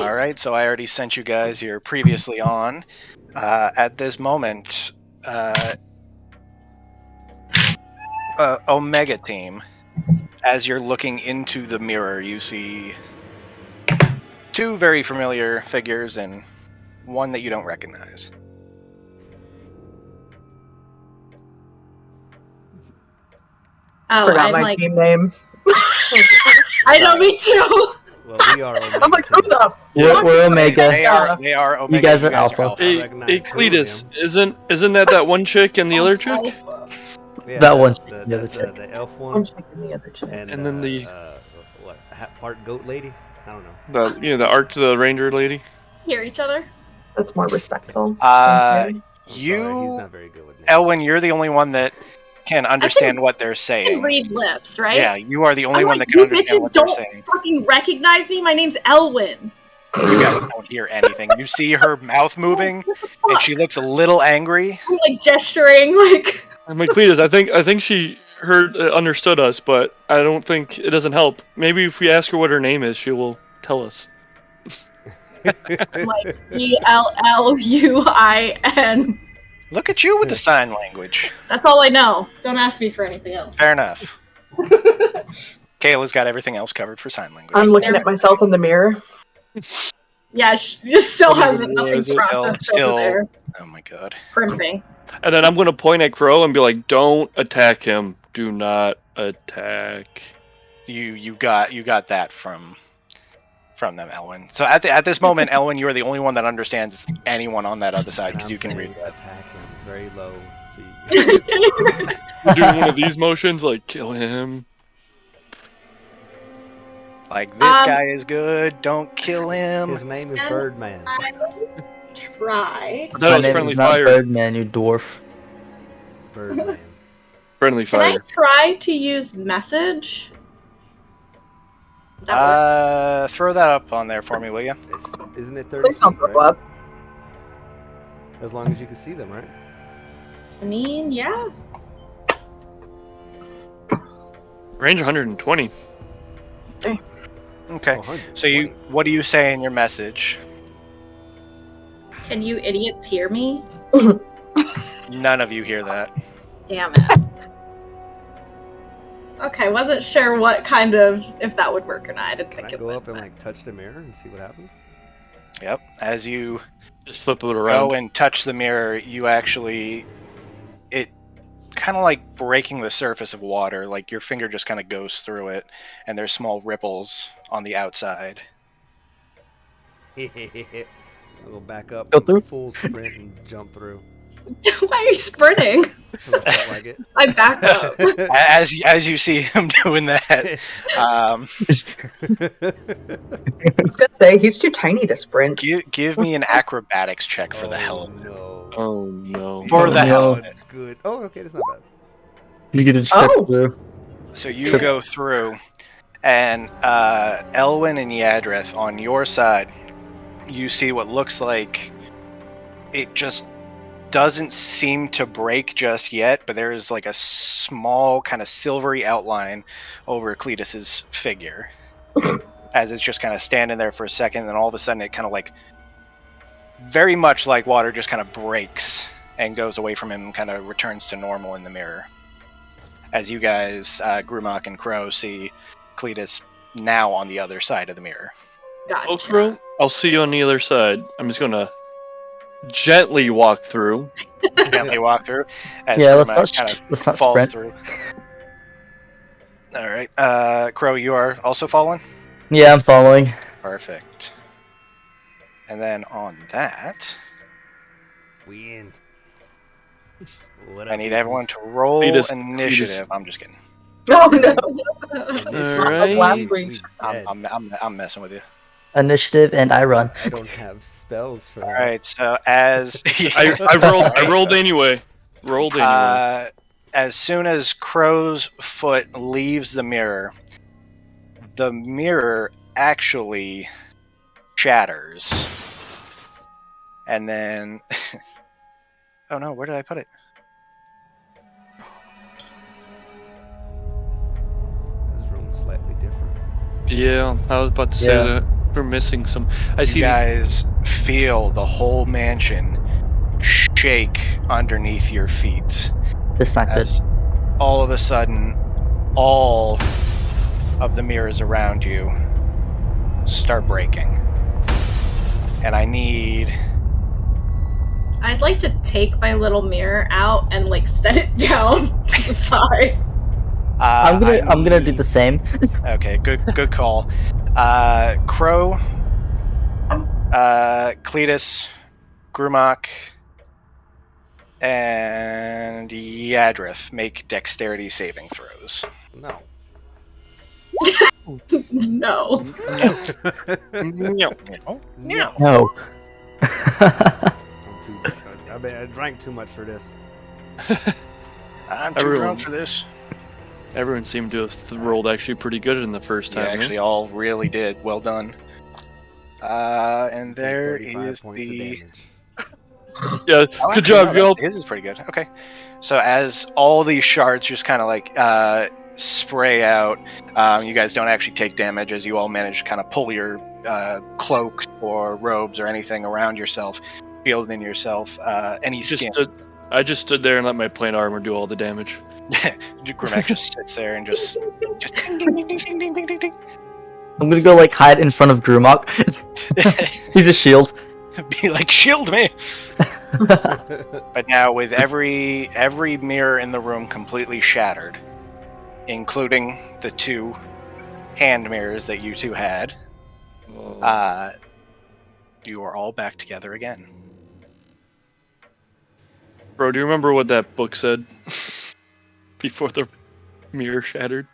All right, so I already sent you guys your previously on. At this moment, Omega Team, as you're looking into the mirror, you see two very familiar figures and one that you don't recognize. Oh, Forgot I'm my like, team name. I know, me too. Well, we are Omega. I'm like, who the We're Omega. They are Omega. You guys are Alpha. I Hey, recognize two of Cletus, them. isn't that one chick and the other chick? Yeah, That one, that's the other that's chick. the elf one one, chick and the other chick? and then the what part goat lady? I don't know. the ranger lady. Hear each other? That's more respectful. Thank you. I'm sorry, he's You, not very good with names. Elwin, you're the only one that can understand what they're I can saying. read lips, right? Yeah, you are the only I'm one like, that can you understand bitches what they're don't saying. fucking recognize me. My name's Elwin. You guys don't hear anything. You see her mouth moving, and she looks a little angry. I'm like gesturing, like. I'm like, Cletus, I think she understood us, but I don't think it doesn't help. Maybe if we ask her what her name is, she will tell us. I'm like ELLUIN. Look at you with the sign language. That's all I know. Don't ask me for anything else. Fair enough. Kayla's got everything else covered for sign language. I'm looking at myself in the mirror. Yeah, she still hasn't nothing realize it. processed Still- over there. Oh my god. Primping. And then I'm gonna point at Crow and be like, "Don't attack him. Do not attack." You got that from them, Elwin. So at this moment, Elwin, you are the only one that understands anyone on that other side And because I'm you can saying read that. attack him very low. See, You're doing one of these motions, like kill him. Like, this guy is good. Don't kill him. his name is Birdman. Try. That My was name friendly is not fire. Birdman, you dwarf. Birdman. Friendly Can I fire. try to use message? That works? Throw that up on there for me, will you? Isn't it 30 Please don't feet, blow right? up. As long as you can see them, right? I mean, yeah. Range 120. Okay. Oh, So 120. what do you say in your message? Can you idiots hear me? None of you hear that. Damn it. Okay, wasn't sure what kind of, if that would work or not. I didn't Can think I it go would. up and like touch the mirror and see what happens? Yep. As you Just flip it around. go and touch the mirror, you actually, it kind of like breaking the surface of water. Like your finger just kind of goes through it, and there's small ripples on the outside. I'll go back up, Go through? full sprint and jump through. Why are you sprinting? It felt like it. I back up. As you see him doing that, I was gonna say he's too tiny to sprint. give me an acrobatics check for the hell of it. No. Oh no. For the hell of Not it. good. Oh, okay, that's not bad. You get a step Oh. through. So you go through, and Elwin and Yadrith, on your side, you see what looks like it just doesn't seem to break just yet, but there is like a small kind of silvery outline over Cletus's figure as it's just kind of standing there for a second, and then all of a sudden it kind of like, very much like water, just kind of breaks and goes away from him and kind of returns to normal in the mirror. As you guys, Grumach and Crow, see Cletus now on the other side of the mirror. Oh, Crow, I'll see you on the other side. I'm just gonna gently walk through. Gently walk through. As Yeah, let's Grumach not falls sprint. through. All right, Crow, you are also falling? Yeah, I'm following. Perfect. And then on that, Wind. What I up, need dudes? everyone to roll Cletus- initiative. I'm just kidding. Oh no! Alright. Last week. I'm messing with you. Initiative, and I run. I don't have spells for that. All right, so as I rolled anyway. Rolled anyway. As soon as Crow's foot leaves the mirror actually shatters. And then... oh no, where did I put it? This room's slightly different. Yeah, I was about to say Yeah. that. We're missing some. I You see. guys feel the whole mansion shake underneath your feet This is not good. as all of a sudden, all of the mirrors around you start breaking. And I need... I'd like to take my little mirror out and like set it down to the side. I'm gonna do the same. Okay, good call. Crow, Cletus, Grumach, and Yadrith make dexterity saving throws. No. No. No. No. I drank too much for this. I'm too drunk for this. Everyone seemed to have rolled actually pretty good in the first time. Yeah, actually, all really did. Well done. And there 35 is points of the... damage. Yeah, Oh, good actually, job, no, y'all. his is pretty good. Okay. So as all these shards just kind of like spray out, you guys don't actually take damage as you all manage to kind of pull your cloaks or robes or anything around yourself, shielding yourself. Any skin. I just stood there and let my plain armor do all the damage. Grimmack just sits there and just ding, ding, ding, ding, ding, ding, ding, ding, ding. I'm gonna go like hide in front of Grumach. He's a shield. Be like, shield me! But now with every mirror in the room completely shattered, including the 2 hand mirrors that you 2 had, you are all back together again. Bro, do you remember what that book said before the mirror shattered?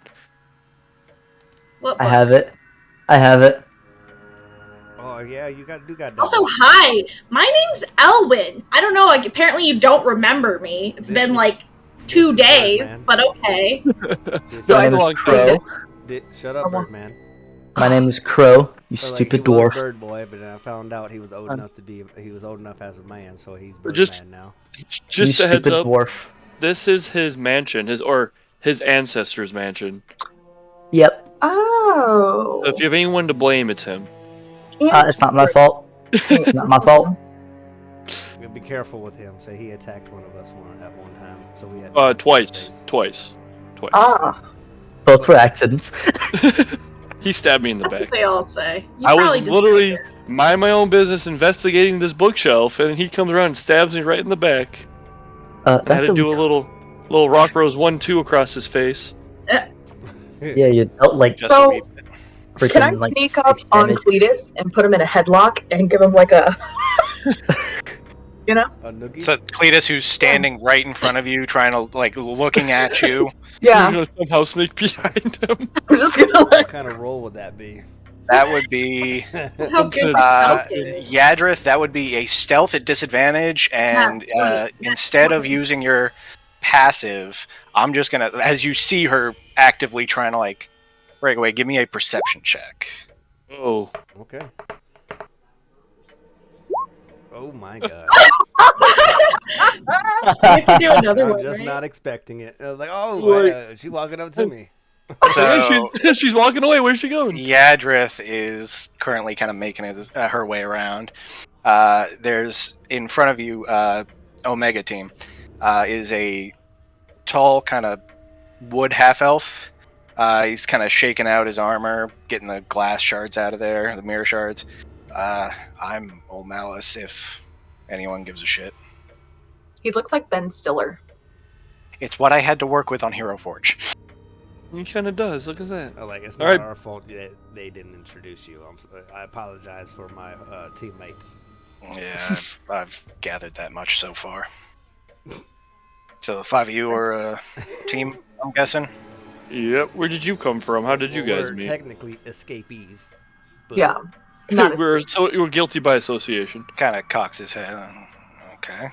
What I book? have it. I have it. Oh yeah, you got that. Also, hi. My name's Elwin. I don't know. Like, apparently you don't remember me. It's been like 2 days, but okay. My name is Crow. Shut up, Birdman. My name is Crow. You So, stupid he was dwarf. Bird Boy, but then I found out he was old enough to be. He was old enough as a man, so he's Birdman now. Just you a heads stupid up. dwarf. This is his mansion, his ancestors' mansion. Yep. Oh. So if you have anyone to blame, it's him. It's not my fault. Not my fault. Be careful with him. Say he attacked one of us at one time, so we had. Twice. Ah. Both were accidents. He stabbed me in the That's back. what they all say. You I was probably literally mind my own business investigating this bookshelf, and he comes around and stabs me right in the back. I had That's to do a little rock rose 1-2 across his face. Yeah, you dealt like Just a wee bit. freaking, Can I like, sneak up 6 on damage. Cletus and put him in a headlock and give him like a, you know? A noogie? So Cletus, who's standing right in front of you, trying to like looking at you. Yeah. You're gonna somehow sneak behind him. I'm just gonna What like. kind of roll would that be? That would be How good Yadrith. That would be a stealth at disadvantage, and instead of using your passive, I'm just gonna, as you see her actively trying to like break away, give me a perception check. Oh. Okay. Oh my god. We have to do another I'm one, just right? not expecting it. I was like, she's walking up to me. So she's walking away. Where's she going? Yadrith is currently kind of making her way around. There's in front of you, Omega Team, is a tall kind of wood half elf. He's kind of shaking out his armor, getting the glass shards out of there, the mirror shards. I'm Old Malice, if anyone gives a shit. He looks like Ben Stiller. It's what I had to work with on Hero Forge. He kind of does. Look at that. It's not our fault that they didn't introduce you. I apologize for my teammates. Yeah, I've gathered that much so far. So the 5 of you are a team, I'm guessing? Yep. Where did you come from? How did you guys We're meet? technically escapees. But Yeah. Not We're guilty by association. Kind of cocks his head. Okay.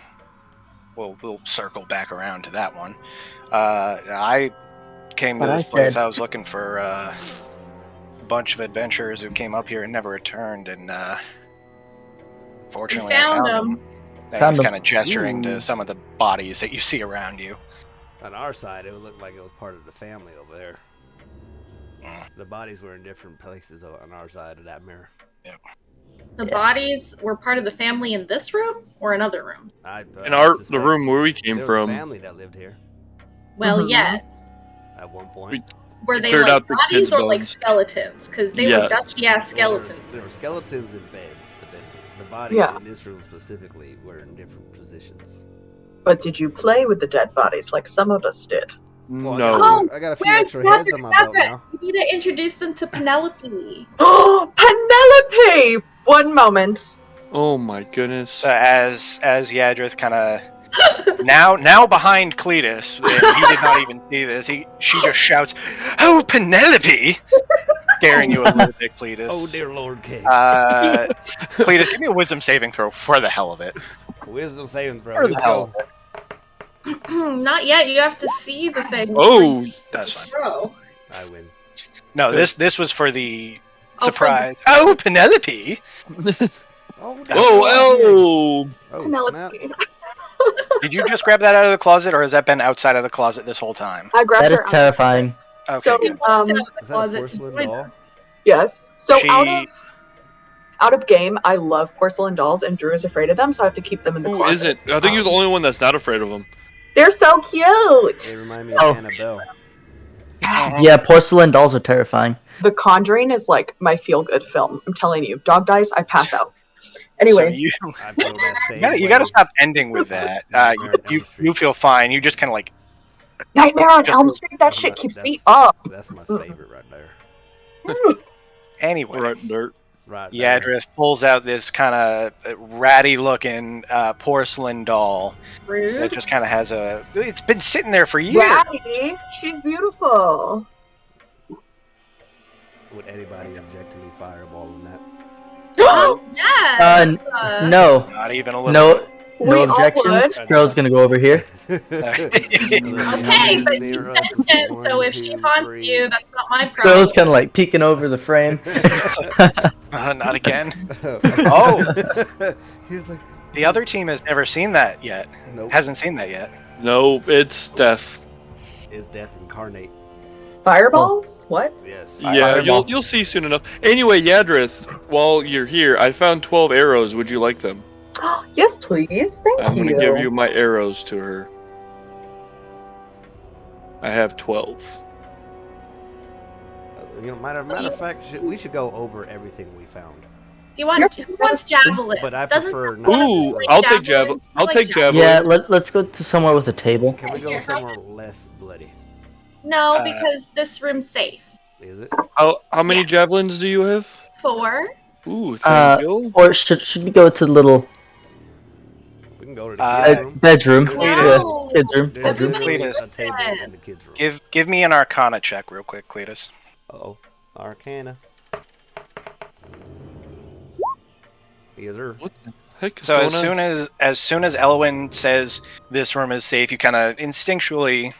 We'll circle back around to that one. I came to this place. I was looking for a bunch of adventurers who came up here and never returned, and fortunately, I found them. He's kind of gesturing to some of the bodies that you see around you. On our side, it would look like it was part of the family over there. The bodies were in different places on our side of that mirror. The bodies were part of the family in this room or another room? In the room where we came there was from. a family that lived here Well, Mhm. yes. at one point. Were they cleared like out the bodies kids' or like bones. skeletons? Because they were Yes. dusty ass skeletons. There were skeletons in beds, but then the bodies Yeah. in this room specifically were in different positions. But did you play with the dead bodies like some of us did? Well, No. I got a few Where's extra heads on my belt Margaret? now. You need to introduce them to Penelope. Oh, Penelope! One moment. Oh my goodness. So as Yadrith kind of now behind Cletus, and he did not even see this. She just shouts, "Oh, Penelope!" scaring you a little bit, Cletus. Oh dear Lord, King. Cletus, give me a wisdom saving throw for the hell of it. Wisdom saving throw. For Here the we hell go. of it. Not yet. You have to see the thing. Oh, That's fine. Bro. I win. No, this was for the Oh, for surprise. Oh, Penelope! Oh, oh, Oh, Penelope. snap. Did you just grab that out of the closet, or has that been outside of the closet this whole time? I grabbed That is her out. terrifying. Okay, So, good. Out of the Is that a closet to porcelain join doll? us. yes. So She- out of game, I love porcelain dolls, and Drew is afraid of them, so I have to keep them in the who closet. isn't? I think you're the only one that's not afraid of them. They're so cute. They remind me of Oh. Annabelle. Uh-huh. Yeah, porcelain dolls are terrifying. The Conjuring is like my feel-good film. I'm telling you, dog dies, I pass out. So Anyway, you I feel that same you way. gotta stop ending with that. Nightmare on You Elm Street. feel fine. You just kind of like Nightmare on Just- Elm Street. That That's shit my- keeps that's- me up. That's my favorite right there. anyway. Right, dirt. Right there. Yadrith pulls out this kind of ratty-looking porcelain doll that Rude. just kind of has a. It's been sitting there for years. Ratty, she's beautiful. Would anybody object to me fireballing that? Oh, yeah. No, Not even a little. no, We no all objections. would. Girl's gonna go over here. Okay, but she's innocent, so if she haunts you, that's not my problem. Girl's kind of like peeking over the frame. Not again. Oh. He's like, The other team has never seen that yet. nope. Hasn't seen that yet. No, it's death. Is death incarnate? Fireballs? What? Yes. Yeah, Fireball. you'll see soon enough. Anyway, Yadrith, while you're here, I found 12 arrows. Would you like them? Yes, please. Thank I'm you. gonna give you my arrows to her. I have 12. You know, matter of fact, we should go over everything we found. Do you want? Who wants javelins? But I Doesn't prefer someone not. Ooh, like I'll take javelins? I'll Like take javelins. Yeah, let's go to somewhere with a table. Can we go Here. somewhere less bloody? No, Uh, because this room's safe. Is it? How many Yeah. javelins do you have? 4. Ooh, thank you. Or should we go to the little We can go to the Uh, kids' room. bedroom? Cletus. No. Kids room. There's Bedroom. literally Cletus. a table in the kids' room. Give me an Arcana check real quick, Cletus. Uh-oh. Arcana. Yes, sir. What the heck is So going as soon as Elwyn says this room is safe, you kind of instinctually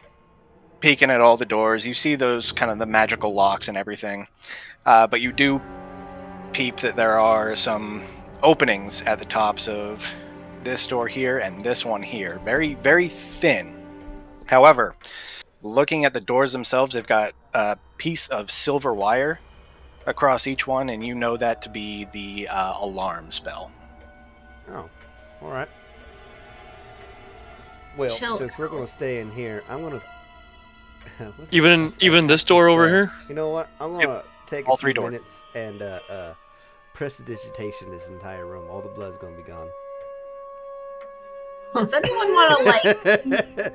peeking at all the doors. You see those kind of the magical locks and everything, but you do peep that there are some openings at the tops of this door here and this one here, very very thin. However, looking at the doors themselves, they've got a piece of silver wire across each one, and you know that to be the alarm spell. Oh, all right. Well, Chill since we're gonna stay in here, I'm gonna. Even this door over here? You know what? I'm gonna take all a three few doors. minutes and prestidigitation this entire room. All the blood's gonna be gone. Does anyone want to like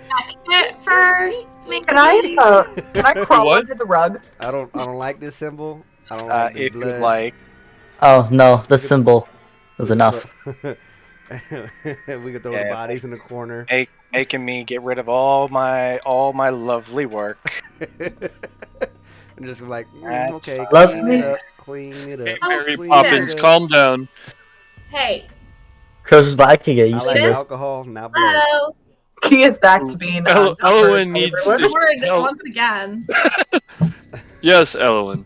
catch it first? Make Can I crawl What? under the rug? I don't like this symbol. I don't like this If blood. you'd like. Oh no, the symbol was enough. we could throw the Yeah. bodies in the corner. Making me get rid of all my lovely work. I'm just like, That's okay, fine. Lovely. clean it up. Hey, Oh, Mary clean Poppins, it up. calm down. Hey, Chris was like, I can get I used to like this. alcohol, not blood. hello. He is back to being Elwyn needs everywhere. Word help. once again. Yes, Elwyn.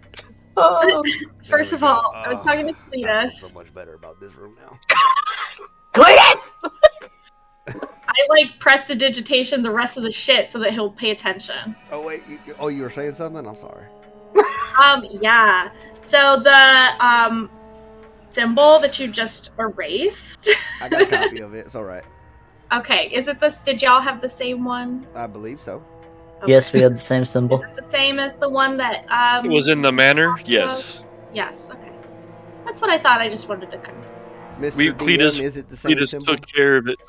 Oh, First There of we go. all, I was talking to I feel so Cletus. much better about this room now. Cletus! I like prestidigitation the rest of the shit so that he'll pay attention. Oh wait, you were saying something? I'm sorry. Yeah. So the symbol that you just erased? I got a copy of it. It's all right. Okay, is it this? Did y'all have the same one? I believe so. Yes, Okay. we had the same Is symbol. it the same as the one that It was in the manor. Yes. Yes. Okay. That's what I thought. I just wanted to confirm. Mr. Cletus- DM, is it the same Cletus symbol? took care of it.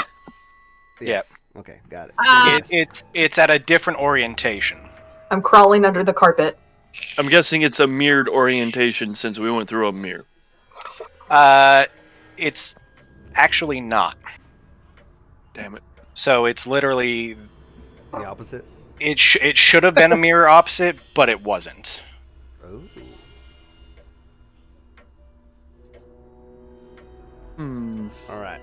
Yes. Okay, got it. It's at a different orientation. I'm crawling under the carpet. I'm guessing it's a mirrored orientation since we went through a mirror. It's actually not. Damn it. So it's literally The opposite? it should have been a mirror opposite, but it wasn't. Oh. All right.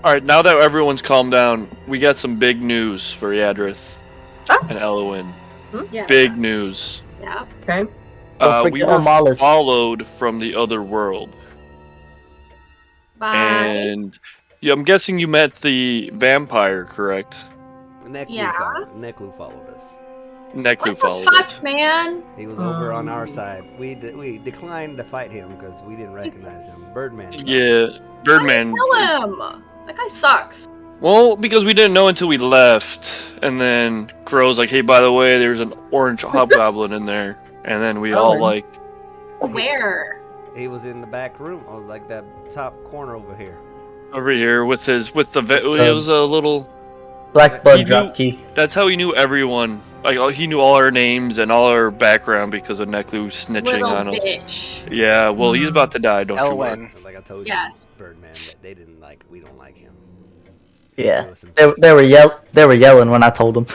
All right. Now that everyone's calmed down, we got some big news for Yadrith and Elwyn. Yeah. Big news. Yeah. Okay. Don't We forget were Amalis. followed from the other world, Bye. and yeah, I'm guessing you met the vampire, correct? Yeah. Neklu followed us. Neklu What followed the fuck, us. man? He was over on our side. We declined to fight him because we didn't recognize him. Birdman. Yeah, Birdman. Kill him. That guy sucks. Well, because we didn't know until we left, and then Crow's like, "Hey, by the way, there's an orange hobgoblin in there," and then we all like, Where? He was in the back room, or like that top corner over here. over here with the it was a little. Black He Bud knew- drop key. That's how he knew everyone. Like he knew all our names and all our background because of Neklu snitching Little on us. bitch. Yeah, well, he's about to die. Don't you worry. Elwyn. Like I told you, Yes. Birdman. That they didn't like. We don't like him. Yeah. There was some- They were yelling when I told them.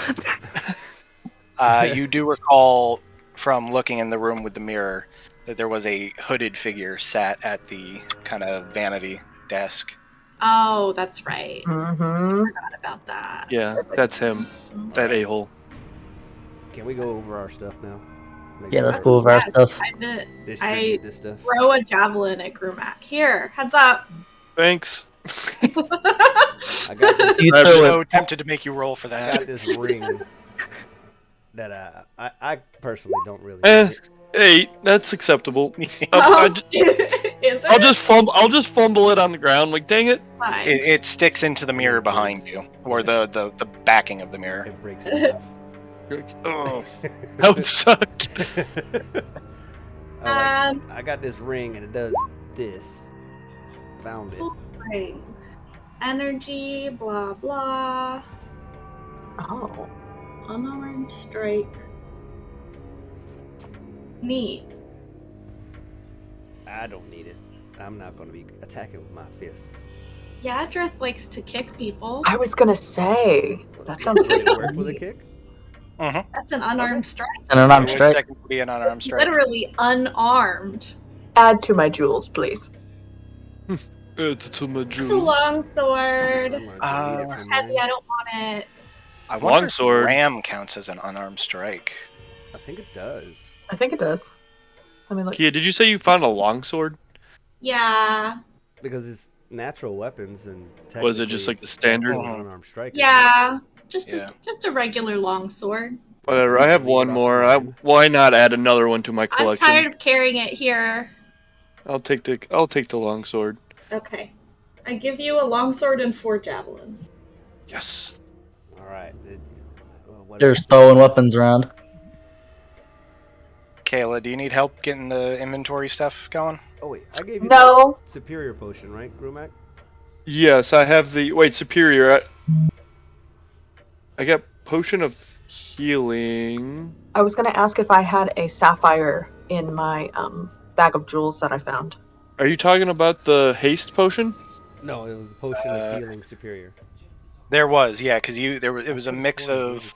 You do recall from looking in the room with the mirror that there was a hooded figure sat at the kind of vanity desk. Oh, that's right. Mm-hmm. Forgot about that. Yeah, that's him. That a-hole. Can we go over our stuff now? Make Yeah, sure let's go over our Yes, stuff. I bet. distribute this stuff. Throw a javelin at Grumac. Here, heads up. Thanks. I got this. You I'm throw so it. tempted to make you roll for I that. got this ring that I personally don't really. Eh. like it. Hey, that's acceptable. Oh, I'll is it? just fumble it on the ground. Like, dang it. Fine. It sticks into the mirror behind you, or the backing of the mirror. It breaks it off. You're like, oh, that would suck. I got this ring and it does this. Found it. Ring. Energy, blah blah. Oh. Unarmed strike. Neat. I don't need it. I'm not going to be attacking with my fists. Yadrith likes to kick people. I was gonna say that sounds Does it pretty work with a neat. kick? That's an unarmed strike. And an arm It would strike. technically be an unarmed strike. Literally unarmed. Add to my jewels, please. It's to my It's a juice. long sword. I'm gonna delete it from Heavy, mine. I don't want it. I wonder if Longsword. ram counts as an unarmed strike. I think it does. I think it does. Let me look. Kia, did you say you found a longsword? Yeah. Because it's natural weapons and Was it just technically like the it's standard? also an unarmed strike. Yeah. Just Yeah. just a regular long sword. Whatever. I have one more. Why not add another one to my I'm collection? tired of carrying it here. I'll take the longsword. Okay. I give you a longsword and 4 javelins. Yes. All right. There's throwing weapons around. Kayla, do you need help getting the inventory stuff going? Oh wait, I gave you No. the superior potion, right, Grumac? Yes, I have the superior. I got potion of healing. I was gonna ask if I had a sapphire in my bag of jewels that I found. Are you talking about the haste potion? No, it was the potion of healing superior. There was, yeah, because it was a mix of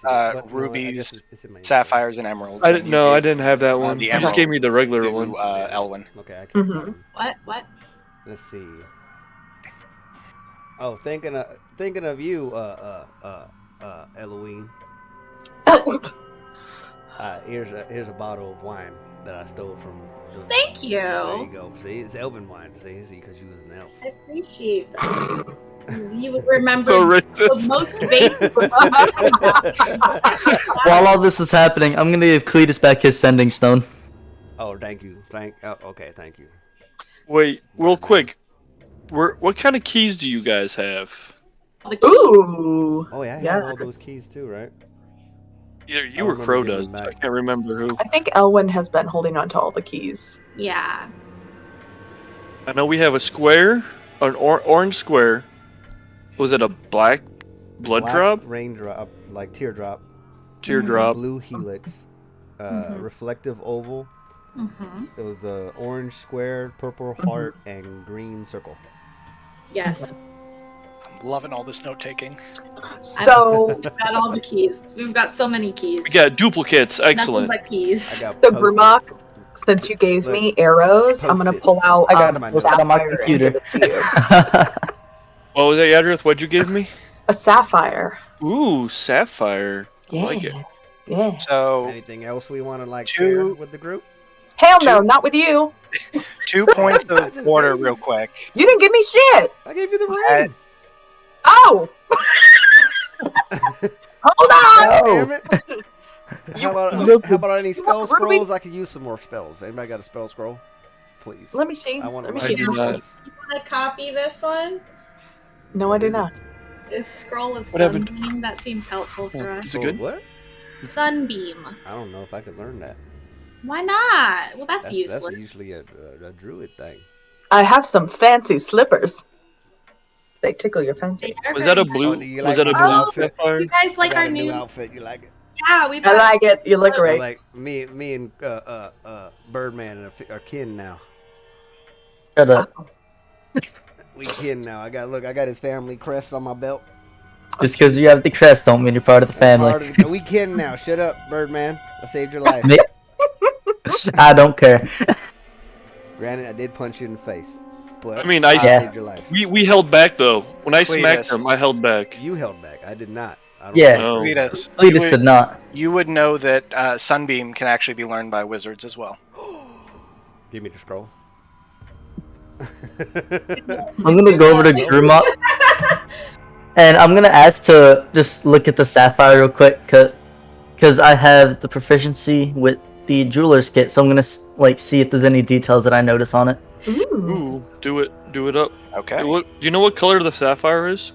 rubies, sapphires, and emeralds. I and didn't. you No, I gave- didn't have that one. the You just emerald gave me the regular to, one. Elwyn. Okay, I can't Mhm. What? Let's see. Oh, thinking of you, Eloine. Here's a bottle of wine that I stole from. Thank you. There you go. See, it's elven wine. See, because you was an elf. I appreciate that. You would remember So the racist. most basic. While all this is happening, I'm gonna give Cletus back his sending stone. Oh, thank you. Okay, thank you. Wait, real quick. What kind of keys do you guys have? The key. Ooh. Oh yeah, I Yeah. have all those keys too, right? Either I you or remember Crow giving does. them back. I can't remember who. I think Elwyn has been holding on to all the keys. Yeah. I know we have a square, an orange square. Was it a black blood Black drop? raindrop, like teardrop. Teardrop. Blue helix. Mhm. Reflective oval. Mm-hmm. It was the orange square, purple heart, and green circle. Yes. I'm loving all this note taking. So, We've got all the keys. We've got so many keys. We got duplicates. Nothing Excellent. but keys. I got so Post-its. Grimlock, since you gave Look, me arrows, I'm gonna Post-its. pull out I got my it notes. posted on my sapphire and computer. give it to you. What was that, Yadrith? What'd you give me? A sapphire. Ooh, sapphire. I Yeah. like it. Yeah. So Anything else we want to like share Two- with the group? Hell no, not with you. 2 points I of just order, gave you- real quick. You didn't give me shit. I gave you the That- ring. Oh, hold on. Damn it. You- How about any you spell want Ruby? scrolls? I could use some more spells. Anybody got a spell scroll? Please. Let me see. I want Let me to see. I do not. You want to copy this one? No, I do not. This scroll of What happened? sunbeam. That seems helpful for us. Is it good? What? Sunbeam. I don't know if I could learn that. Why not? Well, that's That's useless. usually a druid thing. I have some fancy slippers. They tickle your fancy. They are Was that a very blue? Oh, do you Was like that a my blue new outfit? sapphire? You guys like I got our a new new? outfit. You like it? Yeah, we've I got. like it. You look You're great. like me and Birdman are kin now. Shut up. We kin now. I got his family crest on my belt. Just because you have the crest don't mean you're part of the family. We kin now. Shut up, Birdman. I saved your life. Me- I don't care. Granted, I did punch you in the face, but I mean, I- saved your life. We held back though. When I smacked Cletus. him, I held back. You held back. I did not. I don't Yeah. know. Cletus, Cletus did not. you would know that Sunbeam can actually be learned by wizards as well. Give me the scroll. I'm gonna go over to Grimlock, and I'm gonna ask to just look at the sapphire real quick, cause I have the proficiency with the jeweler's kit, so I'm gonna see if there's any details that I notice on it. Ooh. Ooh, do it up. Okay. Hey, do you know what color the sapphire is?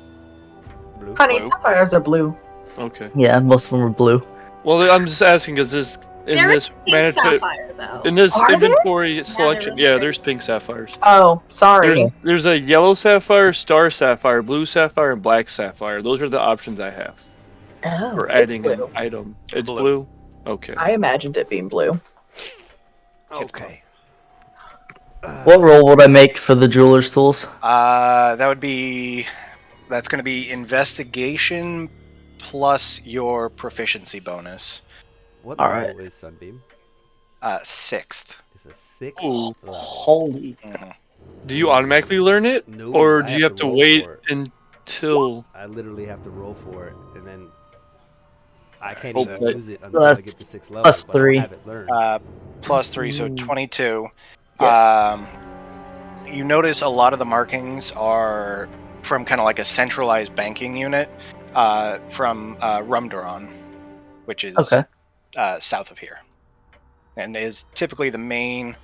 Blue. Honey, Blue. sapphires are blue. Okay. Yeah, most of them are blue. Well, I'm just asking because in There this is pink mandatory sapphire though. in this Are there? inventory selection, there is. yeah, there's pink sapphires. Oh, sorry. There's a yellow sapphire, star sapphire, blue sapphire, and black sapphire. Those are the options I have Oh, for it's adding blue. an item. It's Blue. blue. Okay. I imagined it being blue. Okay. What roll would I make for the jeweler's tools? That's going to be investigation plus your proficiency bonus. What All level right. is Sunbeam? 6th. It's a 6 Ooh. level. Holy. Mhm. Do you automatically learn it, No, or I do you have to roll wait for it. until? I literally have to roll for it, and then I can't Okay. even use it until I get to 6th level. Plus but I don't 3. have it learned. Plus 3, so Ooh. 22. Yes. You notice a lot of the markings are from kind of like a centralized banking unit from Rumduron, which is Okay. south of here, and is typically the main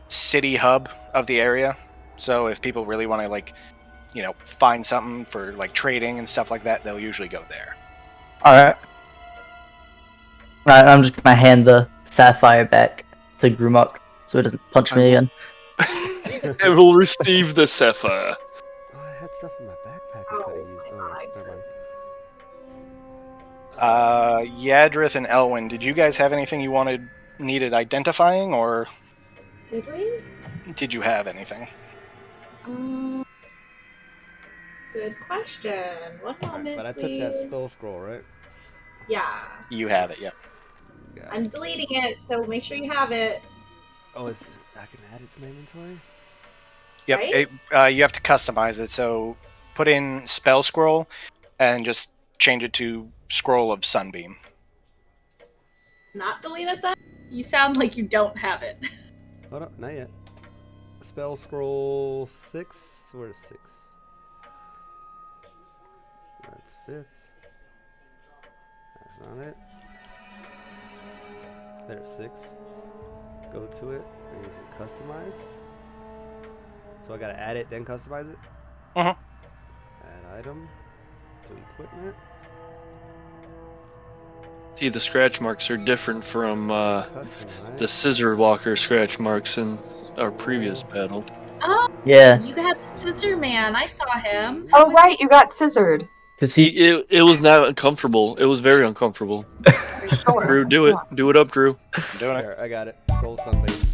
city hub of the area. So if people really want to find something for like trading and stuff like that, they'll usually go there. Alright. Alright, I'm just gonna hand the sapphire back to Grumok so he doesn't punch me again. I will receive the sapphire. Oh, I had stuff in my backpack I Oh, could have used. Oh, my never mind. Yadrith and Elwyn, did you guys have anything you needed identifying, or Did we? did you have anything? Good question. One moment, But I took please. that spell scroll, right? Yeah. You have it, yep. Yeah. I'm deleting it, so make sure you have it. Oh, I can add it to my inventory? Yep. Right? You have to customize it. So put in spell scroll and just change it to scroll of sunbeam. Not delete it then? You sound like you don't have it. Hold up, not yet. Spell scroll 6? Where's 6? That's 5th. That's not it. There's 6. Go to it and use it customize. So I gotta add it, then customize it? Mhm. Add item to equipment. See, the scratch marks are different from Customize. the scissor walker scratch marks in our previous battle. Oh, Yeah, you got Scissor Man. I saw him. Oh right, you got scissored. because he. It was not uncomfortable. It was very uncomfortable. Sure. Drew, do it. Do it up, Drew. I'm doing it. There, I got it. Scroll sunbase.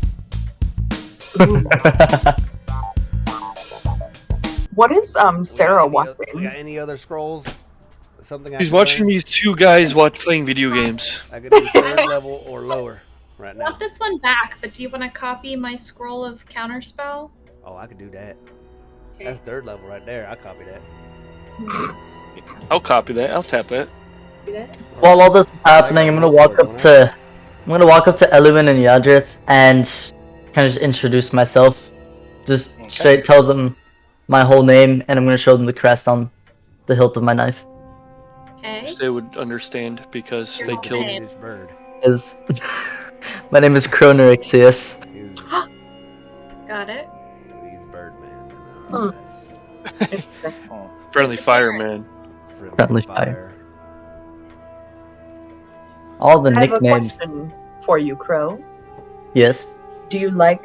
What is Sarah We watching? got any other scrolls? Something I He's can watching learn? these two guys playing video games. I could do 3rd level or lower right I now. want this one back, but do you want to copy my scroll of counterspell? Oh, I could do that. Okay. That's 3rd level right there. I copy that. I'll copy that. I'll tap that. While all this is happening, I'm gonna walk up to Elwin and Yadrith and kind of just introduce myself. Just Okay. straight tell them my whole name, and I'm gonna show them the crest on the hilt of my knife. Okay. They would understand because Your they whole killed. name. This bird. Is my name is Chronorixius. He's, Got it. he's Birdman. Hmm. That's Oh. Friendly fireman. Friendly fire. All the I have a nicknames. question for you, Crow. Yes. Do you like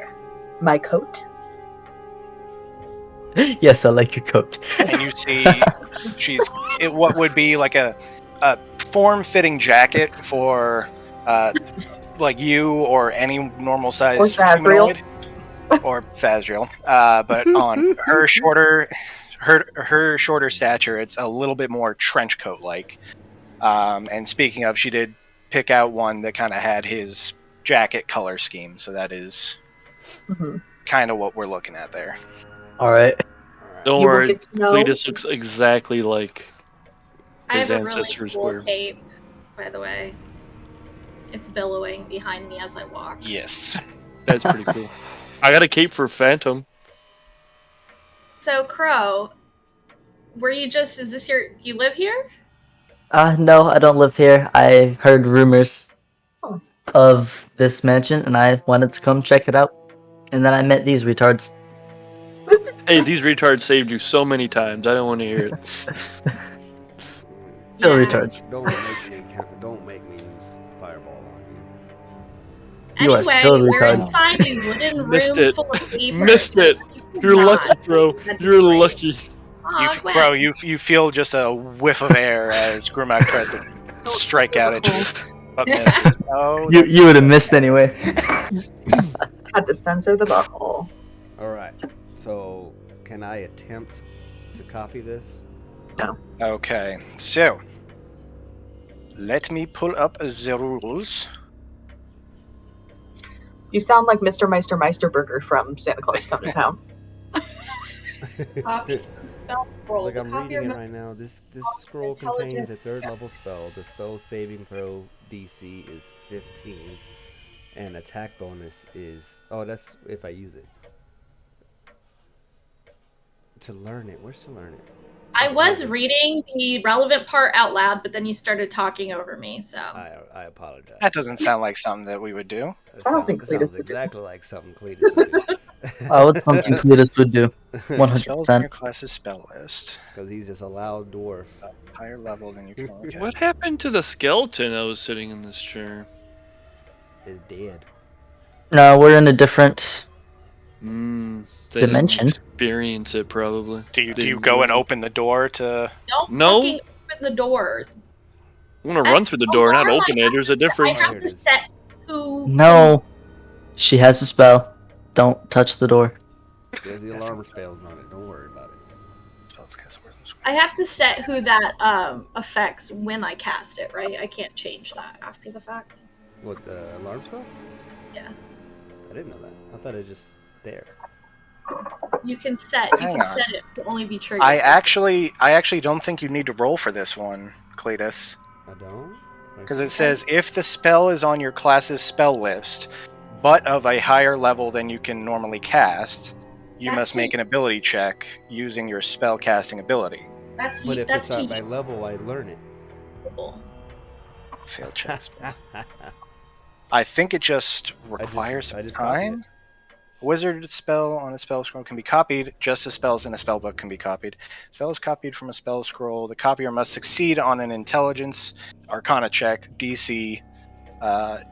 my coat? Yes, I like your coat. And you see she's what would be like a form-fitting jacket for like you or any normal size Or Fazriel. humanoid or Fazriel. But on her shorter stature, it's a little bit more trench coat like. And speaking of, she did pick out one that kind of had his jacket color scheme, so that is kind of what we're looking at there. All right. Don't You will worry, get to know- Cletus looks exactly like I his have a really ancestors cool were. cape, by the way. It's billowing behind me as I walk. Yes. That's pretty cool. I got a cape for Phantom. So, Crow, is this do you live here? No, I don't live here. I heard rumors of this mansion, and I wanted to come check it out. And then I met these retards. Hey, these retards saved you so many times. I don't want to hear it. Still Yeah. retards. Don't make me use fireball on you. You are Anyway, still we're retards. inside a wooden Missed room it. full of papers. Missed it. You're lucky, bro. You're lucky. Bro, you feel just a whiff of air as Grumak tries to strike out at you, but misses. Oh, You would have missed anyway. Had to censor the butthole. Alright, so can I attempt to copy this? okay. So let me pull up the rules. You sound like Mr. Meisterburger from Santa Claus Come to Town. Copy spell scroll. Like The I'm copier reading it must right now. This scroll intelligent. contains a 3rd level spell. The spell saving throw DC is 15, and attack bonus is that's if I use it. To learn it, where's to learn it? I was reading the relevant part out loud, but then you started talking over me, so. I apologize. That doesn't sound like something that we would do. That I don't think sounds Cletus would do exactly like something Cletus would do. Oh, it's something Cletus would do. Spells in your 100%. class's spell list. Because he's just a loud dwarf. Higher level than you can look at. What happened to the skeleton that was sitting in this chair? Is dead. No, we're in a different. They didn't Dimension? experience it probably. Do you Didn't go and really- open the door to? Don't No. fucking open the doors. I want to run through the door, not open it. There's a I difference. have to set who. No. She has a spell. Don't touch the door. There's the alarm spells on it. Don't worry about it. Spells cast word in the scroll. I have to set who that affects when I cast it, right? I can't change that after the fact. What, the alarm spell? Yeah. I didn't know that. I thought it was just there. You can set Hang on. it to only be triggered. I actually don't think you need to roll for this one, Cletus, I don't? because it says if the spell is on your class's spell list, but of a higher level than you can normally cast, you That's must make an ability check using your spell casting ability. That's But if that's it's to at my level, I learn it. people. Failed check. I think it just requires I some just copied time. A wizard spell on a spell scroll can be copied just as spells in a spell book can be copied. Spell is copied from a spell scroll. The copier must succeed on an intelligence arcana check, DC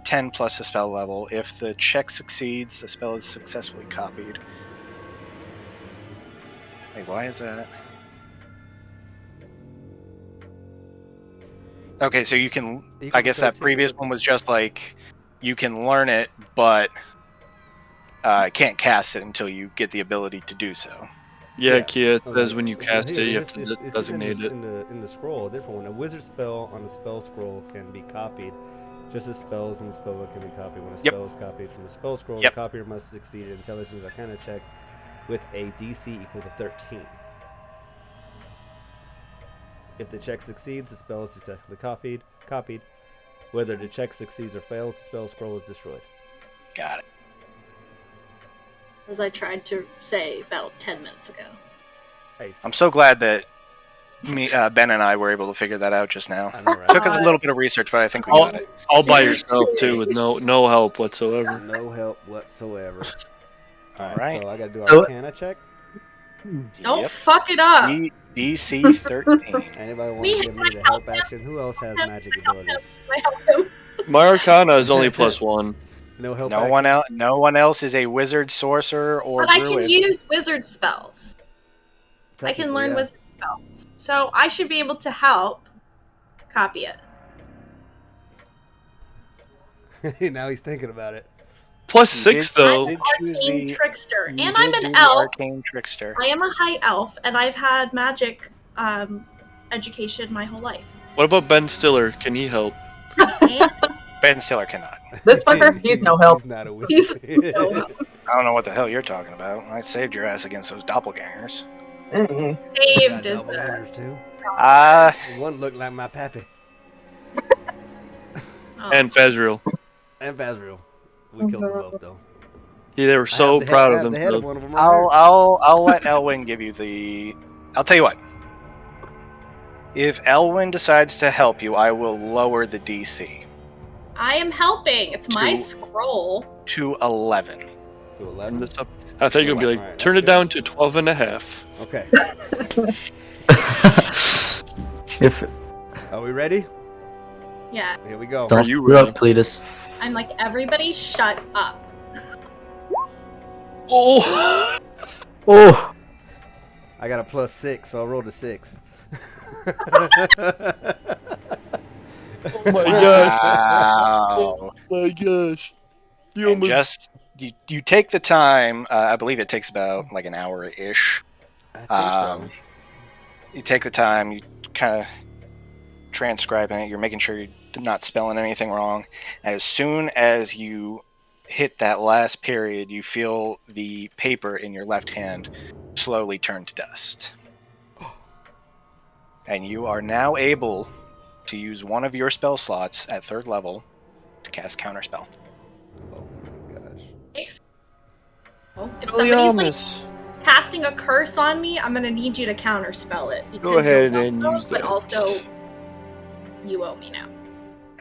10 plus the spell level. If the check succeeds, the spell is successfully copied. Wait, why is that? Okay, so you can I guess that previous one was just like, you can learn it, but can't cast it until you get the ability to do so. Yeah, Kia, it says when you cast it, you have to it's designate it. In the scroll, a different one. A wizard spell on a spell scroll can be copied, just as spells in the spellbook can be copied. When a spell is copied from a spell scroll, the copier must succeed an intelligence arcana check with a DC equal to 13. If the check succeeds, the spell is successfully copied. Whether the check succeeds or fails, the spell scroll is destroyed. Got it. As I tried to say about 10 minutes ago. I'm so glad that Ben and I were able to figure that out just now. I know, right? Took us a little bit of research, but I think we got it. All by yourself too, with no help whatsoever. No help whatsoever. All right. So I gotta do our arcana check. Don't fuck it up. DC 13. Anybody want to give me the help action? Who else has magic abilities? My Arcana is only +1. No help. No one else is a wizard, sorcerer, or But I druid. can use wizard spells. I can learn wizard spells. So I should be able to help copy it. Now he's thinking about it. +6 though. I'm an arcane trickster, and I'm an elf. Arcane trickster. I am a high elf, and I've had magic education my whole life. What about Ben Stiller? Can he help? Ben Stiller cannot. This fucker, he's no help. He's not a wizard. He's no help. I don't know what the hell you're talking about. I saved your ass against those doppelgangers. Saved is the... too. One looked like my pappy. Oh. And Fazriel. And Fazriel. We killed them both though. Yeah, they were so proud of themselves. I'll let Elwyn give you the. I'll tell you what. If Elwyn decides to help you, I will lower the DC. I am helping. It's my scroll. To 11. To 11. I thought you were gonna be like, turn it down to 12.5. Okay. If Are we ready? Yeah. Here we go. don't screw up, Cletus. I'm like, everybody shut up. Oh! Oh! I got a +6, so I rolled a 6. Oh my gosh. Wow. Oh my gosh. And just you take the time. I believe it takes about like an hour-ish. So. You take the time. You kind of transcribing it. You're making sure you're not spelling anything wrong. As soon as you hit that last period, you feel the paper in your left hand slowly turn to dust. And you are now able to use one of your spell slots at 3rd level to cast Counterspell. Oh my gosh. If somebody's like casting a curse on me, I'm gonna need you to counterspell it. Because Go ahead and use that. But also, you owe me now.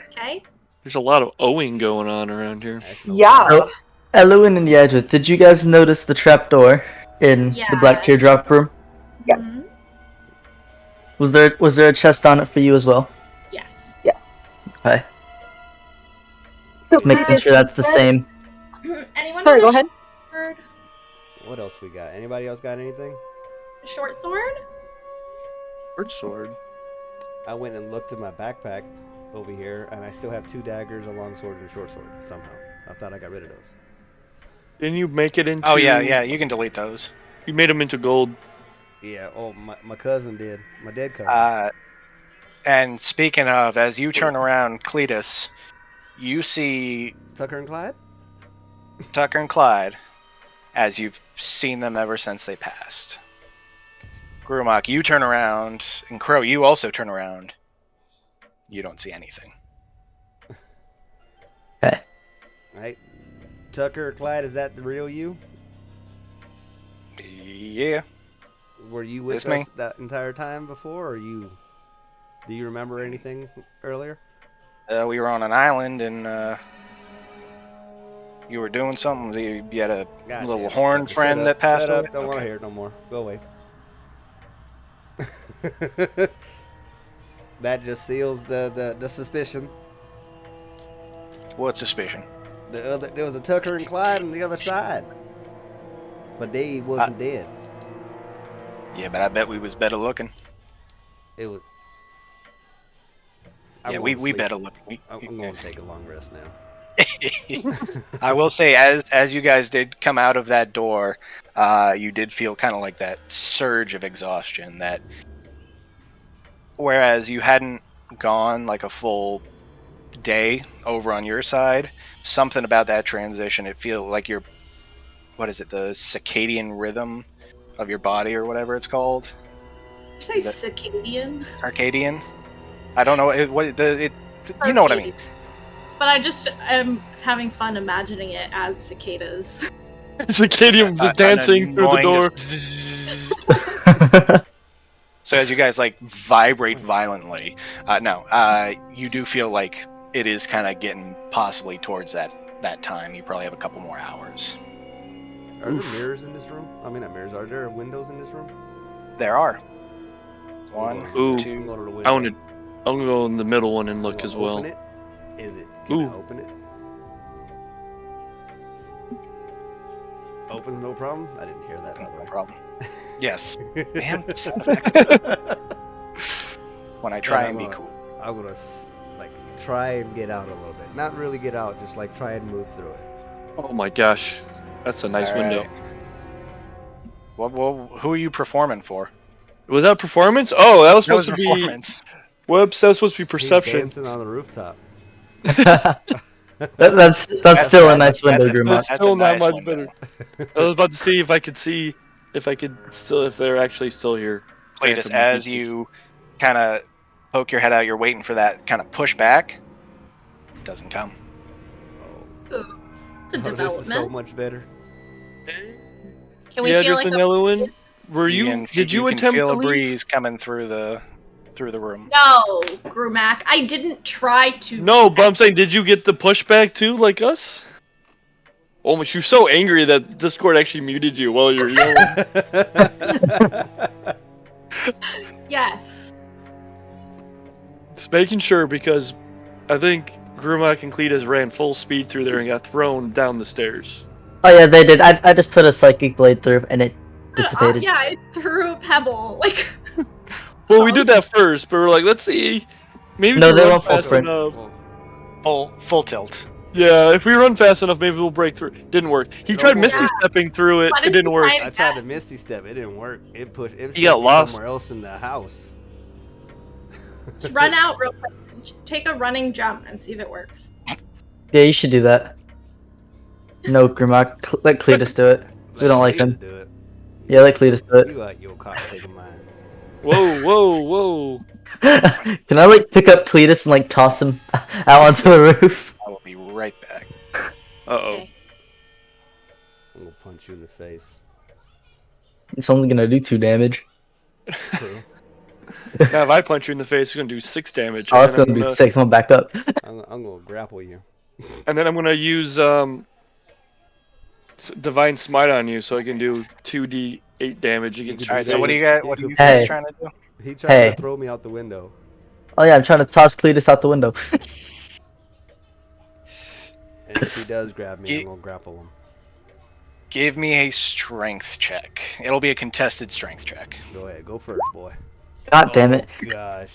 Okay? There's a lot of owing going on around here. Yeah. Elwyn and Yadra, did you guys notice the trapdoor in the Black Teardrop room? Yes. Mm-hmm. Was there a chest on it for you as well? Yes. Yes. Okay. So Making sure that's the same. Anyone? Sorry, go ahead. Sword? What else we got? Anybody else got anything? A short sword? Short sword. I went and looked at my backpack over here, and I still have 2 daggers, a long sword, and a short sword somehow. I thought I got rid of those. Didn't you make it into... Oh yeah, you can delete those. You made them into gold. Yeah, my cousin did. My dead cousin. And speaking of, as you turn around, Cletus, you see Tucker and Clyde, as you've seen them ever since they passed. Grumach, you turn around, and Crow, you also turn around. You don't see anything. Okay. Right? Tucker or Clyde, is that the real you? Yeah. Were you with It's me. us that entire time before, or do you remember anything earlier? We were on an island, and You were doing something. You had a God little damn it, horn Tucker, friend shut that up, passed shut away. up. Don't want to Okay. hear it no more. Go away. That just seals the suspicion. What suspicion? There was a Tucker and Clyde on the other side, but they wasn't dead. Yeah, but I bet we was better looking. It was. Yeah, we better looking. I'm going to take a long rest now. I will say, as you guys did come out of that door, you did feel kind of like that surge of exhaustion. That whereas you hadn't gone like a full day over on your side, something about that transition, it feels like your what is it, the circadian rhythm of your body or whatever it's called. Did you say circadian? Arcadian. I don't know you know what I mean. But I'm having fun imagining it as cicadas. Circadian just dancing through the door. So as you guys like vibrate violently, you do feel like it is kind of getting possibly towards that time. You probably have a couple more hours. Are there mirrors in this room? I mean, not mirrors. Are there windows in this room? There are. One, Ooh. two. I'm gonna go in the middle one and look as well. Open it? Is it? Can I open it? Opens no problem? I didn't hear that, by the way. No problem. Yes. Damn sound effects. When I try and be cool. I'm gonna try and get out a little bit. Not really get out, just try and move through it. Oh my gosh, that's a nice window. Well, who are you performing for? Was that performance? Oh, that was supposed to performance. be. Whoops, that was supposed to be perception. He's dancing on the rooftop. that's still a nice window, Grimlock. That's still not much better. I was about to see if they're actually still here. Cletus, as you kind of poke your head out, you're waiting for that kind of push back. Doesn't come. Ooh, it's a development. This is so much better. Can we feel like Elwin? Did you attempt feel to a leave? breeze coming through the room? No, Grumac. I didn't try to. No, but I'm saying, did you get the pushback too, like us? Almost, you're so angry that Discord actually muted you while you're yelling. Yes. Just making sure, because I think Grumac and Cletus ran full speed through there and got thrown down the stairs. Oh yeah, they did. I just put a psychic blade through and it dissipated. Yeah, I threw a pebble. Well, we did that first, but we're like, let's see. Maybe No, if we they run went full fast sprint. enough. Full tilt. Yeah, if we run fast enough, maybe we'll break through. Didn't work. He tried Misty stepping through it. It didn't work. I tried to Misty step. It didn't work. It He got lost somewhere else in the house. Just run out real quick. Take a running jump and see if it works. Yeah, you should do that. No, Grimlock. Let Cletus do it. We don't like him. Do it. Yeah, let Cletus do it. You got your cock taking mine. Whoa. Can I pick up Cletus and toss him out onto the roof? I will be right back. Uh-oh. Okay. I'm gonna punch you in the face. It's only gonna do 2 damage. True. Now if I punch you in the face, it's gonna do 6 damage. Oh, it's gonna do 6. I'm gonna back up. I'm gonna grapple you. And then I'm gonna use Divine Smite on you, so I can do 2d8 damage against you. Alright, so what are you guys trying to do? He tried to throw me out the window. Oh yeah, I'm trying to toss Cletus out the window. And if he does grab me, I'm gonna grapple him. Give me a strength check. It'll be a contested strength check. Go ahead, go first, boy. God damn it. Gosh.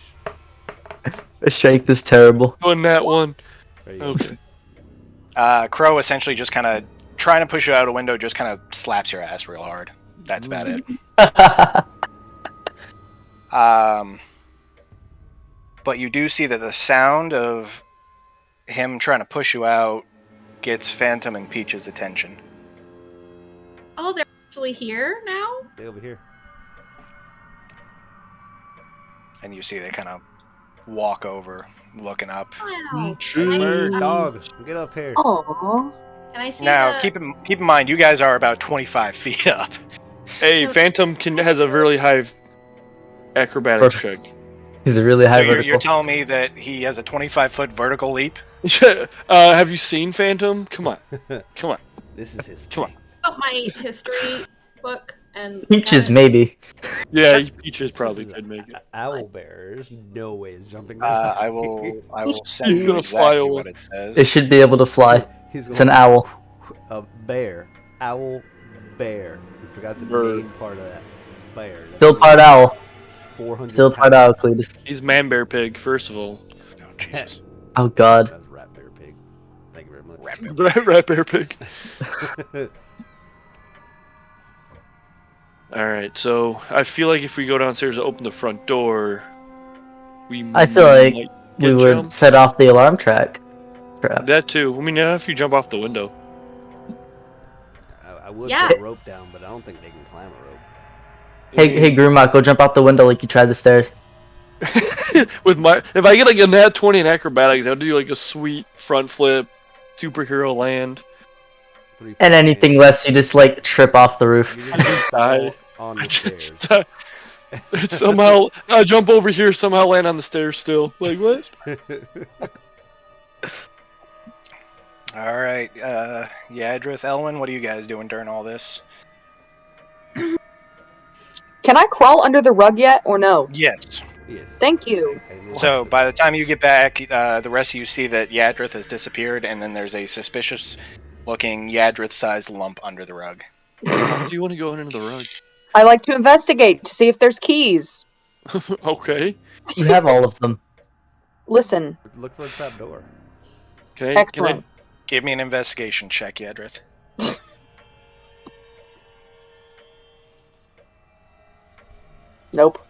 The strength is terrible. On that one. Okay. Crow essentially just kind of trying to push you out a window, just kind of slaps your ass real hard. That's about it. But you do see that the sound of him trying to push you out gets Phantom and Peach's attention. Oh, they're actually here now? Stay over here. And you see they kind of walk over, looking up. Wow. Bird, dog, get up here. Aww. Can I see Now, keep in mind, you guys are about 25 feet up. Hey, Phantom has a really high acrobatics check. He's a really high So vertical. you're telling me that he has a 25-foot vertical leap? Have you seen Phantom? Come on. Come on. This is his Come on. thing. Out my history book and Peaches, got it. maybe. Yeah, Peaches probably This is could make it. Owl bear. There's no way he's jumping this. I will send He's you gonna fly exactly away. what it says. It should be able to fly. He's It's an going, owl. A bear. Owl bear. You forgot the Bird. main part of that. Bear. That's Still part owl. 400 Still part owl, Cletus. He's man bear pig, first of all. Oh, Jesus. Oh god. That's rat bear pig. Thank you very much. Rat bear. Rat bear pig. Alright, so I feel like if we go downstairs and open the front door, I feel like might we get would jumped. set off the alarm trap. That too. I mean, yeah, if you jump off the window. I would Yeah. put a rope down, but I don't think they can climb a rope. Hey, Grumok, go jump out the window like you tried the stairs. With my, if I get like a nat 20 in acrobatics, I'll do like a sweet front flip, superhero land. And anything less, you just like trip off the roof. You just Die. fall on I the just stairs. somehow I jump over here, somehow land on the stairs still. Like what? All right, Yadrith, Elwin, what are you guys doing during all this? Can I crawl under the rug yet, or no? Yes. Yes. Thank you. So by the time you get back, the rest of you see that Yadrith has disappeared, and then there's a suspicious-looking Yadrith-sized lump under the rug. Do you want to go under the rug? I like to investigate to see if there's keys. Okay. You have all of them. Listen, Look for a trap door. Can I excellent. Give me an investigation check, Yadrith. Nope.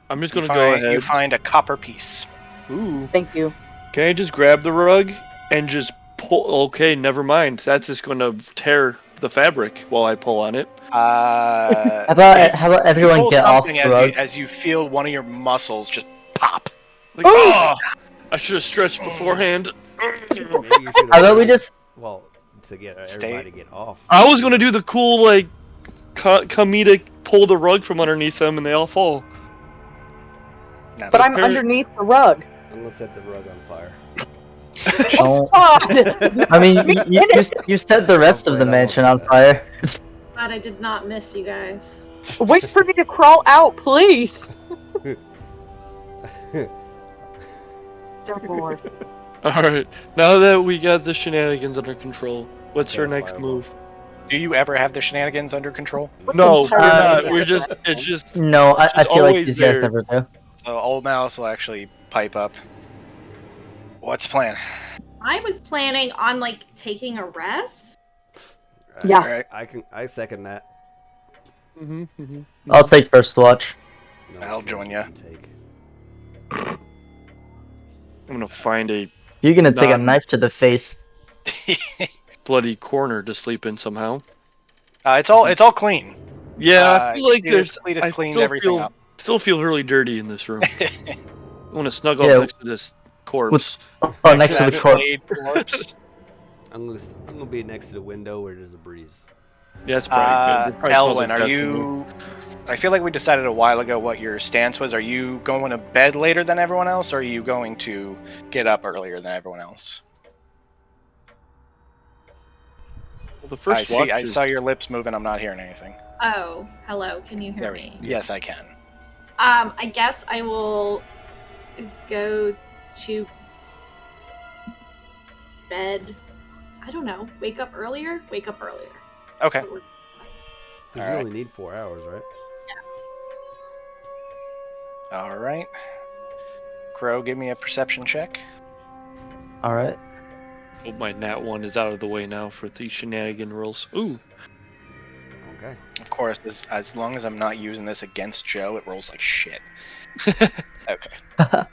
I'm just You gonna go find, ahead. you find a copper piece. Ooh. Thank you. Can I just grab the rug and just pull? Okay, never mind. That's just gonna tear the fabric while I pull on it. How about everyone pull get off something the rug? as you feel one of your muscles just pop. Like, oh! I should have stretched beforehand. Maybe you should How about we just... Well, to get Stay- everybody to get off. I was gonna do the cool like comedic pull the rug from underneath them and they all fall. No, But I'm Apparent- underneath the rug. I'm gonna set the rug on fire. Oh, God! I mean, you set the rest of the mansion on fire. Glad I did not miss you guys. Wait for me to crawl out, please. Dear Lord. Alright, now that we got the shenanigans under control, what's our Yeah, next fireball. move? Do you ever have the shenanigans under control? No, we're Uh, not. We're just, it's just, No, I She's feel like always these guys there. never do. So Old Mouse will actually pipe up. What's the plan? I was planning on like taking a rest. Yeah. Alright. I second that. I'll take first watch. No, I'll join ya. Take. I'm gonna find a You're gonna take a Nah. knife to the face. bloody corner to sleep in somehow. It's all clean. Yeah, I feel like there's. Cletus I cleaned still everything feel, up. still feel really dirty in this room. I want to snuggle Yeah. up next to this corpse. Oh, next to the corpse. corpse. I'm gonna be next to the window where there's a breeze. Yeah, it's probably good. It probably smells Elwin, like are death to you? I feel like we decided a while ago what your stance was. Are you going to bed later than everyone else, or are you going to get up earlier than everyone else? me. Well, the first watch I is- saw your lips moving. I'm not hearing anything. Oh, hello. Can you hear There me? Yes, I can. I guess I will go to bed. I don't know. Wake up earlier? Wake up earlier. Okay. You Alright. only need 4 hours, right? All right. Crow, give me a perception check. Alright. Hope my nat 1 is out of the way now for the shenanigan rolls. Ooh. Okay. Of course, as long as I'm not using this against Joe, it rolls like shit. Okay.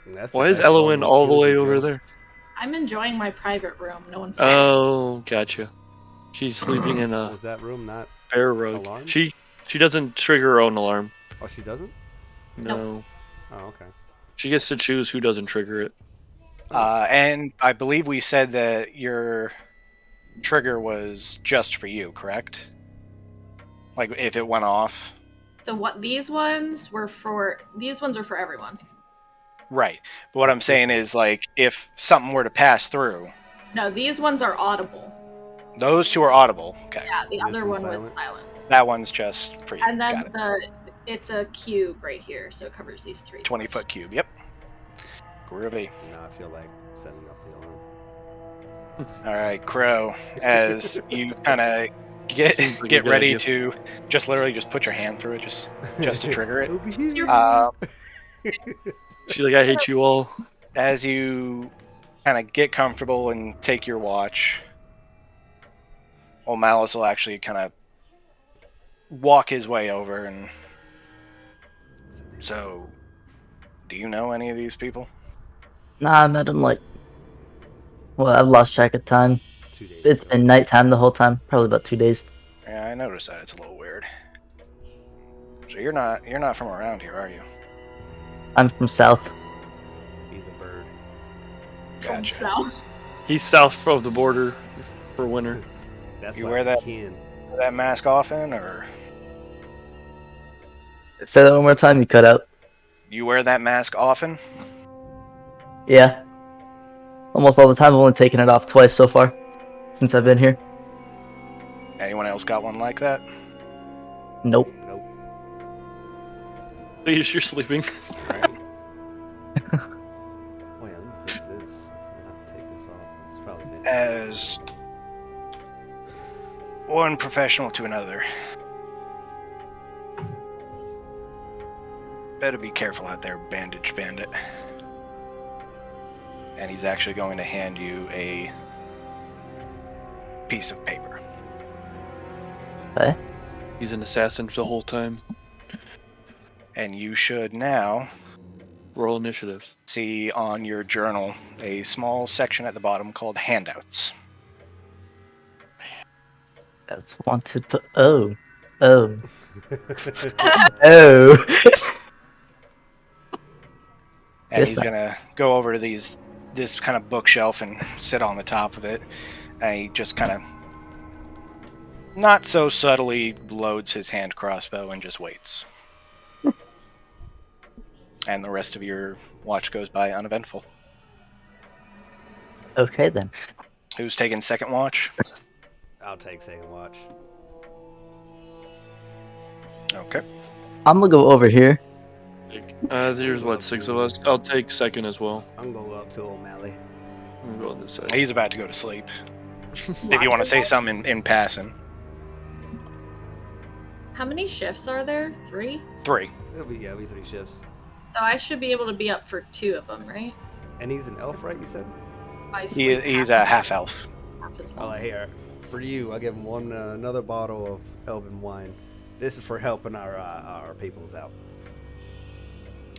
That's Why the is best Elwin bonus all the skill way you over get. there? I'm enjoying my private room. No one. Oh, gotcha. She's sleeping in a Was that room not? bear rug. Alarm? She doesn't trigger her own alarm. Oh, she doesn't? No. Oh, okay. She gets to choose who doesn't trigger it. And I believe we said that your trigger was just for you, correct? Like if it went off. These ones are for everyone. Right. But what I'm saying is, like, if something were to pass through, No, these ones are audible. those two are audible. Okay. Yeah, the This other one's one was silent? silent. That one's just for you. And then Got it. it's a cube right here, so it covers these 3. 20-foot cube. Yep. Groovy. Now I feel like setting up the alarm. All right, Crow. As you kind of Seems like a get good ready idea. to just literally just put your hand through it, just to trigger it. Over here. She's like, I hate you all. As you kind of get comfortable and take your watch, old Malice will actually kind of walk his way over and. So, do you know any of these people? Nah, I met him like. Well, I've lost track of time. 2 days It's ago. been nighttime the whole time. Probably about 2 days. Yeah, I noticed that. It's a little weird. So you're not from around here, are you? I'm from South. He's a bird. Gotcha. South. He's south of the border for winter. That's You like wear a that- kin. Wear that mask often, or Say that one more time. You cut out. you wear that mask often? Yeah. Almost all the time. I've only taken it off twice so far since I've been here. Anyone else got one like that? Nope. Nope. Please, you're sleeping. Right. Oh yeah, let me fix this. I'm gonna have to take this off. This is probably been As one professional to another. Better be careful out there, Bandage Bandit. And he's actually going to hand you a piece of paper. Okay. He's an assassin for the whole time. And you should now Roll initiative. see on your journal a small section at the bottom called handouts. That's wanted. Oh. Oh. And Yes, he's ma'am. gonna go over to this kind of bookshelf and sit on the top of it. And he just kind of not so subtly loads his hand crossbow and just waits. And the rest of your watch goes by uneventful. Okay then. Who's taking second watch? I'll take second watch. Okay. I'm gonna go over here. There's what, 6 of us? I'll take second as well. I'm gonna go up to O'Malley. I'm gonna go on this side. He's about to go to sleep. If you want to say something in passing. How many shifts are there? 3? 3. It'll be 3 shifts. So I should be able to be up for 2 of them, right? And he's an elf, right? You said. He's a half elf. half as Oh, long. like here for you, I give him one another bottle of elven wine. This is for helping our peoples out.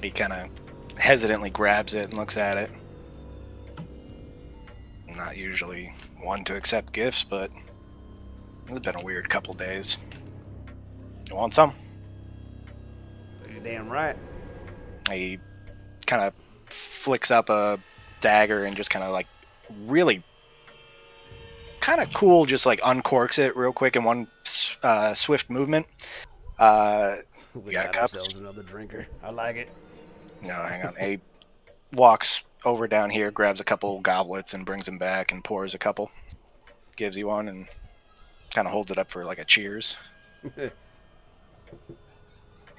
He kind of hesitantly grabs it and looks at it. Not usually one to accept gifts, but it's been a weird couple days. You want some? You're damn right. He kind of flicks up a dagger and just kind of like really kind of cool, just like uncorks it real quick in one swift movement. We got got cups? ourselves another drinker. I like it. No, hang on. He walks over down here, grabs a couple goblets and brings them back and pours a couple. Gives you one and kind of holds it up for like a cheers.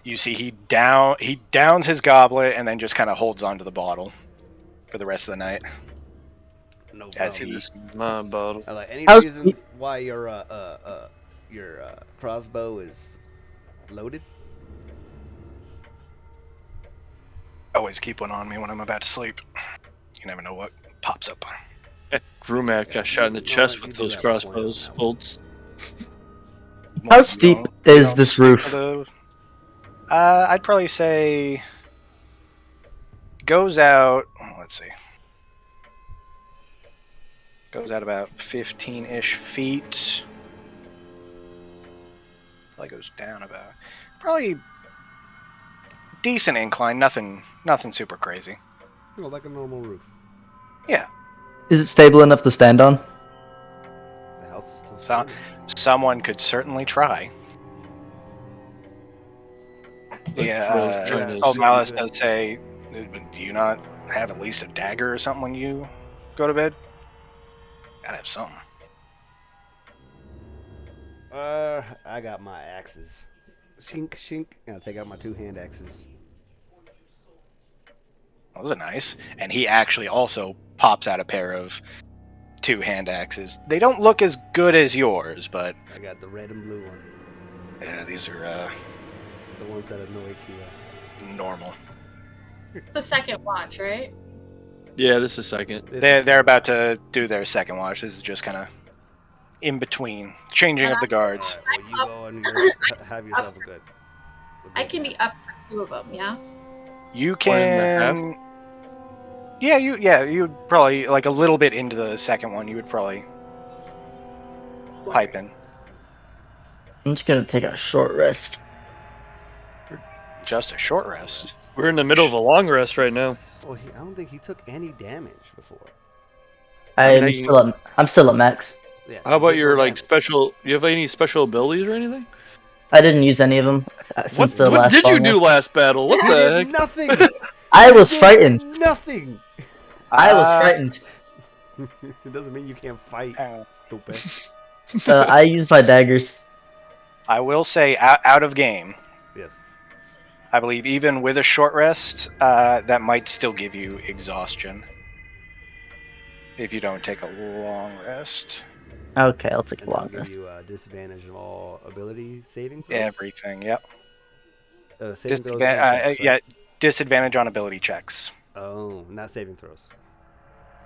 You see he downs his goblet and then just kind of holds onto the bottle for the rest of the night. No As problem. he This is my bottle. I like any How's reason why your crossbow is loaded. always keep one on me when I'm about to sleep. You never know what pops up. Grumac got shot in the chest with those crossbows bolts. How steep is this roof? I'd probably say goes out. Let's see. Goes out about 15-ish feet. Probably goes down about probably decent incline. Nothing super crazy. Oh, like a normal roof. Yeah. Is it stable enough to stand on? The house is still So- standing. Someone could certainly try. Like, trying to Malice does say, do you not have at least a dagger or something when you go to bed? Gotta have something. I got my axes. Shink, shink. I'll take out my 2-hand axes. Those are nice. And he actually also pops out a pair of 2-hand axes. They don't look as good as yours, but I got the red and blue one. yeah, these are The ones that annoy Kia. normal. The second watch, right? Yeah, this is second. They're about to do their second watch. This is just kind of in between, changing of the guards. All right, well, you go and have yourself a good. I can be up for 2 of them, yeah? You 1.5? can. You'd probably, like, a little bit into the second one, you would probably pipe in. I'm just gonna take a short rest. Just a short rest. We're in the middle of a long rest right now. Well, I don't think he took any damage before. I'm still at max. Yeah. How about your damage. special? Do you have any special abilities or anything? I didn't use any of them since the What last. did you long do rest. last battle? What You the did heck? nothing. I was You did frightened. Nothing. I was frightened. It doesn't mean you can't fight. Stupid. I used my daggers. I will say, out of game, Yes. I believe even with a short rest, that might still give you exhaustion. If you don't take a long rest. Okay, I'll take a And that'll long give rest. you disadvantage of all ability saving throws. Everything, yep. Saving throws and checks, right? Yeah, disadvantage on ability checks. Oh, not saving throws.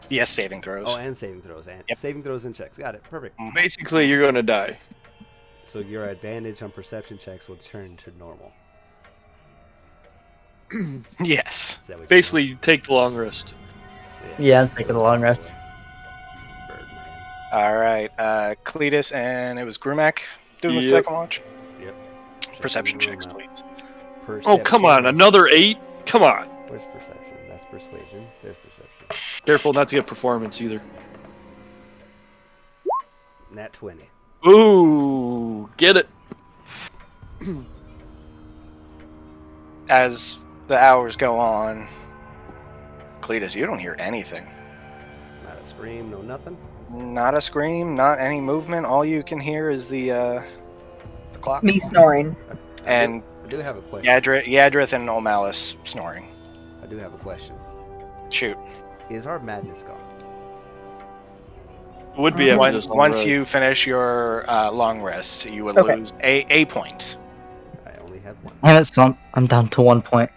Yes, saving throws. Oh, and saving throws. And Yep. saving throws and checks. Got it. Perfect. Basically, you're gonna die. So your advantage on perception checks will turn to normal. Yes. Is that what you Basically, you take the long rest. want? Yeah, I'm taking a long rest. Birdman. All right, Cletus, and it was Grumac doing the Yep. second watch. Yep. Perception checks, Room out. please. Oh, come on, another 8? Come on. Where's perception? That's persuasion. There's perception. Careful not to get performance either. Nat 20. Ooh, get it. As the hours go on, Cletus, you don't hear anything. Not a scream, no nothing. Not a scream, not any movement. All you can hear is the clock. Me snoring. And I do have a question. Yadrith and O'Malice snoring. I do have a question. Shoot. Is our madness gone? Would be after this long Once rest. you finish your long rest, you would Okay. lose a point. I only have one. And it's gone. I'm down to 1 point.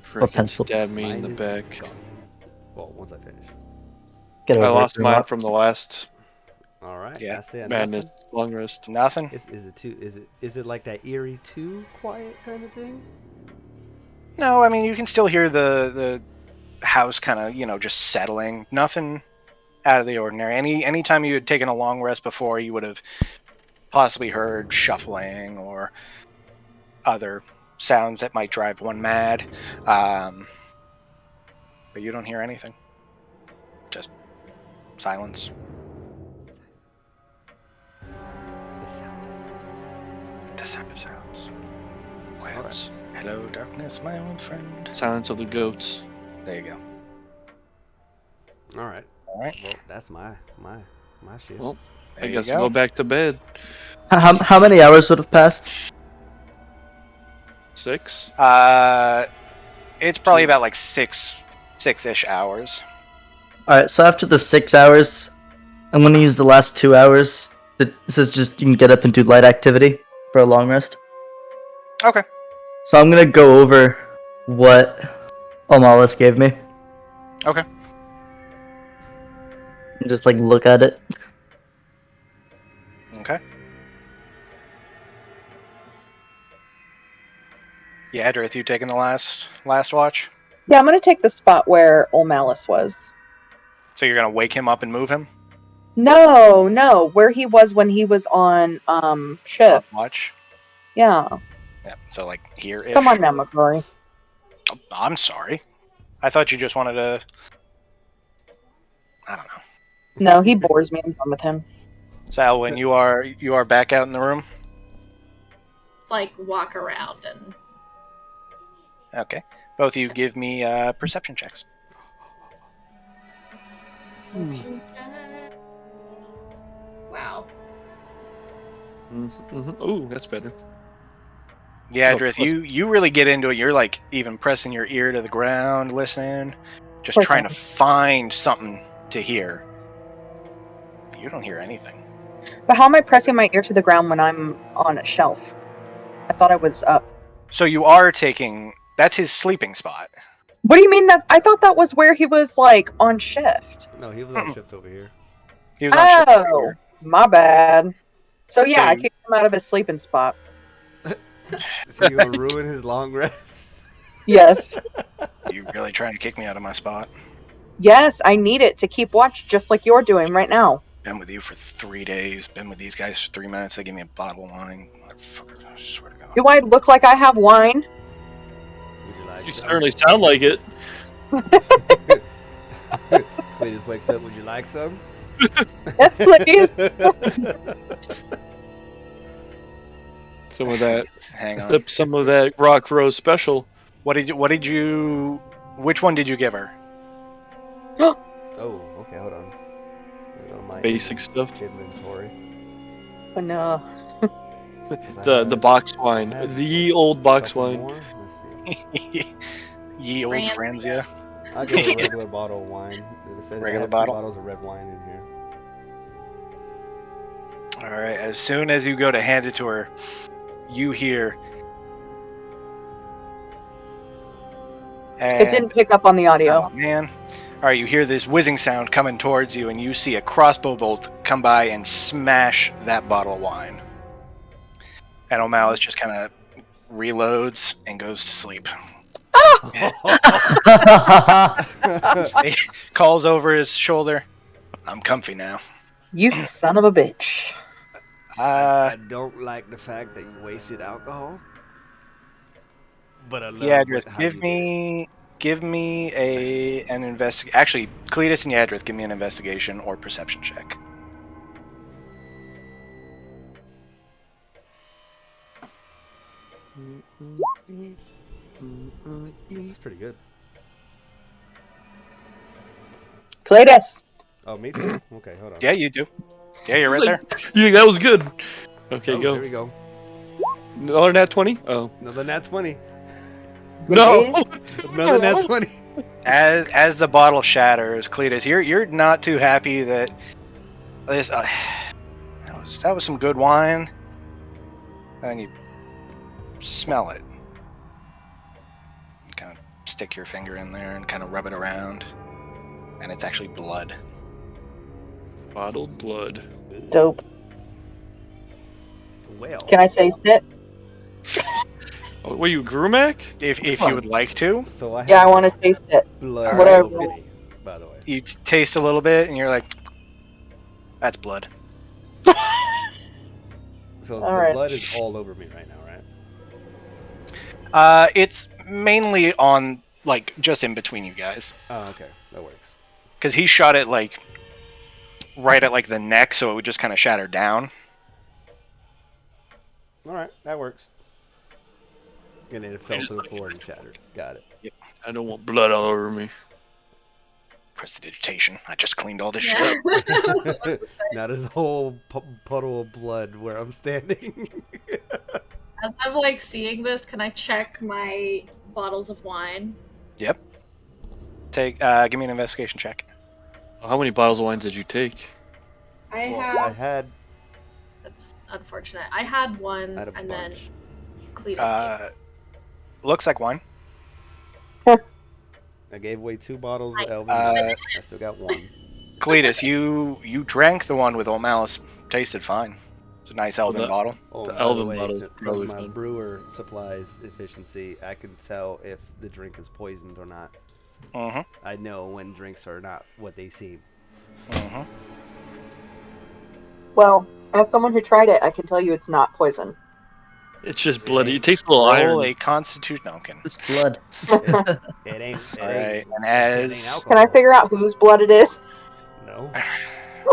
Frickin' pencil. stab me in Mine the is back. gone. Well, once I finish. Get I over lost it, mine Rock. from the last All right. Yeah. That's it. madness Nothing? long rest. Nothing? Is it too? Is it like that eerie too quiet kind of thing? No, I mean, you can still hear the house kind of, just settling. Nothing out of the ordinary. Anytime you had taken a long rest before, you would have possibly heard shuffling or other sounds that might drive one mad. But you don't hear anything. Just silence. The sound of The sound of sounds. Silence. Hello, darkness, my old friend. Silence of the goats. There you go. All right. All right. Well, that's my shit. Well, There I you guess I'll go back to bed. How many hours would have passed? 6? It's probably about like six-ish hours. Alright, so after the 6 hours, I'm gonna use the last 2 hours. It says just you can get up and do light activity for a long rest. Okay. So I'm gonna go over what Omalis gave me. Okay. And just like look at it. Okay. Yeah, Edrith, you taking the last watch? Yeah, I'm gonna take the spot where Malice was. So you're gonna wake him up and move him? No, where he was when he was on shift. Watch. Yeah. Yeah. So like here-ish. Come on now, McCrory. Oh, I'm sorry. I thought you just wanted to. I don't know. No, he bores me. I'm done with him. So Alwyn, you are back out in the room. like walk around and. Okay. Both of you give me perception checks. Wow. Oh, that's better. Yeah, Oh, Drith, plus- you really get into it. You're like even pressing your ear to the ground, listening, just Course trying I to find something to hear. You don't hear anything. But how am I pressing my ear to the ground when I'm on a shelf? I thought I was up. So you are taking. That's his sleeping spot. What do you mean that? I thought that was where he was like on shift. No, he was on shift over here. He was on shift over Oh, here. my bad. So yeah, So I you- kicked him out of his sleeping spot. So you gonna ruin his long rest? Yes. You really trying to kick me out of my spot? Yes, I need it to keep watch just like you're doing right now. Been with you for 3 days. Been with these guys for 3 minutes. They give me a bottle of wine. Motherfucker, I swear to God. Do I look like I have wine? Would you like You some? certainly sound like it. Cletus wakes up. Would you like some? Yes, please. Some of that. Hang on. Some of that Rock Rose special. What did you? Which one did you give her? Oh, okay. Hold on. Let me go to my Basic stuff. inventory. Oh no. The box wine. The old box Couple wine. more? Let's see. Ye old Franzia. I'll give her a regular bottle of wine. It says Regular I have bottle? 2 bottles of red wine in here. All right. As soon as you go to hand it to her, you hear. It didn't pick up on the audio. Oh man! All right, you hear this whizzing sound coming towards you, and you see a crossbow bolt come by and smash that bottle of wine. And O'Malley just kind of reloads and goes to sleep. He calls over his shoulder. I'm comfy now. You son of a bitch. I don't like the fact that you wasted alcohol. But I love Yadrith, how you give me an investigation. Actually, Cletus and Yadrith, give me an investigation or perception check. It's pretty good. Cletus. Oh, me too? Okay, hold on. Yeah, you do. Yeah, you're right there. Yeah, that was good. Okay, Oh, go. There we go. Another nat 20? Oh. Another nat 20. No! Another nat 20. As the bottle shatters, Cletus, you're not too happy that this that was some good wine, and you smell it. Kind of stick your finger in there and kind of rub it around, and it's actually blood. Bottled blood. Dope. Well. Can I taste it? Oh, were you Grumac? If you would like to, So I Yeah, I want to taste it. blood Whatever. all over me, by the way. you taste a little bit, and you're like, "That's blood." So All the right. blood is all over me right now, right? It's mainly on like just in between you guys, Oh, okay. That works. because he shot it like right at like the neck, so it would just kind of shatter down. Alright, that works. And then it fell to the floor and shattered. Got it. I don't want blood all over me. Prestidigitation. I just cleaned all this shit Yeah. up. Now there's a whole puddle of blood where I'm standing. As I'm like seeing this, can I check my bottles of wine? Yep. Give me an investigation check. How many bottles of wine did you take? I Well, have. I had That's unfortunate. I had one, a and then bunch. Cletus. Looks like wine. I gave away 2 bottles of Elvin. Uh, I still got 1. Cletus, you drank the one with O'Malley. Tasted fine. It's a nice elven that- bottle. Oh, The by Elvin the way, bottle is since probably my fine. brewer supplies efficiency, I can tell if the drink is poisoned or not. Mm-hmm. I know when drinks are not what they seem. Mm-hmm. Well, as someone who tried it, I can tell you it's not poison. It's just bloody. It tastes a little Roll iron. a Constitution. No, I'm kidding. It's blood. It ain't. All right, and it as ain't alcohol. Can I figure out whose blood it is? No.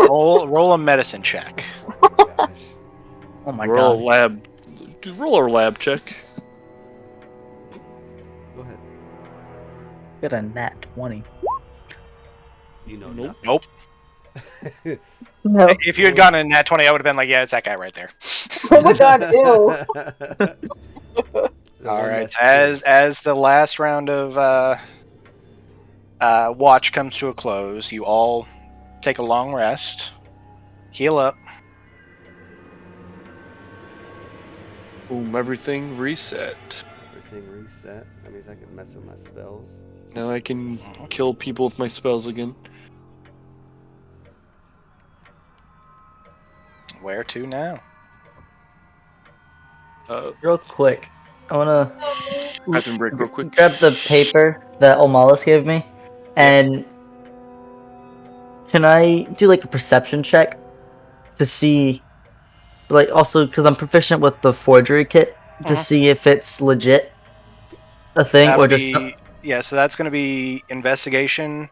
roll a medicine check. Oh, gosh. Oh my Roll god. lab roll a lab check. Go ahead. Get a nat 20. You know Nope. Nope. nothing. No. If you had gotten a nat 20, I would have been like, yeah, it's that guy right there. Oh my god, ew. The All one right. that's As the last round of watch comes to a close, you all take a long rest, heal up. Boom, everything reset. everything reset. That means I can mess with my spells. Now I can kill people with my spells again. Where to now? Real quick, I wanna Bathroom break real quick. grab the paper that Omalis gave me, and can I do like a perception check to see, like, also because I'm proficient with the forgery kit, to Mhm. see if it's legit a thing That'll or just be so that's going to be investigation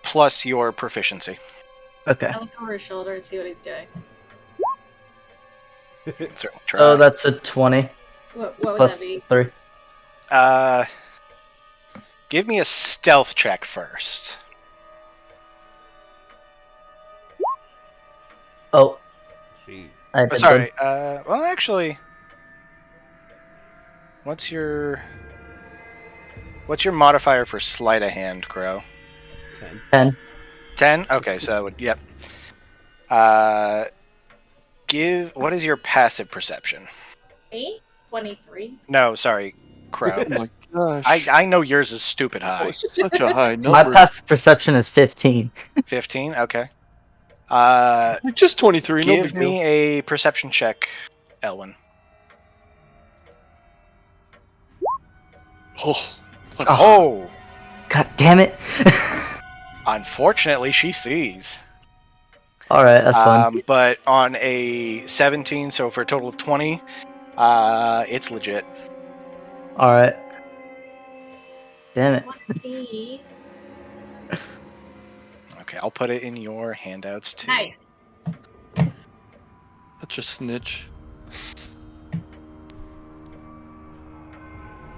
plus your proficiency. okay. I look over his shoulder and see what he's doing. Certainly try. So that's a 20 What would plus that be? 3. Give me a stealth check first. Oh, Gee. I did Sorry. Well, actually, what's your modifier for sleight of hand, Crow? 10. 10. 10. Okay, so that would yep. What is your passive perception? Me? 23. No, sorry, Crow. Oh my gosh. I know yours is stupid high. Oh, such a high My number. passive perception is 15. 15. Okay. Just 23, no big Give deal. me a perception check, Elwyn. Oh. Oh, God damn it! unfortunately, she sees. All right, that's fun. But on a 17, so for a total of 20, it's legit. All right. Damn it. Let's see. Okay, I'll put it in your handouts too. Nice. Such a snitch.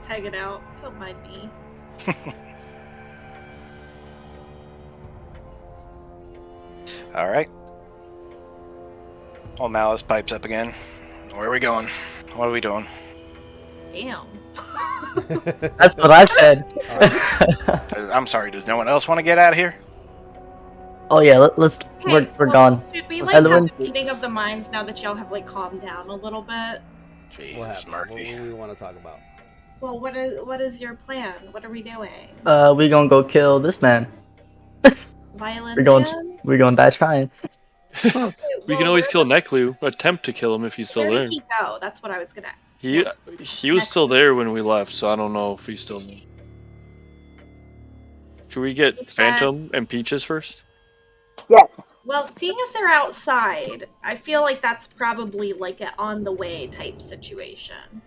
Tag it out. Don't mind me. All right. Old Malice pipes up again. Where are we going? What are we doing? Damn. That's what I said. I'm sorry. Does no one else want to get out of here? Oh yeah, let's. Okay, We're so gone. Should we Let's like have have one. a meeting of the minds now that y'all have like calmed down a little bit? Jeez, What happened? Murphy. What do we want to talk about? Well, what is your plan? What are we doing? We gonna go kill this man. Violin We're going. man? We're gonna die trying. We Well, can always where kill Neklu. Attempt to kill him if he's still Where there. did he go? That's what I was gonna. He was still there when we left, so I don't know if he's still there. Should we get Phantom and Peaches first? Yes. Well, seeing as they're outside, I feel like that's probably like an on the way type situation.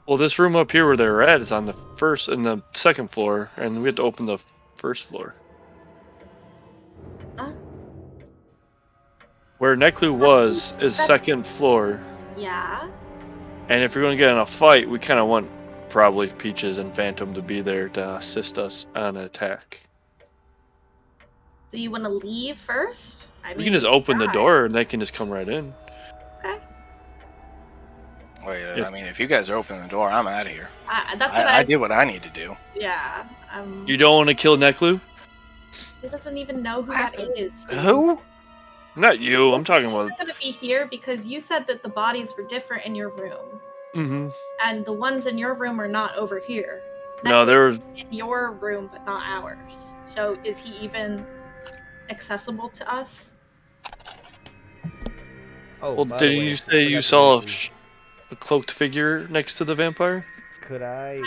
Well, this room up here where they're at is on the first and the second floor, and we have to open the first floor. Huh? Where Neklu was is second floor, Yeah. and if you're going to get in a fight, we kind of want probably Peaches and Phantom to be there to assist us on an attack. So you want to leave first? I We can just open the try. door and they can just come right in. Okay. Wait, Yeah. I mean, if you guys are opening the door, I'm out of here. That's what I did what I need to do. Yeah. You don't want to kill Neklu? He doesn't even know who that is. dude. Who? Not you. I'm talking about. We're gonna be here because you said that the bodies were different in your room, Mm-hmm. and the ones in your room are not over here. No, there was. in your room, but not ours. So is he even accessible to us? Oh, Well, by the didn't way, you I say forgot you to saw mention, a cloaked figure next to the vampire? Could I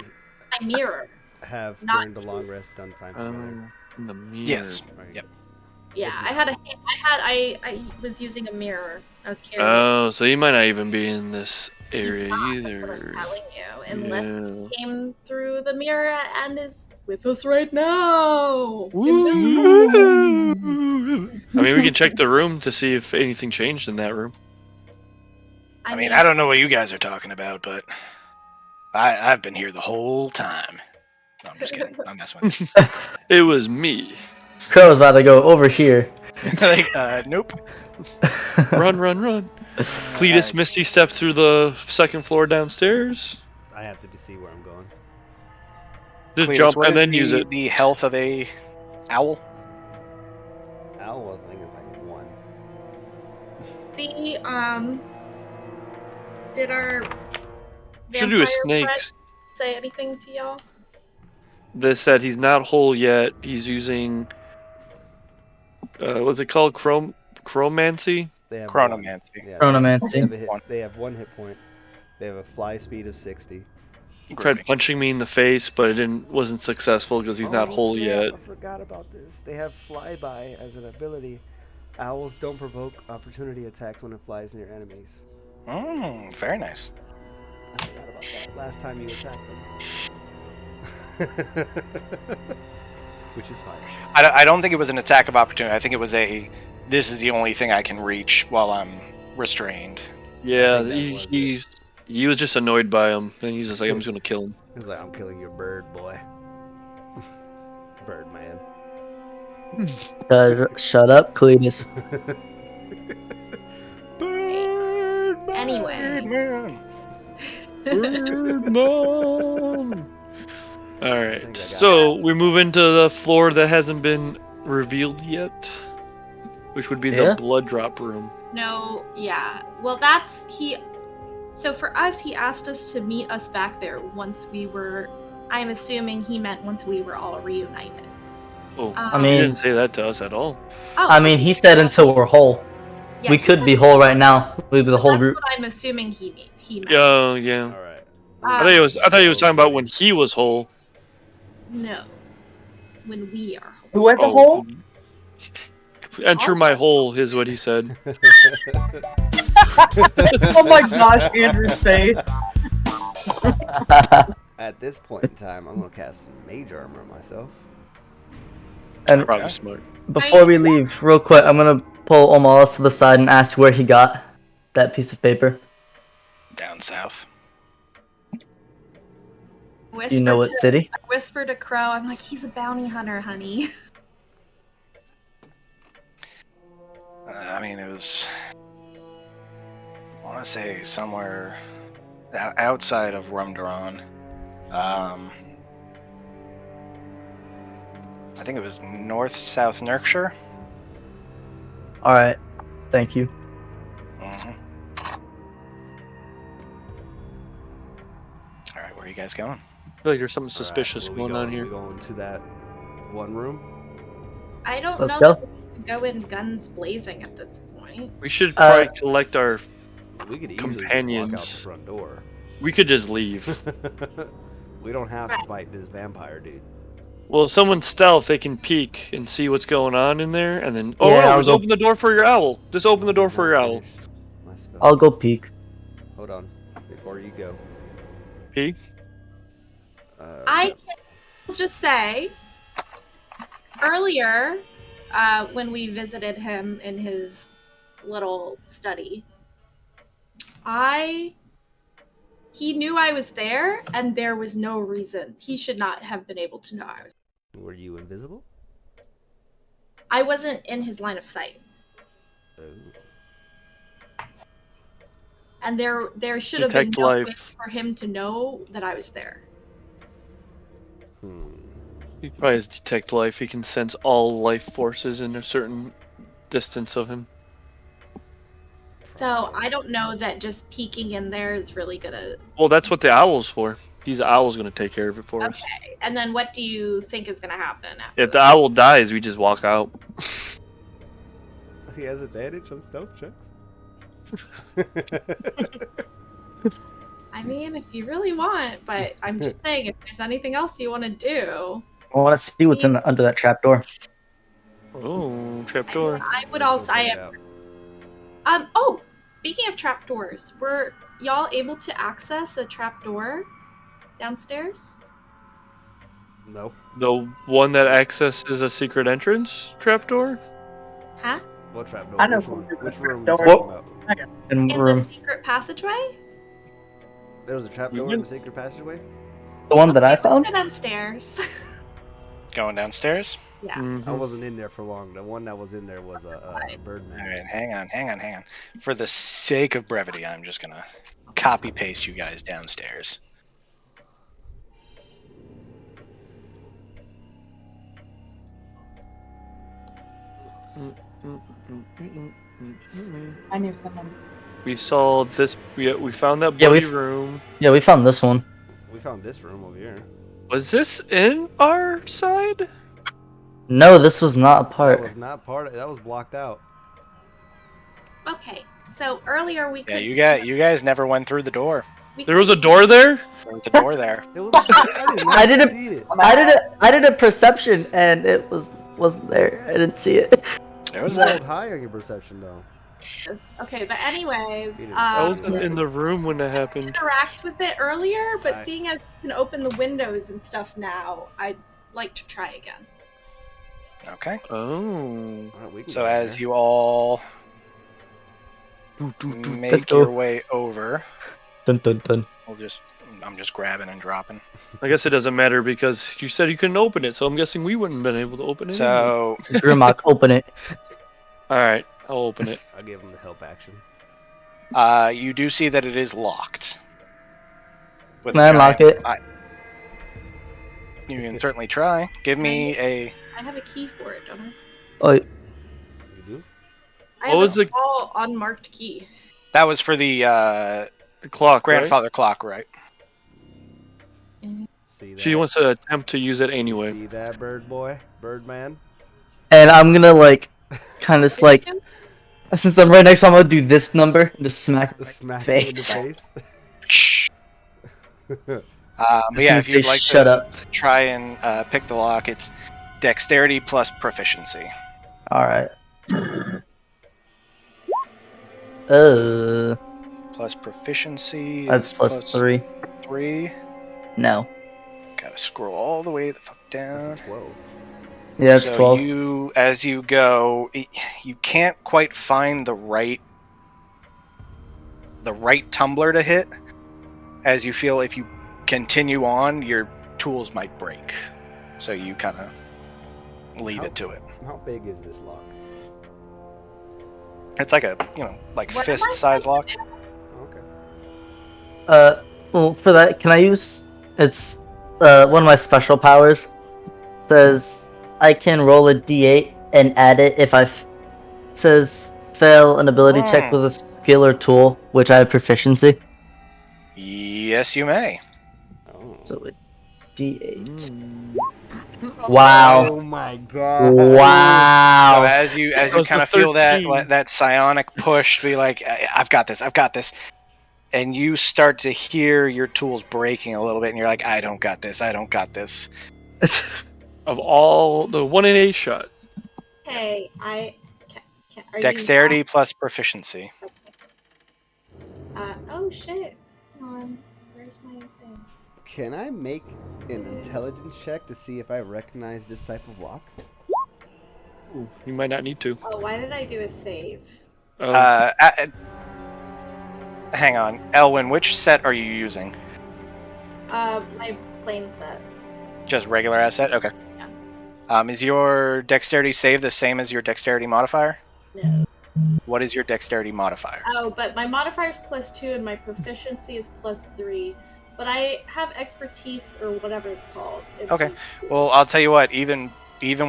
A mirror. have Not during the long rest done time together? In the mirror. Yes. Right. Yep. Yeah, It's I was using a mirror. I was carrying. Oh, so he might not even be in this area He's not, that's what either. I'm telling you, unless Yeah. he came through the mirror and is with us right now. Woo! I mean, we can check the room to see if anything changed in that room. I mean, I don't know what you guys are talking about, but I've been here the whole time. No, I'm just kidding. I'm messing with you. It was me. Crow's about to go over here. Like, nope. Run, run, run. Cletus Misty stepped through the second floor downstairs. I have to see where I'm going. Just Cletus, jump what and is then use it. the health of a owl? Owl, I think, is like 1. Did our Should do a vampire snake. friend say anything to y'all? They said he's not whole yet. He's using what's it called? Chromancy? They have Chronomancy. Yeah, Chronomancy. they have 1 hit point. They have a fly speed of 60. Tried punching me in the face, but it wasn't successful because he's not whole yet. I forgot about this. They have flyby as an ability. Owls don't provoke opportunity attacks when it flies near enemies. Very nice. I forgot about that last time you attacked them. Which is fine. I don't think it was an attack of opportunity. I think it was this is the only thing I can reach while I'm restrained. Yeah, he was just annoyed by him, and he's just like, I'm just gonna kill him. He's like, I'm killing your bird, boy. Bird man. Shut up, Cletus. Bird man. Anyway. Birdman. Alright, so we move into the floor that hasn't been revealed yet, which would be the blood drop room. No, yeah. Well, so for us, he asked us to meet us back there once we were, I'm assuming he meant once we were all reunited. Oh, I mean, he didn't say that to us at all. Oh, I mean, he said until we're whole. yeah, We could be whole right now. We'd be the whole that's group. what I'm assuming he meant. Oh, yeah. Alright. I thought he was talking about when he was whole. No. When we are whole. Who was a hole? Enter my hole is what he said. Oh my gosh, Andrew's face. At this point in time, I'm gonna cast Mage Armor on myself. And Probably smart. before we leave, real quick, I'm gonna pull Omalas to the side and ask where he got that piece of Down south. You know what city? I whisper to Crow, I'm like, he's a bounty hunter, honey. I mean, it was, I want to say somewhere outside of Rumdaron. I think it was north-south Nurkshire. Alright, thank you. Alright, where are you guys going? I feel like there's something suspicious going on here. We going to that one room? I don't Let's know go. that we can go in guns blazing at this point. We should probably collect our We could easily companions. walk out the front door. We could just leave. We don't have to fight this vampire dude. Well, if someone's stealth, they can peek and see what's going on in there, and then just open the door for your owl. Just open the door for your owl. I'll go peek. Hold on, before you go. Peek. I can just say, earlier, when we visited him in his little study, he knew I was there, and there was no reason. He should not have been able to know I was there. Were you invisible? I wasn't in his line of sight. Oh. And there should have been Detect no way life. for him to know that I was there. He probably has detect life. He can sense all life forces in a certain distance of him. So I don't know that just peeking in there is really gonna. Well, that's what the owl's for. These owl's gonna take care of it for us. Okay. And then what do you think is gonna happen after If the owl dies, we just walk out. He has advantage on stealth checks. I mean, if you really want, but I'm just saying, if there's anything else you want to do, I want to see what's under that trapdoor. Oh, trapdoor. I would also. Oh, speaking of trapdoors, were y'all able to access a trapdoor downstairs? No. The one that accesses a secret entrance trapdoor? Huh? What trapdoor? I know Which some one? Which room door. are you talking about? In In room. the secret passageway? There was a trapdoor in the secret passageway? The one that I Let's found? go downstairs. Going downstairs? Yeah. I wasn't in there for long. The one that was in there was a Birdman. All right, hang on. For the sake of brevity, I'm just gonna copy paste you guys downstairs. I knew someone. We saw this. We found that Yeah, bloody room. Yeah, we found this one. We found this room over here. Was this in our side? No, this was not a That part. was not part of that was blocked out. Okay, so earlier we could. Yeah, you guys never went through the door. There was a door there? There was a door there. It was, I did not see it. I did a perception and it wasn't there. I didn't see it. There was You that. rolled high on your perception though. Okay, but anyways, I wasn't in the room when that happened. interact with it earlier, but I- seeing as you can open the windows and stuff now, I'd like to try again. Okay. Oh. Alright, we can So go as there. you all Let's make go. your way over, Dun dun dun. I'm just grabbing and dropping. I guess it doesn't matter because you said you couldn't open it, so I'm guessing we wouldn't have been able to open it. So Grimlock, open it. Alright, I'll open it. I'll give him the help action. you do see that it is locked. With Can I unlock it? You can certainly try. Give me a. I have a key for it, don't I? Oh, You do? I What have was a the- small unmarked key. That was for the The clock, grandfather clock, right? See that? right? She wants to attempt to use it anyway. See that, bird boy? Birdman? and I'm gonna like, kind of like, since I'm right next to him, I'm gonna do this number and just smack. The smack Face. you in the Shh. face. But yeah, if you'd like shut to up. try and pick the lock, it's dexterity plus proficiency. All right. Plus proficiency. That's is plus 3. 3. No. Gotta scroll all the way the fuck down. 12. Yeah, it's So 12. as you go, you can't quite find the right tumbler to hit. As you feel if you continue on, your tools might break. So you kind of leave it to it. How big is this lock? It's like a, like What am I fist-size lock. Okay. Well, for that, can I use? It's one of my special powers. Says I can roll a d8 and add it if says fail an ability check with a skill or tool, which I have proficiency. Yes, you may. Oh. So a d8. Mm. Wow! Oh my god. So Wow! as you was kind the of feel 13. that psionic push, be like, I've got this, and you start to hear your tools breaking a little bit, and you're like, I don't got this. Of all the 1 in 8 shot. Hey, are Dexterity plus proficiency. You... oh shit. Hang on. Where's my thing? Can I make an intelligence check to see if I recognize this type of lock? Ooh, you might not need to. Oh, why did I do a save? Hang on, Elwyn. Which set are you using? My plain set. Just regular asset. Okay. Yeah. Is your dexterity save the same as your dexterity modifier? No. What is your dexterity modifier? Oh, but my modifier is +2 and my proficiency is +3. But I have expertise or whatever it's called. Okay. Well, I'll tell you what. Even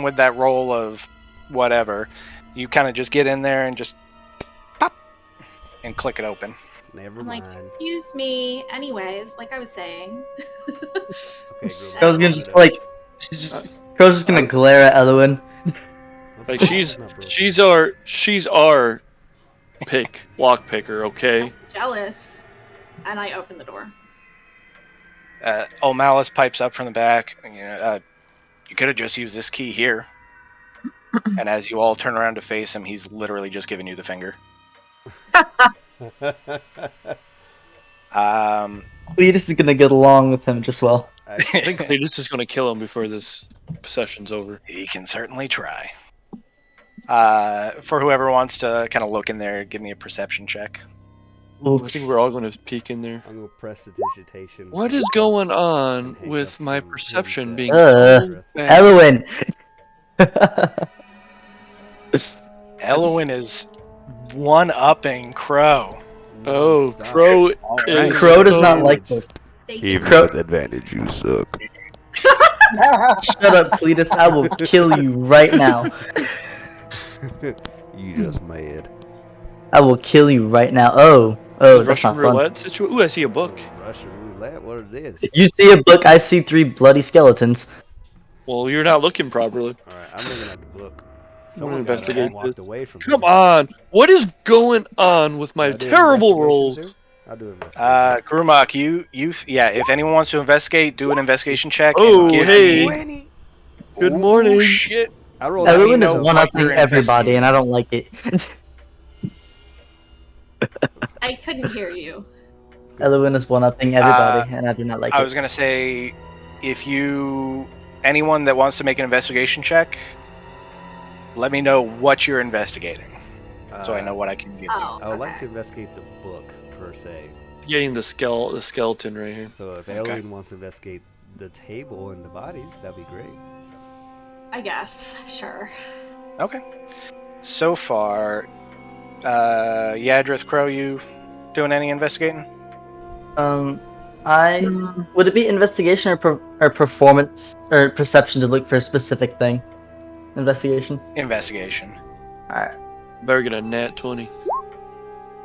with that roll of whatever, you kind of just get in there and just pop and click it open. Never I'm like, mind. excuse me. Anyways, like I was saying. Okay, I was gonna just like, Crow's just gonna glare at Elwyn. Like she's our lock picker, okay? Jealous. And I open the door. O'Malice pipes up from the back. You could have just used this key here. And as you all turn around to face him, he's literally just giving you the finger. Cletus is gonna get along with him just well. I think Cletus is gonna kill him before this session's over. He can certainly try. For whoever wants to kind of look in there, give me a perception check. Ooh. I think we're all going to peek in there. I'm gonna press the digitation. What for is the going box on and handcuff with my him perception to being Uh, so bad? Elwin. Elwin is one-upping Crow. Oh, Stop. Crow All is right. Crow does not so- like this. They Even Crow- with advantage, you suck. Shut up, Cletus. I will kill you right now. You just mad. I will kill you right now. Oh, Is that's Russian not fun. roulette situation. Ooh, I see a book. Russian roulette. What is this? You see a book, I see 3 bloody skeletons. Well, you're not looking properly. All right, I'm looking at the book. I'm gonna Someone got up investigate and walked this. away from Come here. on! What is going on with my Do I do terrible investigation rolls? too? I'll do investigation. Grumak, yeah, if anyone wants to investigate, do an investigation check Oh, and give hey. me... 20. Good Oh, morning. shit. I rolled Let me Elwin is know so what one-upping you're everybody, and I don't like it. I couldn't hear you. Elwin is one-upping everybody, and I do not like I it. was going to say, anyone that wants to make an investigation check, let me know what you're investigating, so I know what I can give you. Oh, I would like okay. to investigate the book per se. Getting the skeleton right here. So if Okay. Elwin wants to investigate the table and the bodies, that'd be great. I guess. Sure. Okay. So far, Yadrith, Crow, you doing any investigating? Would it be investigation or performance or perception to look for a specific thing? Investigation. Investigation. Alright. Better get a nat 20. You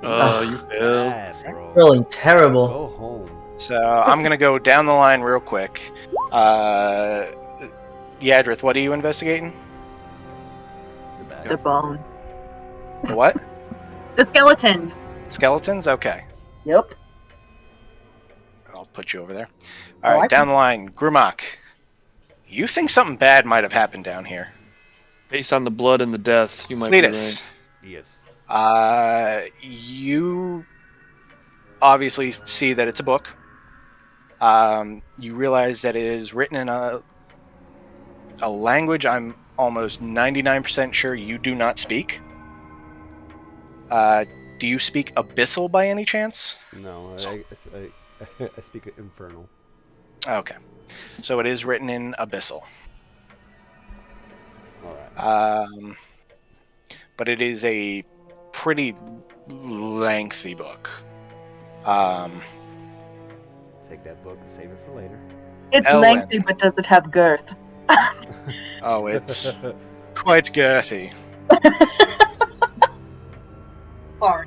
failed. Bad, bro. Rolling terrible. Go home. So I'm going to go down the line real quick. Yadrith, what are you investigating? The bad. The bone. The what? The skeletons. Skeletons? Okay. Yep. I'll put you over there. Oh, All right, I down the line. Grumak, you think something bad might have happened down here. Based on the blood and the death, you might be Cletus, right. Yes. you obviously see that it's a book. You realize that it is written in a language I'm almost 99% sure you do not speak. Do you speak Abyssal by any chance? No, I speak infernal. Okay. So it is written in Abyssal. Alright. But it is a pretty lengthy book. Take that book and save it for later. It's Elwin. lengthy, but does it have girth? Oh, it's quite girthy. Sorry.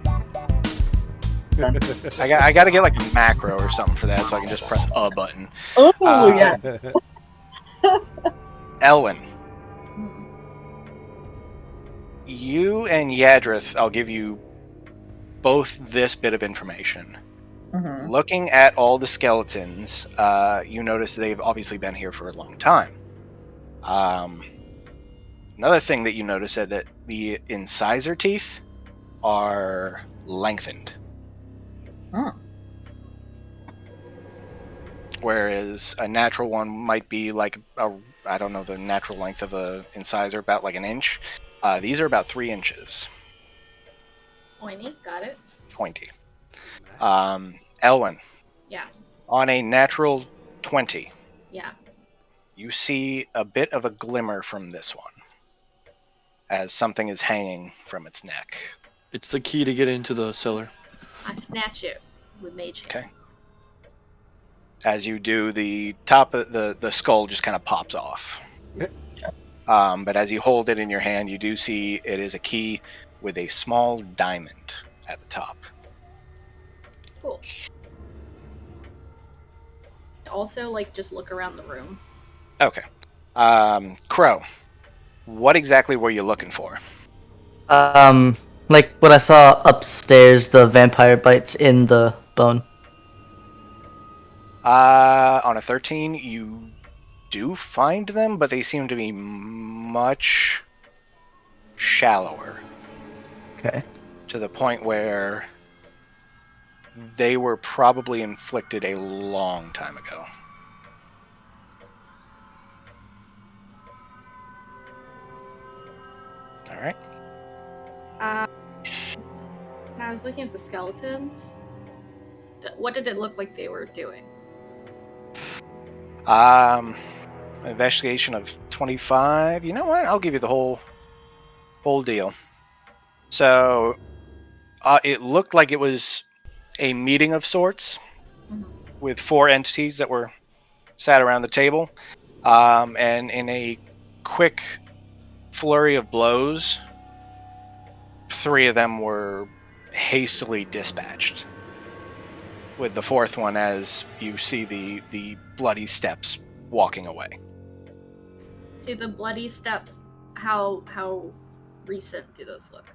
I got to get like a macro or something for that, so I can just press a button. Oh, Uh, yeah. Elwin, Hmm. you and Yadrith, I'll give you both this bit of information. Mhm. Looking at all the skeletons, you notice they've obviously been here for a long time. Another thing that you notice is that the incisor teeth are lengthened. Hmm. Whereas a natural one might be like I don't know the natural length of a incisor, about like an inch. These are about 3 inches. Pointy. Got it. Pointy. Elwin, Yeah. on a natural 20, Yeah. you see a bit of a glimmer from this one, as something is hanging from its neck. It's the key to get into the cellar. I snatch it with mage hand. Okay. As you do, the top of the skull just kind of pops off. But as you hold it in your hand, you do see it is a key with a small diamond at the top. Cool. Also, like, just look around the room. Okay. Crow, what exactly were you looking for? Like what I saw upstairs, the vampire bites in the bone. On a 13, you do find them, but they seem to be much shallower. Okay. To the point where they were probably inflicted a long time ago. All right. And I was looking at the skeletons. What did it look like they were doing? Investigation of 25. You know what? I'll give you the whole deal. So, it looked like it was a meeting of sorts with 4 entities that were sat around the table. And in a quick flurry of blows, 3 of them were hastily dispatched. With the 4th one, as you see the bloody steps walking away. Do the bloody steps, how recent do those look?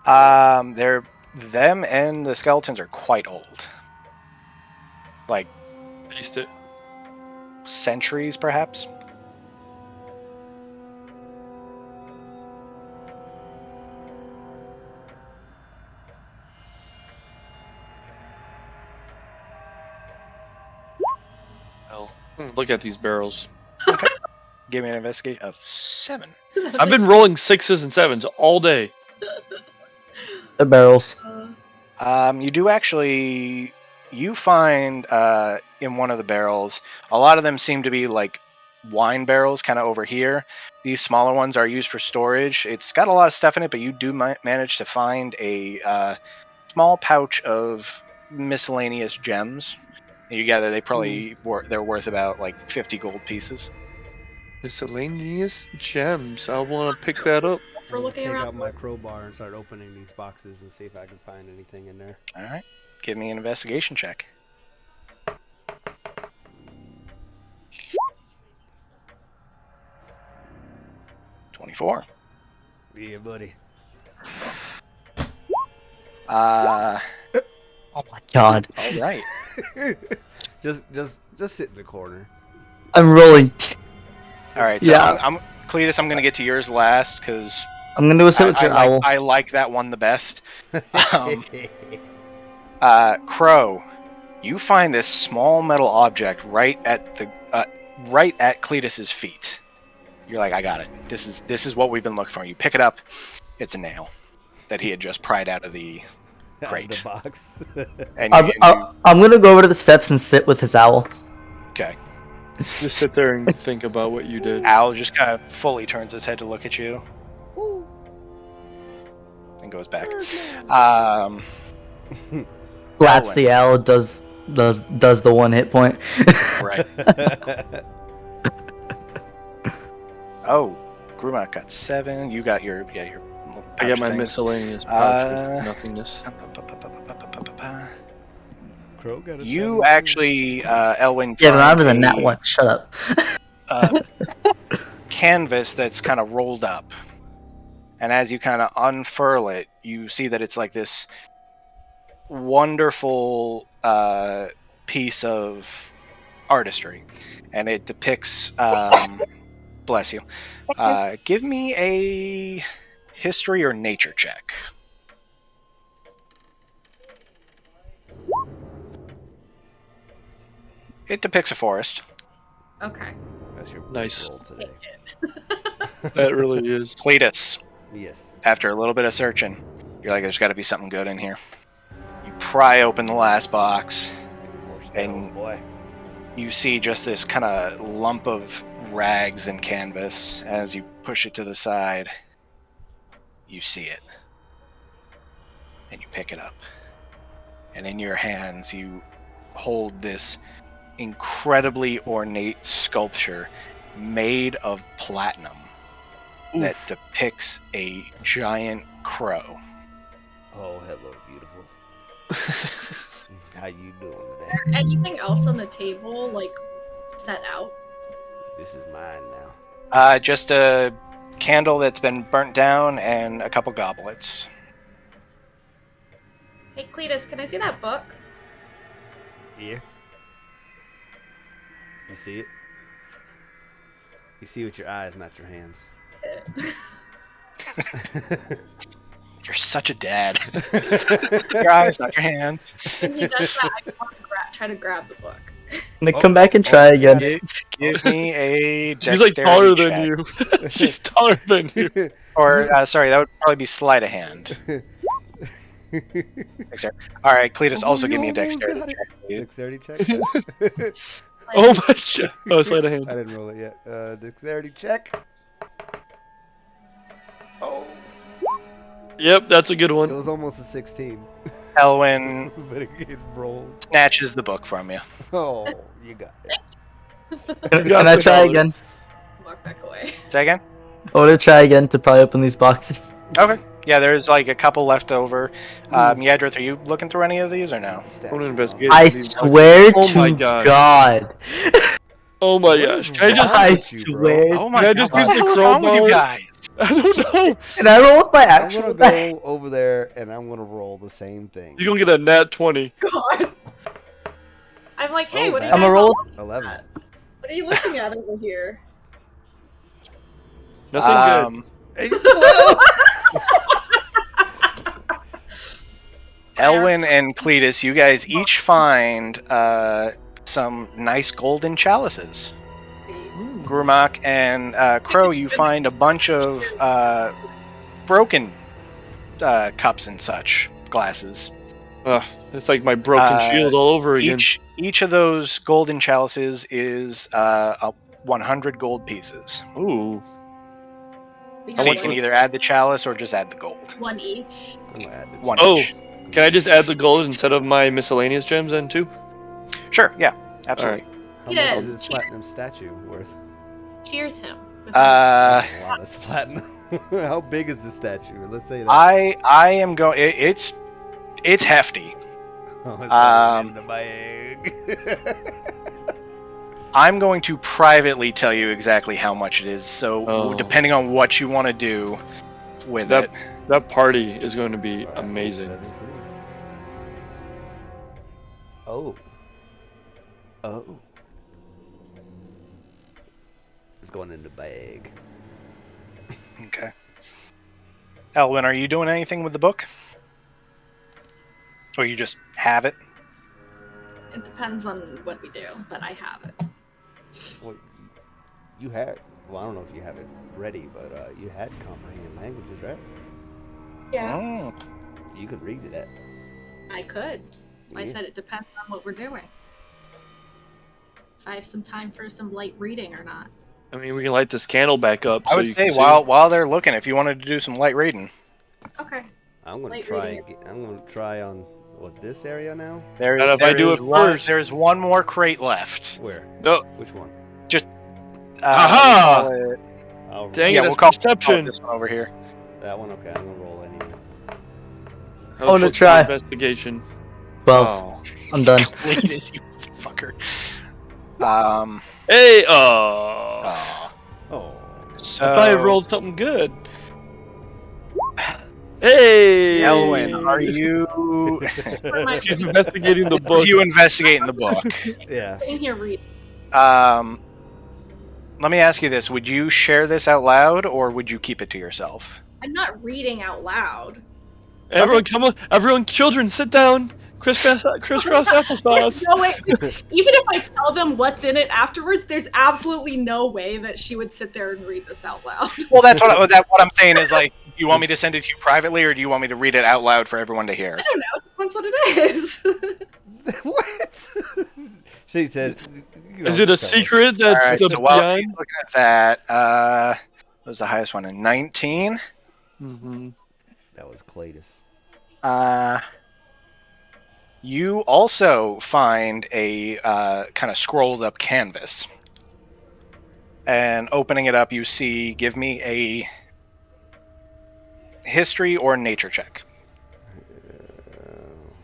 Them and the skeletons are quite old. Like Taste it. centuries, perhaps. Hell, look at these barrels. Okay. Give me an investigation of 7. I've been rolling 6s and 7s all day. The barrels. You do actually. You find in one of the barrels, a lot of them seem to be like wine barrels, kind of over here. These smaller ones are used for storage. It's got a lot of stuff in it, but you do manage to find a small pouch of miscellaneous gems. And you gather they probably they're worth about like 50 gold pieces. Miscellaneous gems. I want to pick that up. For looking take around. out my crowbar and start opening these boxes and see if I can find anything in there. All right, give me an investigation check. 24. Yeah, buddy. Oh my god. All right. just sit in the corner. I'm rolling. All right. So Yeah. I'm Cletus. I'm gonna get to yours last because I'm gonna go sit with your owl. I like that one the best. Crow, you find this small metal object right at Cletus's feet. You're like, I got it. This is what we've been looking for. You pick it up. It's a nail that he had just pried out of the crate. The box. I'm gonna go over to the steps and sit with his owl. Okay. Just sit there and think about what you did. Owl just kind of fully turns his head to look at you. And goes back. Slaps the owl, does the 1 hit point. Right. Oh, Gruma got 7. You got your little I got pouch my thing. miscellaneous pouch with nothingness. Crow got a You 7. actually, Elwyn. Yeah, but I was a find nat 1. Shut up. Canvas that's kind of rolled up, and as you kind of unfurl it, you see that it's like this wonderful piece of artistry, and it depicts. Bless you. Give me a history or nature check. It depicts a forest. Okay. That's your Nice. roll today. That really is. Cletus, Yes. after a little bit of searching, you're like, there's got to be something good in here. You pry open the last box, and boy. you see just this kind of lump of rags and canvas. As you push it to the side, you see it. And you pick it up. And in your hands, you hold this incredibly ornate sculpture made of platinum that depicts a giant crow. Oh, hello, beautiful. How you doing today? Is there anything else on the table, like, set out? This is mine now. Just a candle that's been burnt down and a couple goblets. Hey, Cletus, can I see that book? Here. You see it? You see with your eyes, not your hands. You're such a dad. Your eyes, not your hands. When he does that, I want to try to grab the book. I'm gonna come back and try again. Give me a She's like taller than check. you. She's taller than you. Or, sorry, that would probably be sleight of hand. Dexterity. All right, Cletus, also give me a dexterity got it. check, please. Dexterity check. Oh my god! Oh, sleight of I hand. didn't roll it yet. Dexterity check. Oh, Yep, that's a good it one. was almost a 16. Elwin But it rolled. snatches the book from you. Oh, you got it. Can I try again? Walk back away. Say again? I want to try again to probably open these boxes. Okay. Yeah, there's like a couple left over. Yadrith, are you looking through any of these or no? I want to investigate. I these swear boxes. to Oh my god. God. Oh my What gosh. is Can I wrong just? I with you, bro? swear. Oh my Can I god, just what use the the hell is wrong with you crowbar? guys? I don't know. Can I roll with my I'm actual gonna die? go over there and I'm gonna roll the same thing. You're gonna get a nat 20. God. I'm like, hey, what are you bad. guys I'm a roll. all looking 11. at? What are you looking at over here? Nothing Hey, 12! Elwin and Cletus, you guys each find some nice golden chalices. good. Grumak and Crow, you find a bunch of broken cups and such, glasses. It's like my broken shield all over again. Each of those golden chalices is 100 gold pieces. Ooh. We So have you can one- either add the chalice or just add the gold. one each. I'm gonna add this. One Oh. each. Can I just add the gold instead of my miscellaneous gems then too? Sure, yeah, absolutely. How It much is. is this platinum statue worth? Cheers him. with Uh, A lot of platinum. How big is the statue? Let's say that. I am going. It's hefty. Oh, it's um, in the bag. I'm going to privately tell you exactly how much it is. So Oh. depending on what you want to do with That- it. That party is going to be Alright, amazing. let me see. Oh. Oh. It's going in the bag. Okay. Elwin, are you doing anything with the book? Or you just have it? It depends on what we do, but I have it. Well, you had. Well, I don't know if you have it ready, but you had comprehend languages, right? Yeah. Oh. You could read it. I could. I Yeah. said it depends on what we're doing. If I have some time for some light reading or not. I mean, we can light this candle back up. I so would you say can see. while they're looking, if you wanted to do some light reading. Okay. I'm gonna Light try. reading. I'm gonna try on what this area now. There, And if I there do is it one, first- there's one more crate left. Where? No. Which one? Aha! we'll call it- I'll Dang Yeah, it, we'll that's call perception. this one over here. That one. Okay, I'm gonna roll anyway. I wanna try. Investigation. 12. Oh. I'm done. Latest, you fucker. Hey, Oh. So I thought I rolled something good. Hey! Elwin, are you? She's investigating the book. you investigating the book? Yeah. Sitting here reading. Let me ask you this: would you share this out loud, or would you keep it to yourself? I'm not reading out loud. Everyone, come on! Everyone, children, sit down. Crisscross There's applesauce. no way. Even if I tell them what's in it afterwards, there's absolutely no way that she would sit there and read this out loud. Well, that's what I'm saying is like, do you want me to send it to you privately, or do you want me to read it out loud for everyone to hear? I don't know. Depends what it is. What? She said. Is it a secret that's All right, the so while beyond? she's looking at that, what was the highest one? A 19. Mm-hmm. That was Cletus. You also find a kind of scrolled up canvas. And opening it up, you see, give me a history or nature check.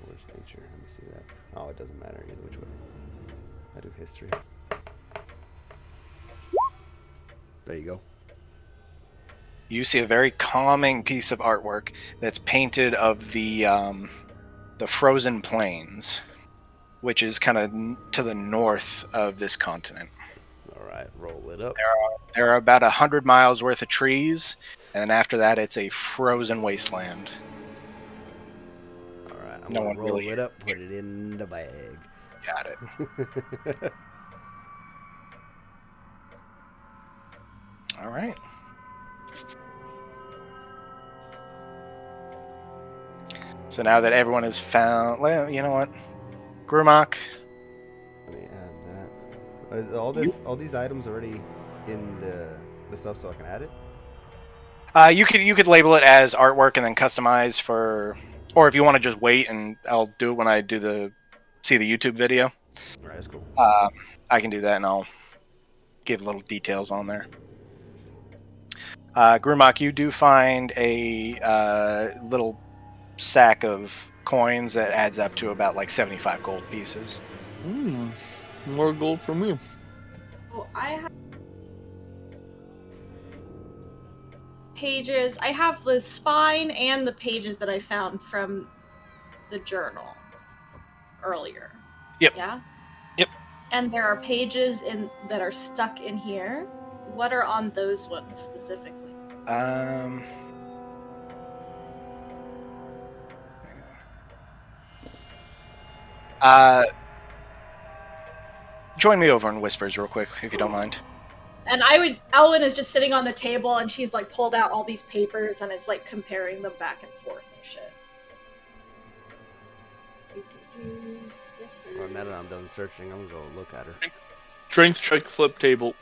Where's nature? Let me see that. Oh, it doesn't matter either which way. I do history. There you go. You see a very calming piece of artwork that's painted of the frozen plains, which is kind of to the north of this continent. All right, roll it up. There are about 100 miles worth of trees, and after that, it's a frozen wasteland. All right, I'm No gonna one roll really- it up, put it in the bag. Got it. All right. So now that everyone has found, well, you know what, Grumach, Let me add that. Is all these items already in the stuff so I can add it? you could label it as artwork and then customize for, or if you want to just wait and I'll do it when I do the YouTube video. Alright, that's cool. I can do that and I'll give little details on there. Grumach, you do find a little sack of coins that adds up to about like 75 gold pieces. More gold for me. Oh, I have pages. I have the spine and the pages that I found from the journal earlier. Yep. Yeah? Yep. And there are pages that are stuck in here. What are on those ones specifically? Join me over in Whispers real quick, if you don't mind. And Elwyn is just sitting on the table and she's like pulled out all these papers and it's like comparing them back and forth and shit. Well, now that I'm done searching, I'm gonna go look at her. Strength check, flip table.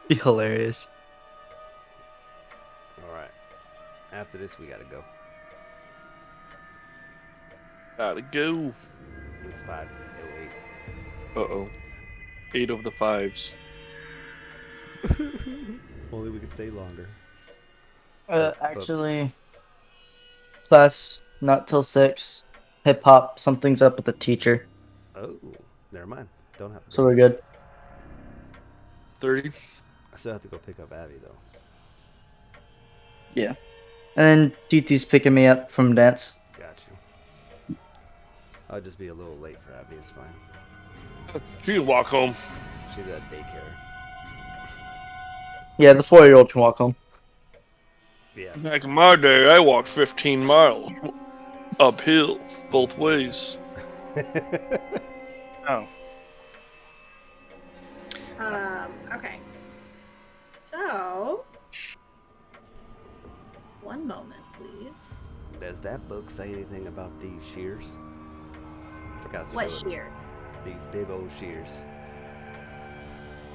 Be hilarious. Alright. After this, we gotta go. Gotta go. It's 5. Uh-oh. 8 of the 5s. Only we can stay longer. Actually, class not till 6. Hip hop, something's up with the teacher. Oh, never mind. Don't have to. So we're good. 30. I still have to go pick up Abby though. Yeah. And then TT's picking me up from dance. Got you. I'll just be a little late for Abby. It's fine. You can walk home. She's at daycare. Yeah, the 4-year-old can walk home. Yeah. Back in my day, I walked 15 miles uphill both ways. Oh. Okay. So, one moment, please. Does that book say anything about these shears? Forgot to What show it. shears? These big old shears.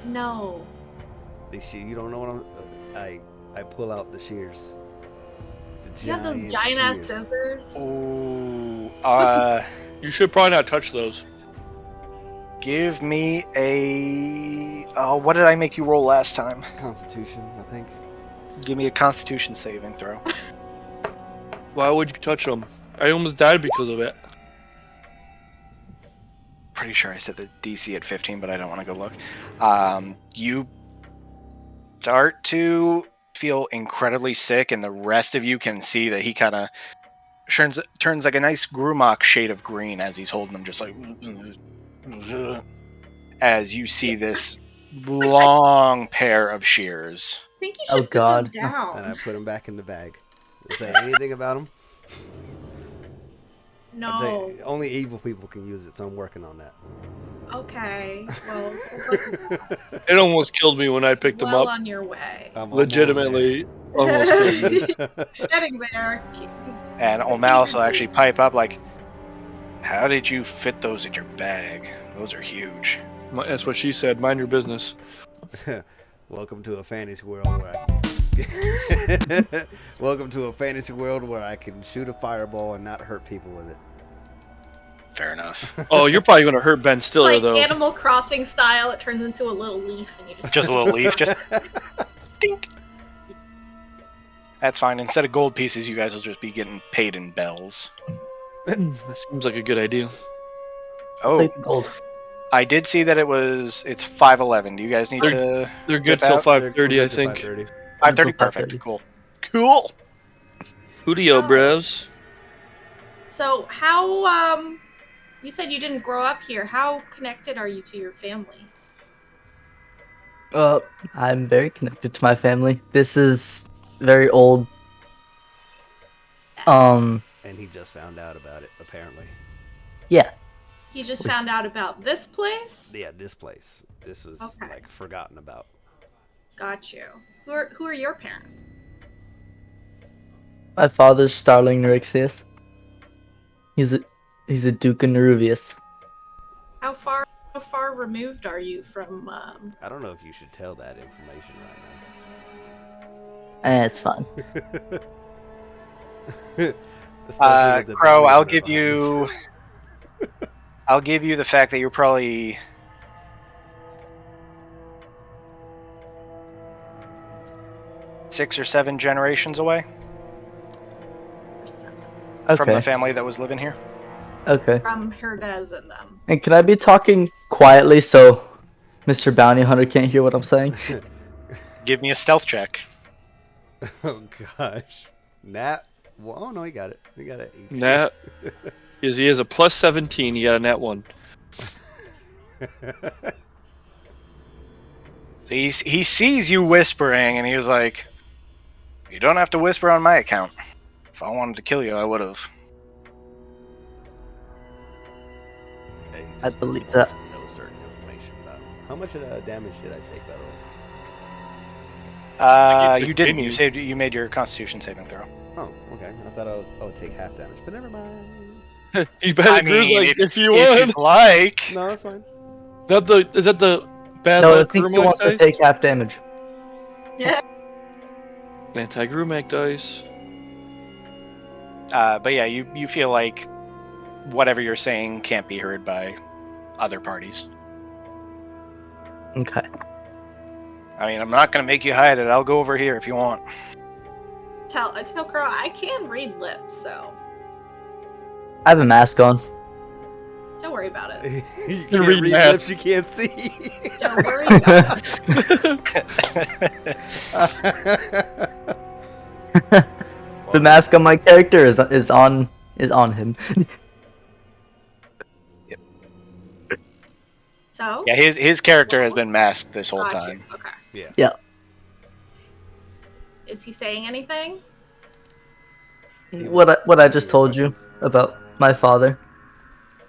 No. These you don't know what I pull out the shears. You have those giant ass scissors. Ooh. You should probably not touch those. Give me a. Oh, what did I make you roll last time? Constitution, I think. Give me a Constitution saving throw. Why would you touch them? I almost died because of it. Pretty sure I set the DC at 15, but I don't want to go look. You start to feel incredibly sick, and the rest of you can see that he kind of turns like a nice Grumach shade of green as he's holding them, just like as you see this long pair of shears. I think you should put God. those down. And I put them back in the bag. Does it say anything about them? No. Only evil people can use it, so I'm working on that. Okay. Well, It almost killed me when I picked them well up. on your way. I'm Legitimately, almost killed me. Getting there. And old Mouse will actually pipe up like, "How did you fit those in your bag? Those are huge." That's what she said. Mind your business. Welcome to a fantasy world where Welcome to a fantasy world where I can shoot a fireball and not hurt people with it. Fair enough. Oh, you're probably gonna hurt Ben Stiller It's like though. Animal Crossing style. It turns into a little leaf, and you just Just a little leaf, just dink. That's fine. Instead of gold pieces, you guys will just be getting paid in bells. That seems like a good idea. Oh, Gold. I did see that it's 5:11. Do you guys need to? They're good Dip till out? 5:30, I think. 5:30. 5:30. Perfect. Cool. Cool. Hoodio, Oh. bros. So how you said you didn't grow up here. How connected are you to your family? I'm very connected to my family. This is very old. And he just found out about it, apparently. Yeah. He just found out about this place? Yeah, this place. This was Okay. like forgotten about. Got you. Who are your parents? My father's Starling Nerexius. He's a Duke of Neruvius. How far removed are you from? I don't know if you should tell that information It's fine. right now. Especially with the Crow, boys I'll that are give behind us. you. I'll give you the fact that you're probably 6 or 7 generations away from the Okay. family that was living here. Okay. From Herdez and them. And can I be talking quietly so Mr. Bounty Hunter can't hear what I'm saying? Give me a stealth check. Oh gosh. Nat. Well, oh no, he got it. He got it. 18. Nat. Because he has a plus 17, he got a nat 1. So he sees you whispering, and he was like, "You don't have to whisper on my account. If I wanted to kill you, I would have." I believe that. No certain information about him. How much damage did I take, by the way? You didn't. You made your Constitution saving throw. Oh, okay. I thought I would take half damage, but never mind. He better I Drew's mean, like, if you if want. you'd like. No, that's fine. Is that the bad No, I luck think he Grumac wants to dice? take half damage. Yeah. Anti-Grumac dice. But yeah, you feel like whatever you're saying can't be heard by other parties. Okay. I mean, I'm not going to make you hide it. I'll go over here if you want. Tell Crow I can read lips, so I have a mask on. don't worry about it. You can't read read math. lips you can't see. Don't worry about it. The mask on my character is on him. So Yeah, his character has been masked this whole Got you. time. Okay. Yeah. Is he saying anything? What I just told you about my father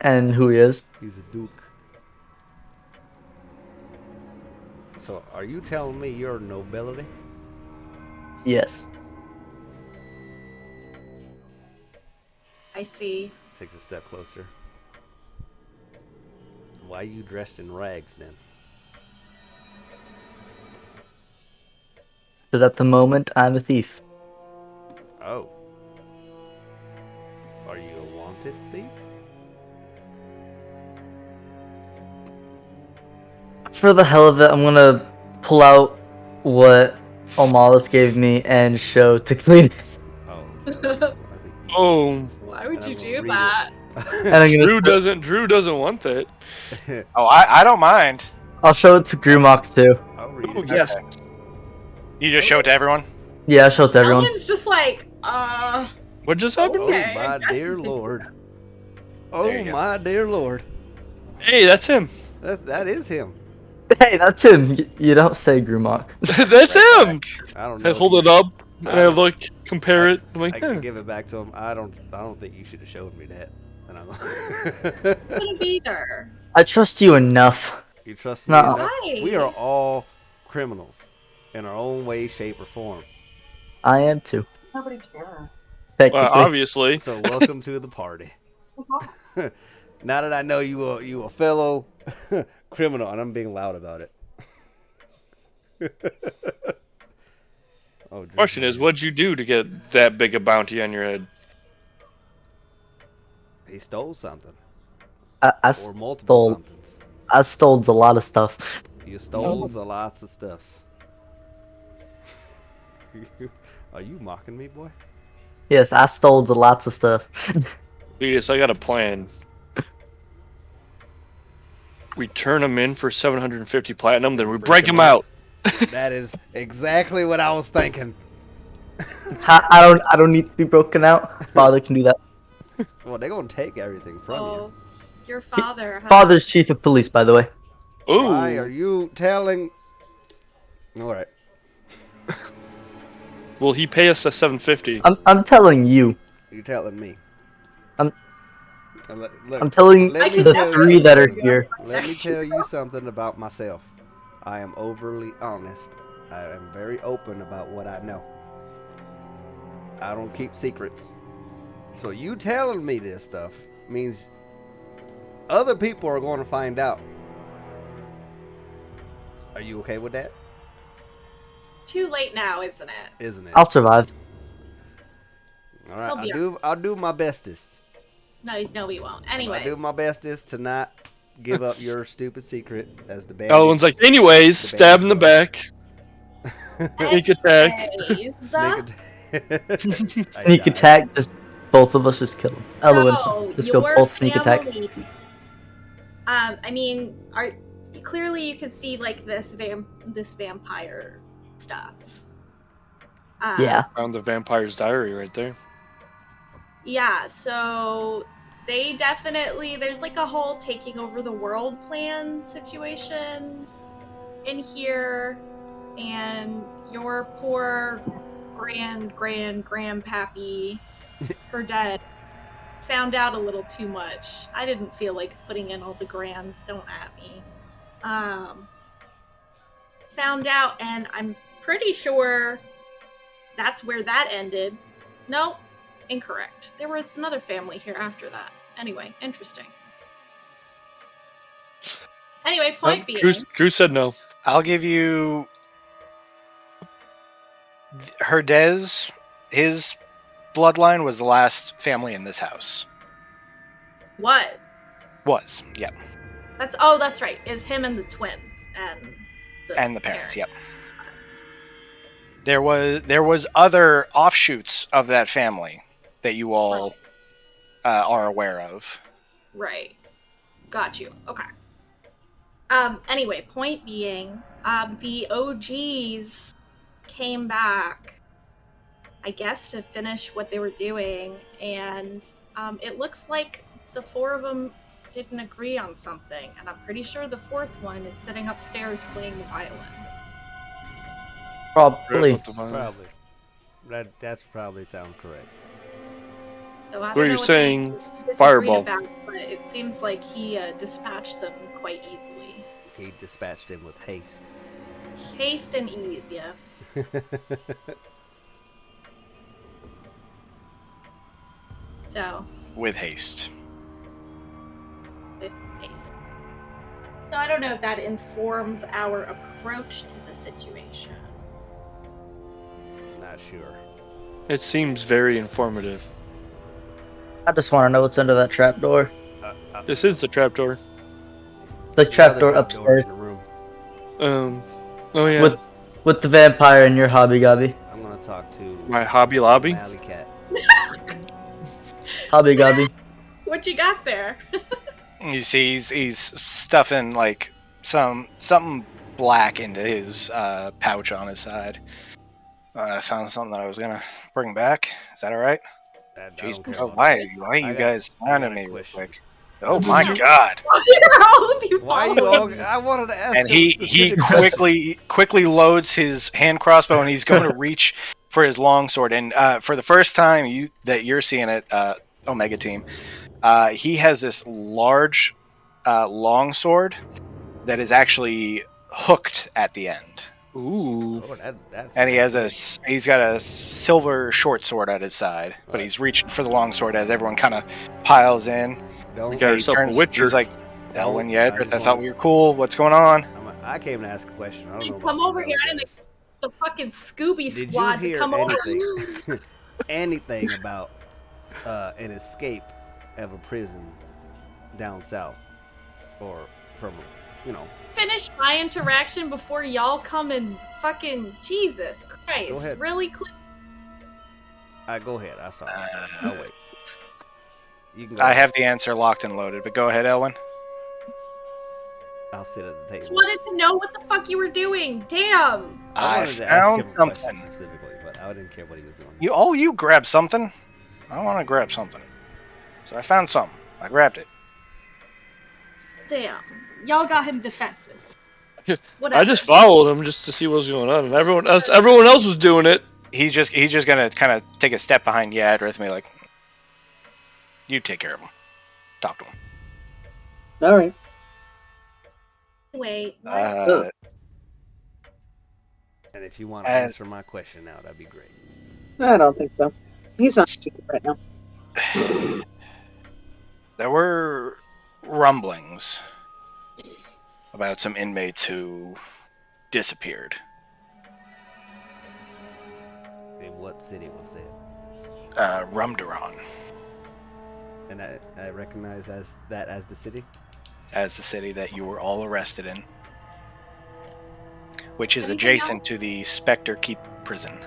and who he is. He's a duke. So, are you telling me you're nobility? Yes. I see. Takes a step closer. Why are you dressed in rags then? Because at the moment I'm a thief. Oh. Are you a wanted thief? For the hell of it, I'm gonna pull out what Omalis gave me and show to Cletus. Oh. No, I think Oh, Why would And you I'm do gonna read that? And I'm Drew gonna doesn't want that. Oh, I don't mind. I'll show it to Grumok too. I'll read Oh it. yes. You just show it to everyone? Yeah, I'll show it to everyone. Ellen's just like, What just happened? Oh Okay, my I guess dear we- lord. There Oh you go. my dear lord. Hey, that's him. That is him. Hey, that's him. You don't say Grumok. That's Right him. I don't know. I if hold you- it up and I I- look, compare it. I'm I like, can give it back to him. I don't think you should have showed me that. And I'm couldn't be there. I trust you enough. You trust me Nuh-uh. enough? Why? We are all criminals in our own way, shape, or form. I am too. Nobody cares. Technically. well, obviously. So welcome to the party. Now that I know you a fellow criminal, and I'm being loud about it. Oh, Drew, Question is, what'd you do to get that big a bounty on your head? he stole something I or multiple stole. somethings. I stole a lot of stuff. You stole a lots of stuffs. Are you mocking me, boy? Yes, I stole a lots of stuff. Cletus, I got a plan. We turn him in for 750 platinum, then we break him out. That is exactly what I was thinking. I don't need to be broken out. Father can do that. Well, they're gonna take everything from Oh, your father. Huh? Father's chief of police, by the way. you. Ooh. Why are you telling? All right. Will he pay us the 750? I'm telling you. You're telling me. I'm- Look, I'm telling let I me can the tell definitely three that are hear you. here. Let me tell you something about myself. I am overly honest. I am very open about what I know. I don't keep secrets. So you telling me this stuff means other people are going to find out. Are you okay with that? Too late now, isn't it? Isn't it? I'll survive. All right, I'll do my bestest. No, we won't. I'll Anyways. do my bestest to not give up your stupid secret as the bandit. Elwin's like, anyways, stab in the back. Sneak attack. Sneak attack, just both of us just kill him. Elwin, just go both sneak attack. I mean, clearly you can see like this vampire stuff. Yeah. Found the vampire's diary right there. Yeah, so they definitely, there's like a whole taking over the world plan situation in here, and your poor grandpappy, her dad, found out a little too much. I didn't feel like putting in all the grands, don't at me. Found out, and I'm pretty sure that's where that ended. Nope. Incorrect. There was another family here after that. Anyway, interesting. Anyway, point being... Drew said no. I'll give you... Herdez, his bloodline was the last family in this house. What? Was, yep. That's right. Is him and the twins and the parents, yep. There was other offshoots of that family that you all are aware of. Right. Got you. Okay. Anyway, point being, the OGs came back, I guess, to finish what they were doing, and it looks like the four of them didn't agree on something, and I'm pretty sure the fourth one is sitting upstairs playing the violin. Probably. That's probably sounds correct. So I what don't are know you what saying? they Fireball. about, but it seems like he dispatched them quite easily. He dispatched him with haste. Haste and ease, yes. So. With haste. With haste. So I don't know if that informs our approach to the situation. Not sure. It seems very informative. I just want to know what's under that trapdoor. This is the trapdoor. The trapdoor upstairs. In the room. Oh yeah. With the vampire and your Hobby Gobby. I'm gonna talk to my Hobby Lobby. Alley Cat. Hobby Gobby. What you got there? You see, he's stuffing like something black into his pouch on his side. I found something that I was gonna bring back. Is that all right? Jeez, why are you guys finding me real quick? Oh my God! Why are you all? I wanted to ask. And he quickly loads his hand crossbow, and he's going to reach for his longsword. And for the first time you're seeing it, Omega Team, he has this large longsword that is actually hooked at the end. Ooh. And he's got a silver short sword at his side, but he's reaching for the long sword as everyone kind of piles in. We got yourself a Witcher. He's like, Elwin, I thought we were cool. What's going on? I came to ask a question. I don't know. Come over here. I didn't make the fucking Scooby Squad to come over. Anything about an escape of a prison down south, or from Finish my interaction before y'all come and fucking Jesus Christ. Go ahead. Really? Go ahead. I saw it. I'll wait. You can go I have the answer locked and loaded, but go ahead, Elwin. I'll sit at the table. Just wanted to know what the fuck you were doing. Damn. I found something. Specifically, but I didn't care what he was doing. You grabbed something. I want to grab something. So I found something. I grabbed it. Damn. Y'all got him defensive. I just followed him just to see what was going on, and everyone else was doing it. He's just gonna kind of take a step behind Yadrith and be like, "You take care of him. Talk to him." All right. Wait. And if you want to answer my question now, that'd be great. I don't think so. He's not speaking right now. There were rumblings about some inmates who disappeared. In what city was it? Rumduran, And I recognize that as the city? as the city that you were all arrested in, which is Anything adjacent else? to the Spectre Keep prison.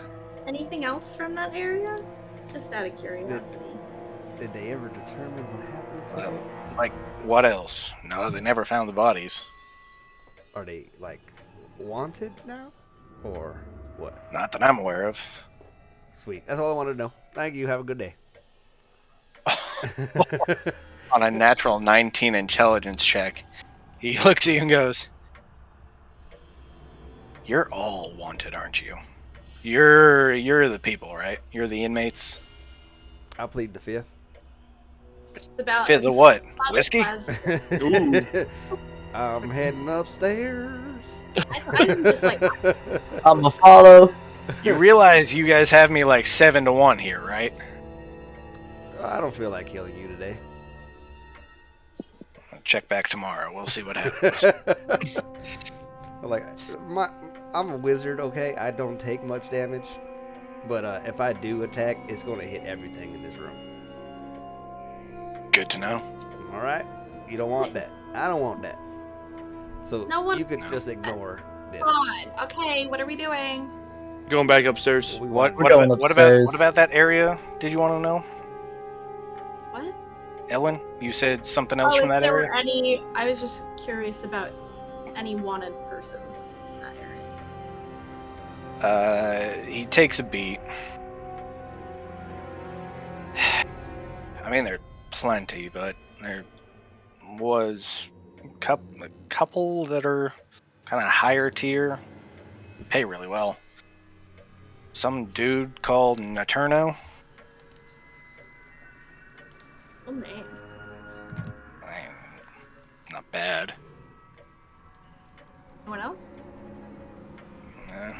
Anything else from that area? Just out of curiosity. Did they ever determine what happened to them? Like, what else? No, they never found the bodies. Are they, like, wanted now? Or what? Not that I'm aware of. Sweet. That's all I wanted to know. Thank you. Have a good day. On a natural 19 intelligence check, he looks at you and goes, "You're all wanted, aren't you? You're the people, right? You're the inmates." I'll plead the fifth. It's about Fifth of what? about Whiskey? Ooh. I'm heading upstairs. I'm just like, I'm a follow. You realize you guys have me like 7-1 here, right? I don't feel like killing you today. I'll check back tomorrow. We'll see what happens. Like, I'm a wizard, okay? I don't take much damage. But if I do attack, it's going to hit everything in this room. Good to know. Alright? You don't want that. I don't want that. So No one- you could just ignore this. come on. Okay, what are we doing? Going back upstairs. What going upstairs. about that area? Did you want to know? What? Ellen, you said something else Oh, from if that there area? were any, I was just curious about any wanted persons in that area. He takes a beat. I mean, there are plenty, but there was a couple that are kind of higher tier. Pay really well. Some dude called Naterno. Oh man. Not bad. Anyone else?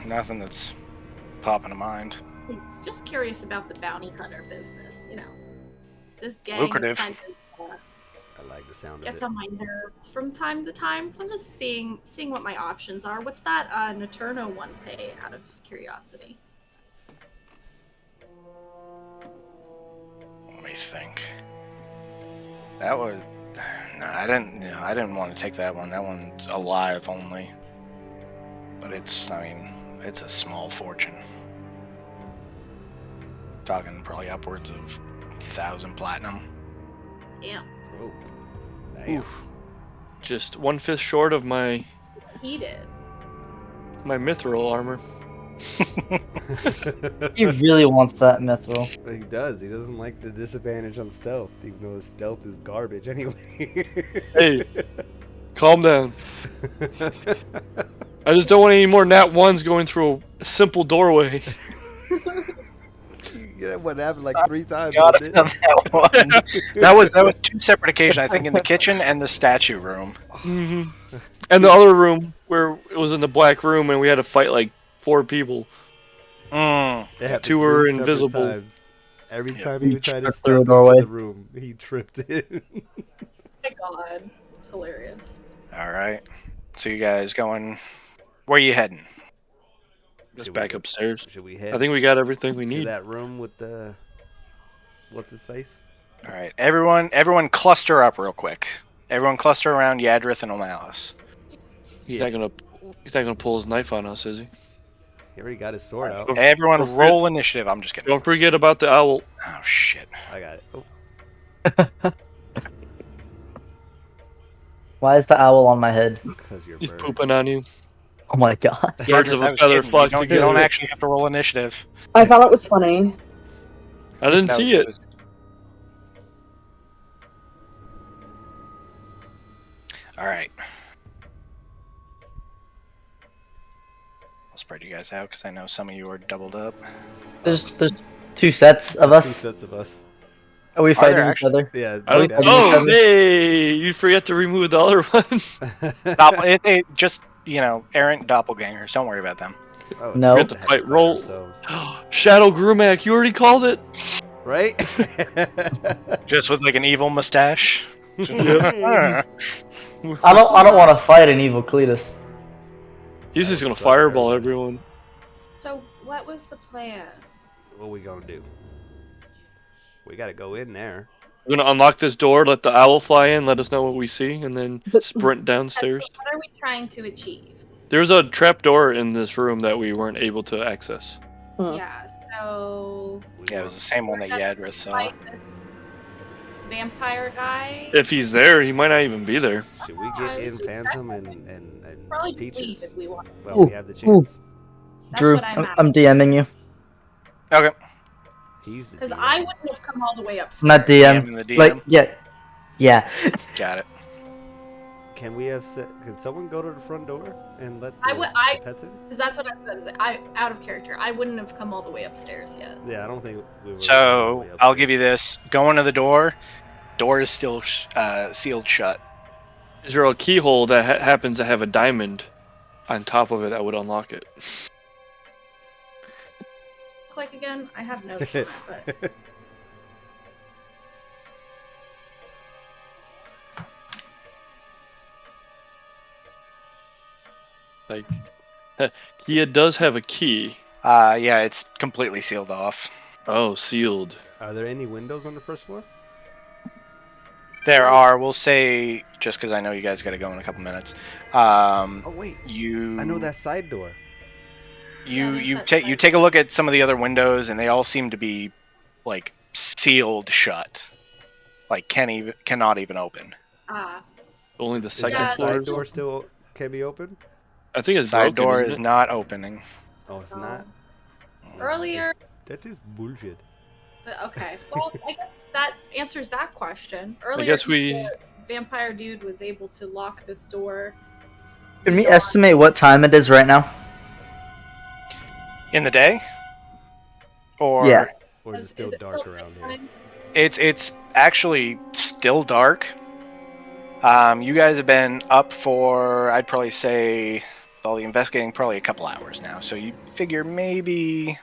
Nothing that's popping to mind. Just curious about the bounty hunter business. You know, this gang Lucrative. Kind of, I like the sound of gets it. on my nerves from time to time, so I'm just seeing what my options are. What's that Naterno one pay? Out of curiosity. Let me think. That was no, I didn't want to take that one. That one's alive only. But it's a small fortune. Talking probably upwards of 1,000 platinum. Damn. Oh. Damn. Oof. Just 1/5 short of my He did. mithril armor. He really wants that mithril. He does. He doesn't like the disadvantage on stealth, even though his stealth is garbage anyway. Hey, calm down. I just don't want any more nat ones going through a simple doorway. Yeah, what happened like 3 times? Got wasn't it on that one. that was 2 separate occasions. I think in the kitchen and the statue room. Hmm. And the other room where it was in the black room and we had to fight like 4 people. Mm. It happened 2 were 3 separate invisible. times. Every Yep. time he would try to tripped through a step into doorway. the room, he tripped in. Oh my god. It's hilarious. All right. So you guys going? Where are you heading? Just Should back we- upstairs. Should we head I think we got everything we to need. that room with the what's his face? All right, everyone, cluster up real quick. Everyone, cluster around Yadrith and O'Malice. He's not gonna pull his knife on us, is he? He already got his sword out. Everyone, Don't roll initiative. I'm just kidding. Don't forget about the owl. Oh shit. I got it. Oh, Why is the owl on my head? because you're He's bird. pooping on you. Oh my god. Birds of I a was feather kidding. flock You don't together. actually have to roll initiative. I thought it was funny. I didn't That see it. was- All right. I'll spread you guys out because I know some of you are doubled up. There's 2 sets of 2 us. sets of us. Are we there fighting each actually? other? Yeah. I don't, Okay. oh, hey! You forget to remove the other one. It just errant doppelgangers. Don't worry about them. Oh, No. we Get to have fight. Roll. ourselves. Shadow Grumak, you already called it. Right? Just with like an evil mustache. I don't want to fight an evil Cletus. He's just gonna fireball everyone. So, what was the plan? What we gonna do? We gotta go in there. We're gonna unlock this door, let the owl fly in, let us know what we see, and then sprint downstairs. So what are we trying to achieve? There's a trap door in this room that we weren't able to access. Yeah, so... Yeah, it was the same one that Yadrith saw. Fight this vampire guy? If he's there, he might not even be there. Should we get in Phantom and Probably Peaches? leave if we want. Well, we have the chance. Drew, That's what I'm DMing you. Okay. He's the Because DM. I wouldn't have come all the way upstairs. Not DM. DM. Like, yeah. Got it. Can we have? Can someone go to the front door and let the pets in? Because that's what I said. Out of character. I wouldn't have come all the way upstairs yet. Yeah, I don't think we were. So I'll give you this. Going to the door. Door is still sealed shut. Is there a keyhole that happens to have a diamond on top of it that would unlock it? Click again. I have notes on it, but... Like, Kia does have a key. Yeah, it's completely sealed off. Oh, sealed. Are there any windows on the first floor? There are. We'll say, just because I know you guys got to go in a couple minutes. Oh wait, I know that side door. You take a look at some of the other windows, and they all seem to be like sealed shut, like cannot even open. Only the second Is floor side door still can be open? I think it's side broken, door isn't is it? not opening. Oh, it's not. Earlier... That is bullshit. Okay, well, I guess that answers that question. Earlier, I guess the vampire dude was able to lock this door. Can we estimate what time it is right now? In the day? Or yeah. Or is it still dark around here? It's actually still dark. You guys have been up for, I'd probably say, with all the investigating, probably a couple hours now. So you figure maybe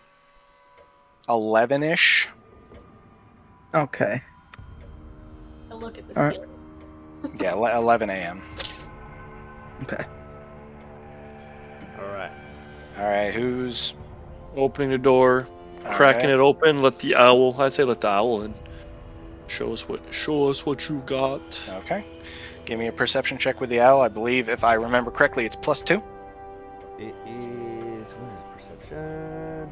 11-ish. Okay. A look at the All right. ceiling. Yeah, 11 a.m. Okay. All right, who's opening the door, cracking it open? I'd say let the owl in. Show us what you got. Okay. Give me a perception check with the owl. I believe, if I remember correctly, it's +2. It is. What is perception?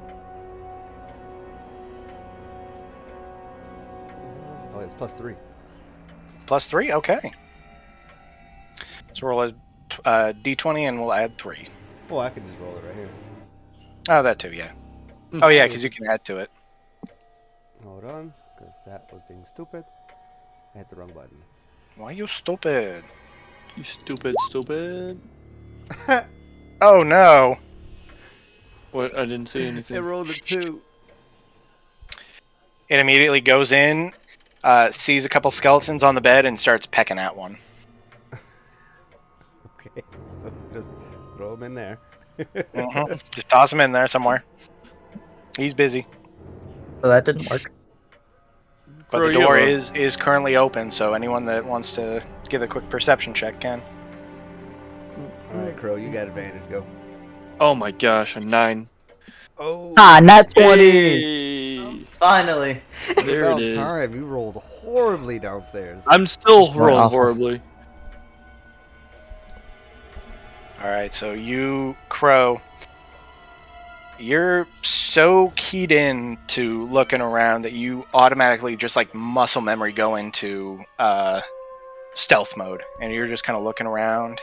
Oh, it's +3. +3? Okay. So roll a d20 and we'll add 3. Oh, I can just roll it right here. Oh, that too, yeah. Oh, yeah, because you can add to it. Hold on, because that was being stupid. I hit the wrong button. Why you stupid? You stupid. Oh, no. What? I didn't see anything. It rolled a 2. It immediately goes in, sees a couple skeletons on the bed, and starts pecking at one. Okay, so just throw him in there. Just toss him in there somewhere. He's busy. So that didn't work. But the door is currently open, so anyone that wants to give a quick perception check can. Alright, Crow, you got advantage, go. Oh my gosh, a 9. Oh! Nat 20! Hey. Finally! There it is. Time. You rolled horribly downstairs. I'm still rolling horribly. Alright, so you, Crow, you're so keyed in to looking around that you automatically just like muscle memory go into stealth mode, and you're just kind of looking around.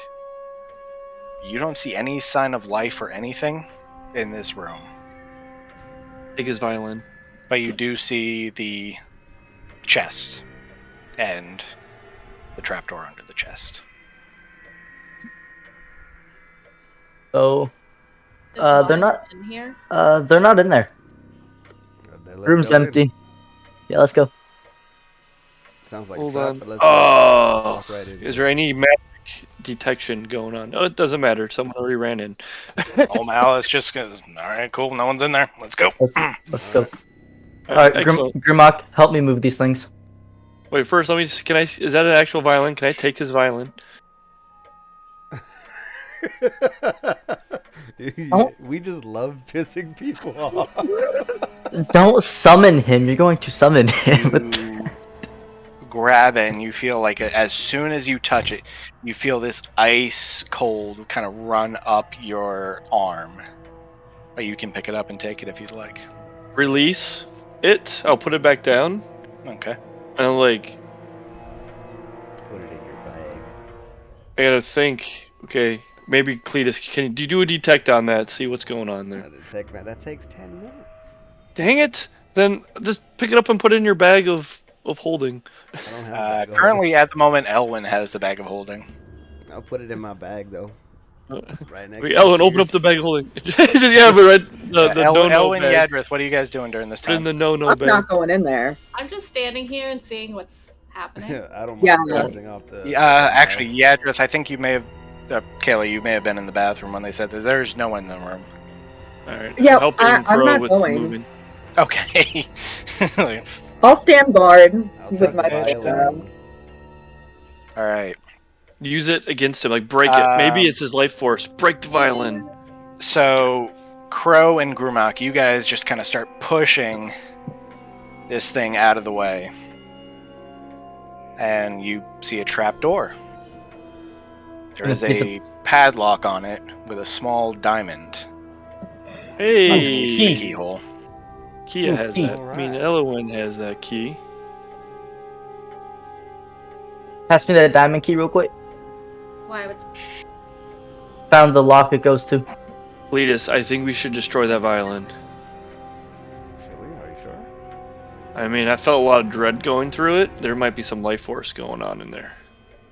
You don't see any sign of life or anything in this room. Take his violin. But you do see the chest and the trapdoor under the chest. So, they're not in here. They're not in there. Room's empty. Yeah, let's go. Sounds like Hold a trap, on. but let's Oh, right in. is there any magic detection going on? No, it doesn't matter. Someone already ran in. Oh, Mal, it's just all right. Cool, no one's in there. Let's go. Let's go. Alright, Excellent. Grimlock, help me move these things. Wait, first let me. Can I? Is that an actual violin? Can I take his violin? We just love pissing people off. Don't summon him. You're going to summon him. You grab it, and you feel like as soon as you touch it, you feel this ice cold kind of run up your arm. But you can pick it up and take it if you'd like. Release it. I'll put it back down. Okay. And I'm like, Put it in your bag. I gotta think. Okay, maybe Cletus, can you do a detect on that? See what's going on there. That takes 10 minutes. Dang it! Then just pick it up and put it in your bag of holding. I don't have a bag of Currently, at the moment, Elwin has the bag of holding. holding. I'll put it in my bag though. Right next. Wait, to Ellen, open up the bag of holding. Yeah, but right, the no-no Elwin, bag. Yadrith, what are you guys doing during this Put in time? the no-no I'm bag. not going in there. I'm just standing here and seeing what's happening. I don't Yeah, mind no. bouncing off the. Actually, Yadrith, I think you may have... Kayla, you may have been in the bathroom when they said this. There's no one in the room. Alright, Yeah, helping I'm Crow not with going. moving. Okay. I'll stand guard I'll with tuck my the violin. Alright. Use it against him, like break it. Maybe it's his life force. Break the violin. So, Crow and Grumak, you guys just kind of start pushing this thing out of the way. And you see a trap door. There is a padlock on it with a small diamond underneath the Hey! keyhole. Kia has that. Alright. I mean, Elowin has that key. Pass me that diamond key real quick. Why would Found the lock it goes to. Cletus, I think we should destroy that violin. Should we? Are you sure? I mean, I felt a lot of dread going through it. There might be some life force going on in there.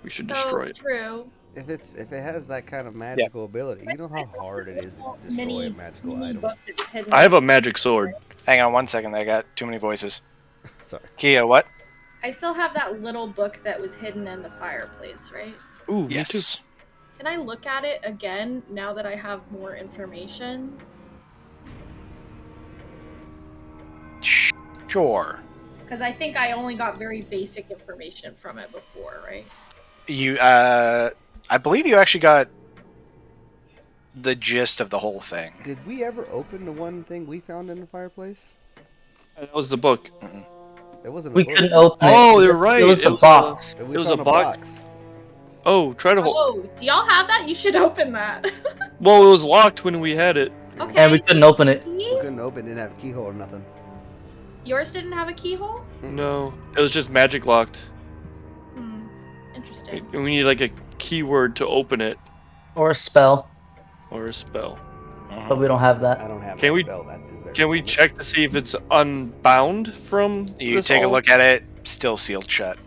We should destroy it. True. If it has that kind of magical ability, you know how hard it is to destroy a magical item. book that was hidden I have a magic sword. Hang on one second, I got too many voices. Sorry. Kia, what? I still have that little book that was hidden in the fireplace, right? Ooh, me too. Yes. Can I look at it again now that I have more information? Sure. Because I think I only got very basic information from it before, right? You, I believe you actually got the gist of the whole thing. Did we ever open the one thing we found in the fireplace? That was the book. It wasn't. We a book. couldn't open it. Oh, you're right. It was the It was box. We It was found a box. Oh, try to hold. Oh, do y'all have that? You should open that. Well, it was locked when we had it. Okay. And we couldn't open it. We couldn't open. Didn't have a keyhole or nothing. Yours didn't have a keyhole? No, it was just magic locked. Hmm. Interesting. And we need like a keyword to open it Or a spell. or a spell. But we don't have that. I don't have Can that we- spell at this very Can we moment. check to see if it's unbound from? You this take a all? look at it, still sealed shut.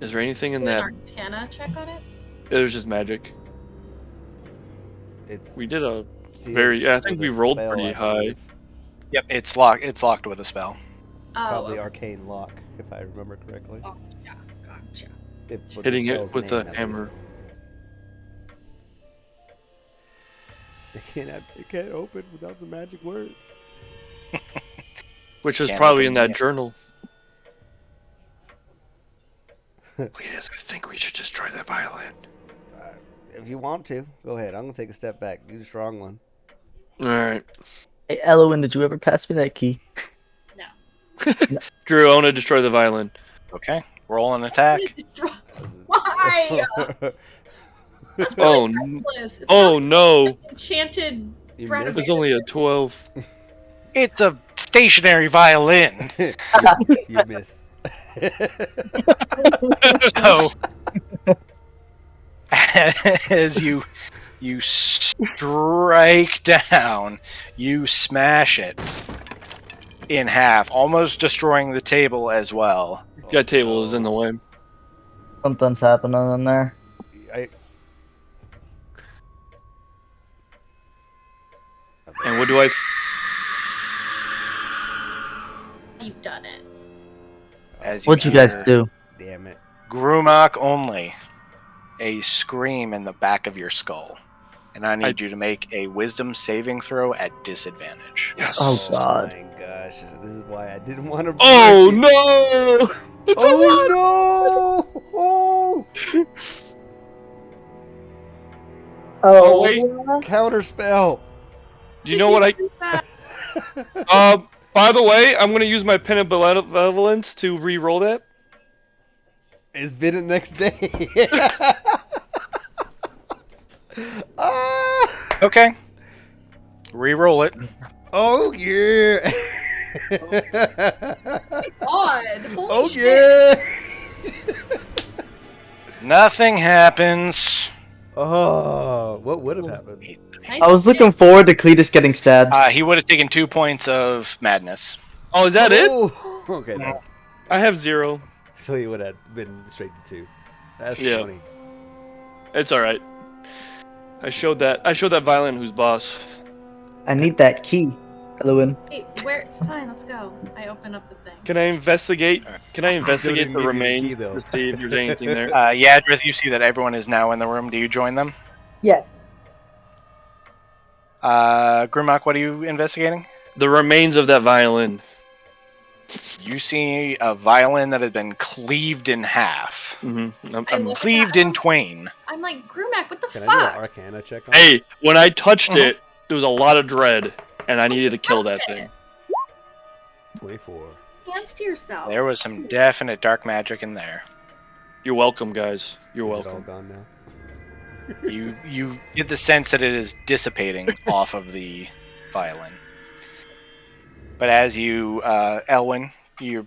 Is there anything in Do an that? Arcana check on it? There's just magic. It's We did a sealed very. I think with we a rolled spell, pretty I high. believe. Yep, it's locked. It's locked with a spell. Oh, Probably okay. arcane lock, if I remember correctly. Oh, yeah, gotcha. If- but the Hitting it spell's with name, a at least. hammer. It can't open without the magic word. Which is Can't probably open in that it. journal. Cletus, I think we should destroy that violin. If you want to, go ahead. I'm gonna take a step back. You the strong one. Alright. Hey, Elowin, did you ever pass me that key? Drew, I want to destroy the violin. Okay, roll an attack. Why? That's Oh, really reckless. It's oh not no. enchanted. You Threat of missed. It's only a 12. It's a stationary violin. You miss. So, as you strike down, you smash it in half, almost destroying the table as well. That table is in the way. Something's happening in there. And what do I? You've done it. As What'd you guys hear do? Damn it. Grumak only, a scream in the back of your skull. And I need you to make a wisdom saving throw at disadvantage. Yes. Oh, God. My God. gosh, this is why I didn't want to. Oh no! It's oh no! Oh! Oh wait, Counterspell. you know what by the way, I'm gonna use my pen of benevolence to re-roll that. It's been the next day. Okay. Re-roll it. Oh yeah. God, holy Oh shit. yeah. Nothing happens. Oh, what would have happened? Nice I was looking forward to Cletus getting stabbed. He would have taken 2 points of madness. Oh, is that it? Okay, nice. I have 0. So he would have been straight to 2. That's Yeah. funny. It's all right. I showed that violin who's boss. I need that key, Elwin. Wait, where? Fine, let's go. I open up the thing. Can I investigate? Can I Still investigate didn't the give me the remains key, though. to see if there's anything there? Yadrith, you see that everyone is now in the room. Do you join them? Yes. Grimlock, what are you investigating? The remains of that violin. You see a violin that has been cleaved in half. Mm-hmm. I look at Cleaved that, in twain. I'm like, Grumac, what the Can I do an fuck? Arcana check on Hey, when I touched Uh-huh. it, there was a lot of dread, and I needed to kill that touched thing. it? 24. Hands to yourself. There was some definite dark magic in there. You're welcome, guys. You're Is it all welcome. gone now? You get the sense that it is dissipating off of the violin. But as you, Elwin, you're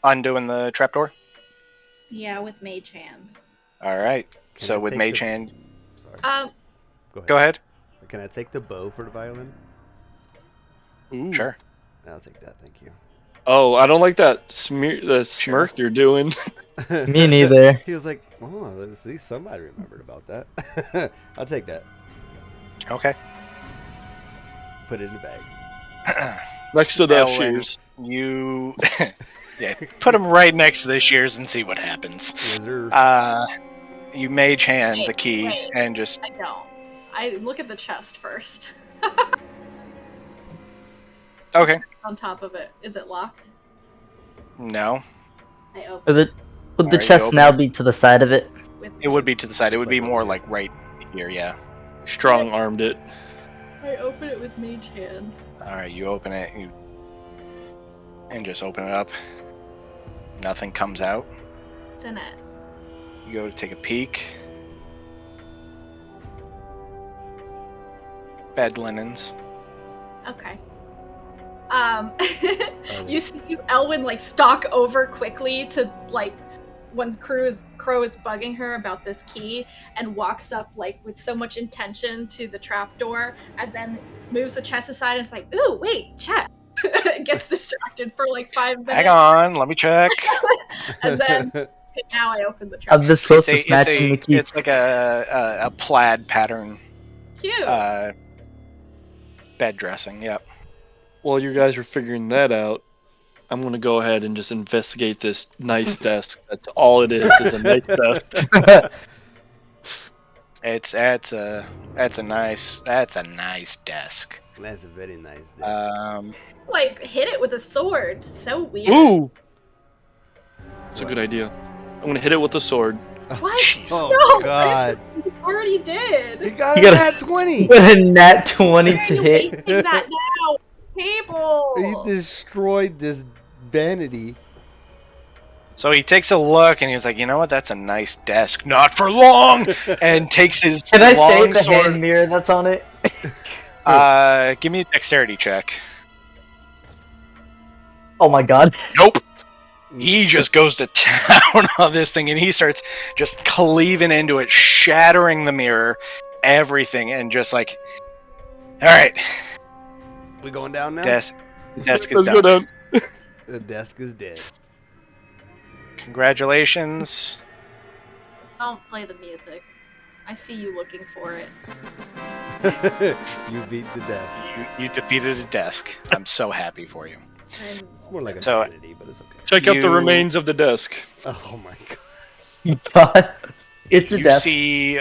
undoing the trapdoor? Yeah, with Mage Hand. Alright. Can So I with take Mage the- Hand, Sorry. go ahead. Can I take the bow for the violin? Ooh. Sure. I'll take that, thank you. Oh, I don't like that smirk you're doing. Me neither. He was like, oh, at least somebody remembered about that. I'll take that. Okay. Put it in the bag. Next to the Elwin, shears. you... yeah, put them right next to the shears and see what happens. Reserve. You Mage Hand the Wait, key wait. and just... I don't. I look at the chest first. Okay. On top of it. Is it locked? No. I open Would the Alright, chest open now it. be to the side of it? with It would be to the side. It would be more like right here, yeah. Strong armed it. I open it with Mage Hand. Alright, you open it, and just open it up. Nothing comes out. What's in it? You go to take a peek. Bed linens. Okay. You see Elwin like stalk over quickly to like when Crow is bugging her about this key and walks up like with so much intention to the trapdoor and then moves the chest aside and is like, ooh, wait, chest. Gets distracted for like 5 minutes. Hang on, let me check. And then now I open the I'm trapdoor. this close to snatching the key. It's like a plaid pattern Cute. bed dressing, yep. While you guys are figuring that out, I'm gonna go ahead and just investigate this nice desk. That's all it is. It's a nice desk. That's a nice desk. That's a very nice desk. Like hit it with a sword. So weird. Ooh! It's a good idea. I'm gonna hit it with a sword. What? Jeez. Oh, No, God. You already did. He got You a gotta- nat 20! With a nat 20 Why are to you hit. wasting that now? Table. He destroyed this vanity. So he takes a look and he's like, you know what? That's a nice desk. Not for long. And takes his Can I long save the sword. hand mirror that's on it? Give me a dexterity check. Oh my god. Nope. He just goes to town on this thing and he starts just cleaving into it, shattering the mirror, everything, and just like, all right, We going down now? the desk is Let's go done. down. The desk is dead. Congratulations. Don't play the music. I see you looking for it. You beat the desk. You defeated a desk. I'm so happy for you. And It's more like a So- vanity, but it's okay. Check out the You- remains of the desk. Oh my god. God. It's a You desk. see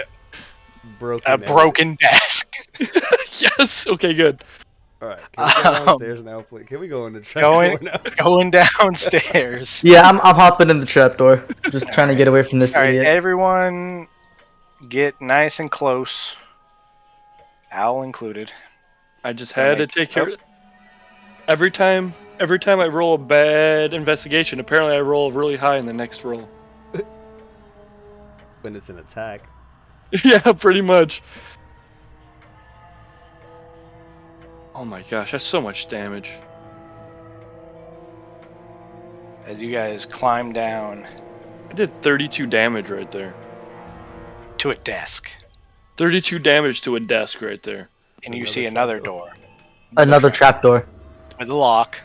Broken a vanity. broken desk. Yes. Okay. Good. Alright, can we go downstairs now, please? Can we go in the Going, trapdoor now? going downstairs. Yeah, I'm hopping in the trapdoor. Just trying to get away from this All right, idiot. everyone, get nice and close. Owl included. I just had to take care. Every time I roll a bad investigation, apparently I roll really high in the next roll. When it's an attack. Yeah, pretty much. Oh my gosh, that's so much damage. As you guys climb down I did 32 damage right there. to a desk, 32 damage to a desk right there. and you see another door. Another trapdoor. With a lock.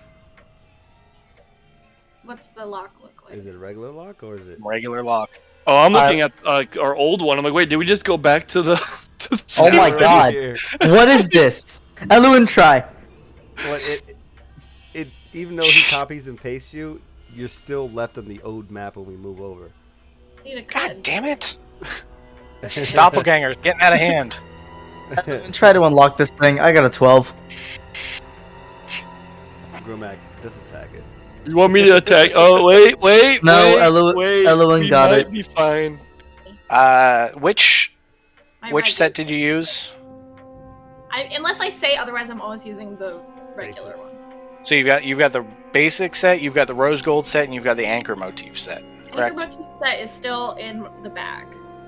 What's the lock look like? Is it a regular lock or is it Regular lock. Oh, I'm looking at our old one. I'm like, wait, did we just go back to the? Oh my right god! here? What is this? Eluin, try. Well, it even though he copies and pastes you, you're still left on the old map when we move over. Need a God cut. damn it! Doppelgangers getting out of hand. Eluin, try to unlock this thing. I got a 12. Grumac, just attack it. You want me to attack? Oh, wait. No, wait. Eluin We got might it. be fine. Which My which regular- set did you use? Unless I say otherwise, I'm always using the regular one. So you've got the basic set, you've got the rose gold set, and you've got the anchor motif set. Correct. Anchor motif set is still in the bag.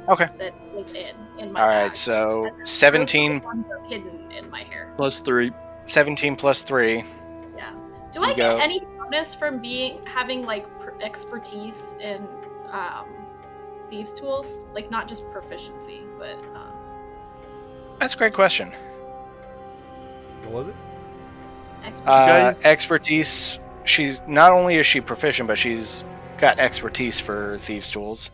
Okay. That was in my All bag. right, so And the 17, rose gold ones are hidden in my hair. +3. 17 plus 3. Yeah. Do I You get go. any bonus from having like expertise in thieves tools? Like not just proficiency, but That's a great question. What was it? expertise. Expertise. She's not only is she proficient, but she's got expertise for thieves tools.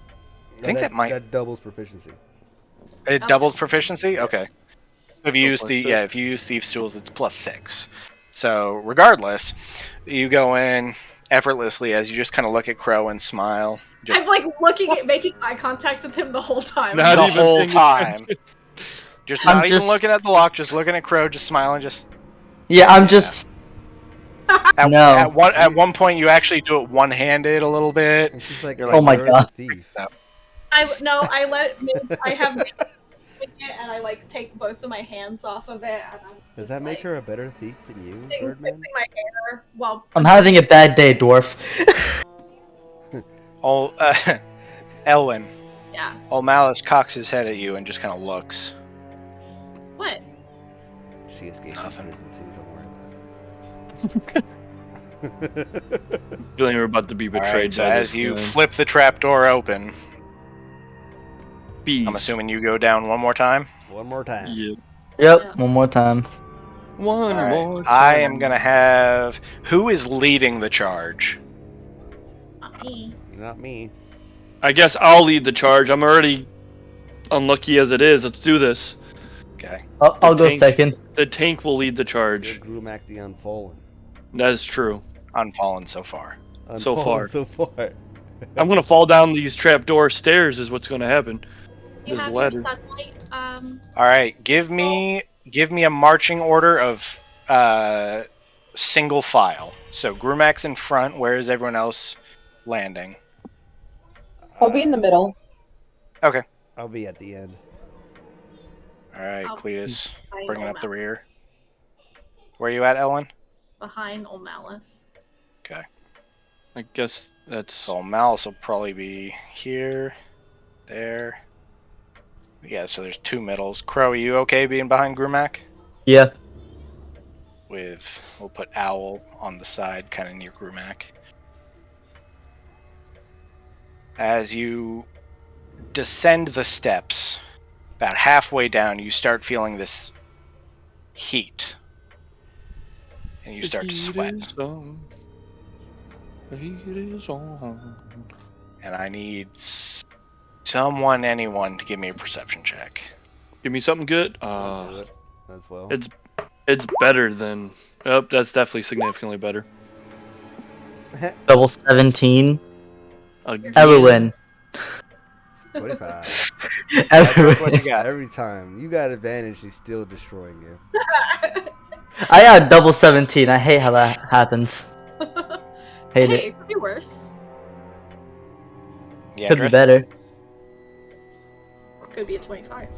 I think that might that doubles proficiency. it doubles proficiency. Okay. If you use +6. if you use thieves tools, it's +6. So regardless, you go in effortlessly as you just kind of look at Crow and smile. Just I'm like making eye contact with him the whole time. Not the even whole paying time. Just I'm not even just- looking at the lock, just looking at Crow, just smiling, just Yeah, I'm just. at, No. at one point you actually do it one-handed a little bit. And she's like, You're like, oh my "Where's the God." thief?" I have made it and I like take both of my hands off of it. And I'm Does just, that make like, her a better thief than you, Birdman? fixing my hair while I'm having a bad day, dwarf. All Elwyn. yeah. All Malice cocks his head at you and just kind of looks. What? She escaped Nothing. prison too, don't worry. Feeling we're about to be All betrayed. right, so by as this you villain. flip the trap door open, Beast. I'm assuming you go down one more time. One more time. Yeah. Yep, Yeah. one more time. One All right. more. I time. am gonna have who is leading the charge. Not me. Not me. I guess I'll lead the charge. I'm already unlucky as it is. Let's do this. Okay. I'll go tank. second. The tank will lead the You're charge. Grumac the Unfallen. That is true. Unfallen so far. So far. So far. I'm gonna fall down these trapdoor stairs. Is what's gonna happen. You There's have a your ladder. sunlight. All right. Give me a marching order of single file. So Grumac's in front. Where is everyone else landing? I'll be in the middle. Okay. I'll be at the end. All right, I'll- Cletus, behind bringing Old up the Malice. rear. Where are you at, Ellen? Behind Old Malice. Okay. I guess that's. So Malice will probably be here, there. Yeah, so there's two middles. Crow, are you okay being behind Grumac? Yeah. We'll put Owl on the side, kind of near Grumac. As you descend the steps, about halfway down, you start feeling this heat. And you start to sweat. The heat is on. And I need anyone to give me a perception check. Give me something good. I'll do it as well. It's better than. Oh, that's definitely significantly better. Double 17. Again. Eluin. 25. What you got? Every time. You got advantage, he's still destroying you. I got double 17. I hate how that happens. Hate Hey, it. it could be worse. Yeah, Could be better. Could be a 25.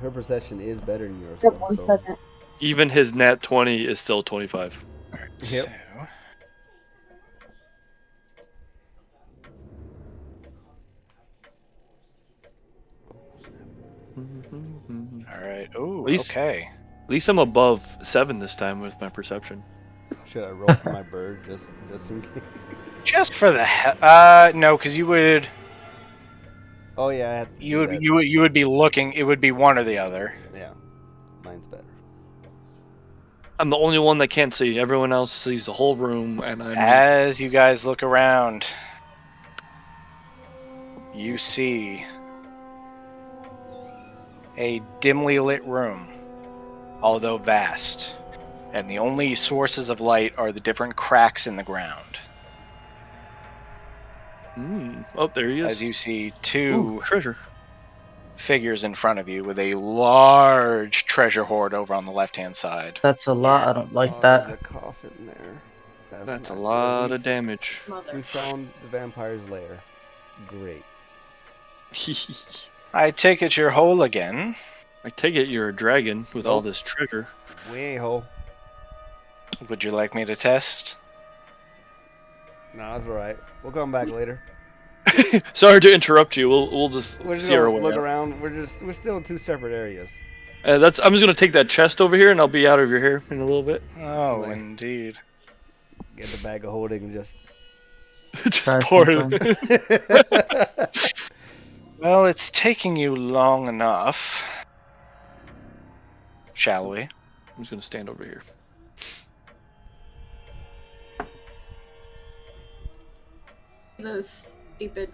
Her perception is better than yours. Yep, though, 1 so. second. Even his nat 20 is still 25. Alright, Yep. so... Alright, ooh, okay. At least I'm above 7 this time with my perception. Should I roll for my bird just in case? Just for the no, because you would... Oh yeah, I had to You do would, that. you would be looking, it would be one or the other. Yeah, mine's better. I'm the only one that can't see. Everyone else sees the whole room, and I'm... As you guys look around, you see a dimly lit room, although vast, and the only sources of light are the different cracks in the ground. Oh, there he is. As you see Ooh, two treasure. figures in front of you with a large treasure hoard over on the left-hand side. That's a lot. I don't like Oh, that. there's a coffin there. That's a not lot good. of damage. We found the vampire's lair. Great. I take it you're whole again. I take it you're a dragon with all Nope. this treasure. We ain't whole. Would you like me to test? No, that's alright. We'll come back later. Sorry to interrupt you. We'll just We're just see our gonna way look out. around. We're still in 2 separate areas. I'm just gonna take that chest over here, and I'll be out of your hair in a little bit. Oh, Nice. indeed. Get the bag of holding and just. Just Try pour something. it. Well, it's taking you long enough. Shall we? I'm just gonna stand over here. The stupid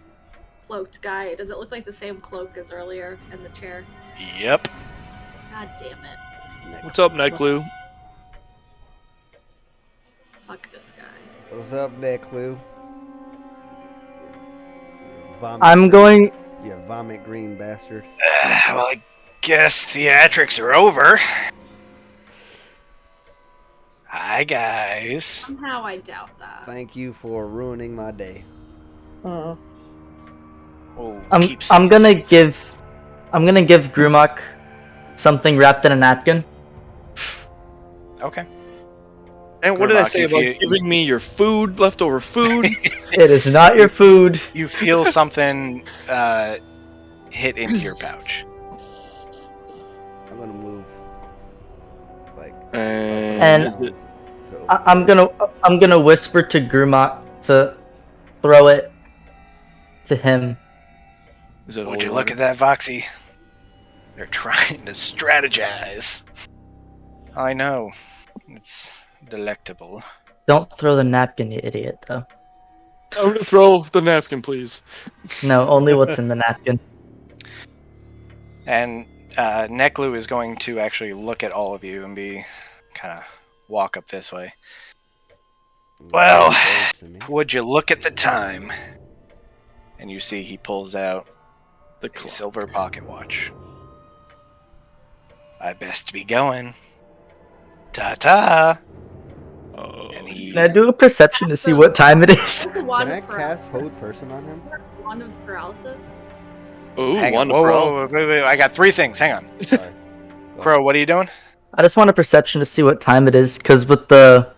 cloaked guy. Does it look like the same cloak as earlier in the chair? Yep. God damn it. What's up, Neclu? Fuck this guy. What's up, Neclu? Vomit. I'm going. You vomit green bastard. Well, I guess theatrics are over. Hi, guys. Somehow I doubt that. Thank you for ruining my day. Oh, I'm gonna give Grumok something wrapped in a napkin. Okay. And what did I Gurmak, say if about you- giving me your food, leftover food? It is not your food. You feel something hit into your pouch. I'm gonna move. Like. And- is it... So. I'm gonna whisper to Grumok to throw it to him. Is it Would you holy look water? at that, Voxy? They're trying to strategize. I know. It's delectable. Don't throw the napkin, you idiot. Though. I'm gonna throw the napkin, please. No, only what's in the napkin. And Neklu is going to actually look at all of you and be kind of walk up this way. Well, would you look at the time? And you see he pulls out The a clock. silver pocket watch. I best be going. Ta-ta! Oh. And he... Can I do a perception to see what time it is? What's the wand Can I of paralysis? cast hold person on him? Wand of paralysis? Ooh, Hang on. one Whoa, wait. I got 3 things. Hang on. Sorry. Crow, what are you doing? I just want a perception to see what time it is, because with the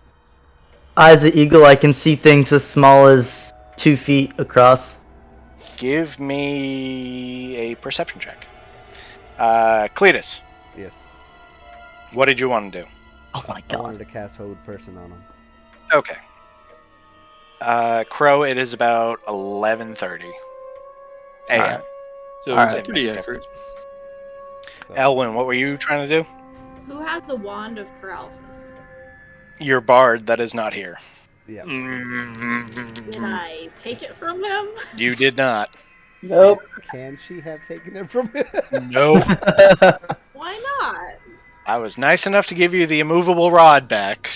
eyes of eagle, I can see things as small as 2 feet across. Give me a perception check. Cletus, Yes. what did you want to do? Oh my I wanted god. to cast hold person on him. Okay. Crow, it is about 11:30 a.m. Alright. So Alright. it's pretty Makes accurate. So, Elwin, what were you trying to do? Who has the wand of paralysis? Your bard that is not here. Yeah. Did I take it from him? You did not. Nope. Can she have taken it from him? No. Why not? I was nice enough to give you the immovable rod back.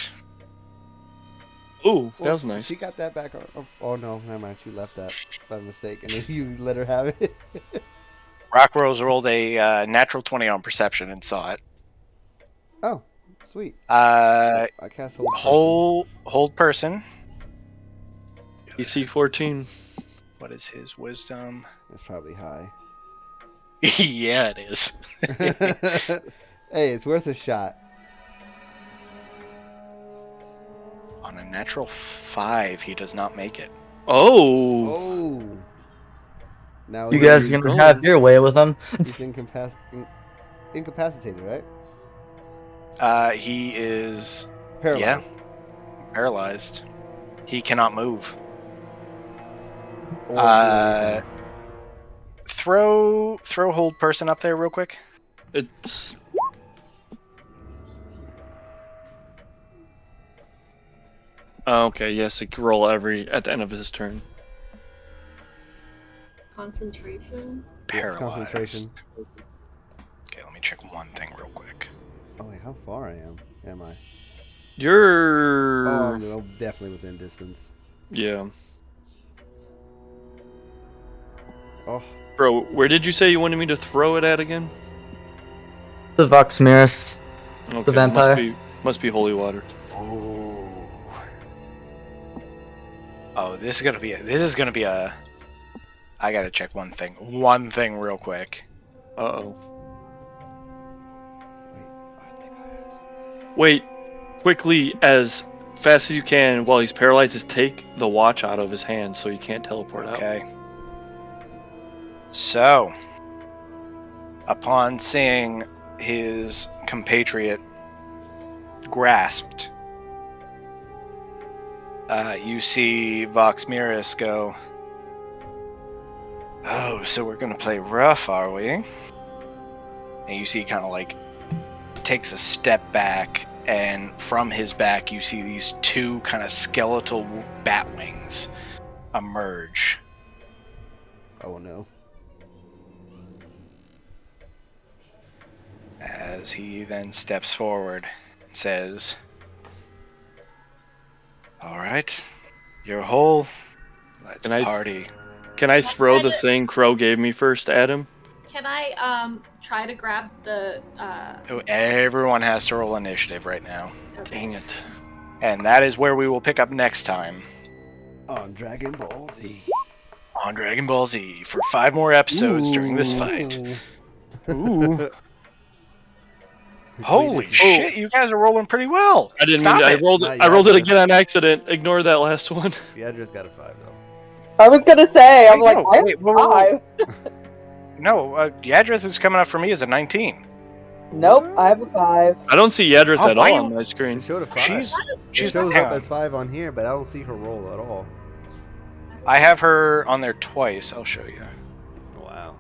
Ooh, that Well, was nice. She got that back. Oh no, never mind. She left that by mistake, and then you let her have it. Rockrose rolled a natural 20 on perception and saw it. Oh, sweet. I cast Hold person. DC 14. What is his wisdom? That's probably high. Yeah, it is. Hey, it's worth a shot. On a natural 5, he does not make it. Oh. Oh. Now You guys are gonna have your way with him. He's incapacitated, right? He is Paralyzed. Yeah, paralyzed. He cannot move. Throw hold person up there real quick. It's okay. Yes, he can roll at the end of his turn. Concentration. Paralyzed. Concentration. Okay, let me check one thing real quick. Oh wait, how far am I? You're. Oh, I'm definitely within distance. Yeah. Oh. Bro, where did you say you wanted me to throw it at again? The Voxmiris. Okay, The vampire. Must be holy water. Oh, this is gonna be a. I gotta check one thing real quick. Uh-oh. Wait, quickly, as fast as you can, while he's paralyzed, just take the watch out of his hand so he can't teleport out. Okay. So, upon seeing his compatriot grasped, you see Voxmiris go, "Oh, so we're gonna play rough, are we?" And you see kind of like takes a step back, and from his back you see these two kind of skeletal bat wings emerge. Oh no. As he then steps forward and says, "All right, you're whole. Let's party." Can I throw the thing Crow gave me first at him? Can I try to grab the Everyone has to roll initiative right now. Okay. Dang it. And that is where we will pick up next time. On Dragon Ball Z. On Dragon Ball Z for 5 more episodes during this fight. Ooh. Holy shit, you guys are rolling pretty well. I didn't Stop mean it. I rolled it again on accident. Ignore that last one. Yadris got a 5 though. I was gonna say, I'm like, I have whoa. 5. No, Yadrith is coming up for me as a 19. Nope, I have a 5. I don't see Yadris at all on my screen. It showed a 5. She shows up as 5 on here, but I don't see her roll at all. I have her on there twice. I'll show you. Wow.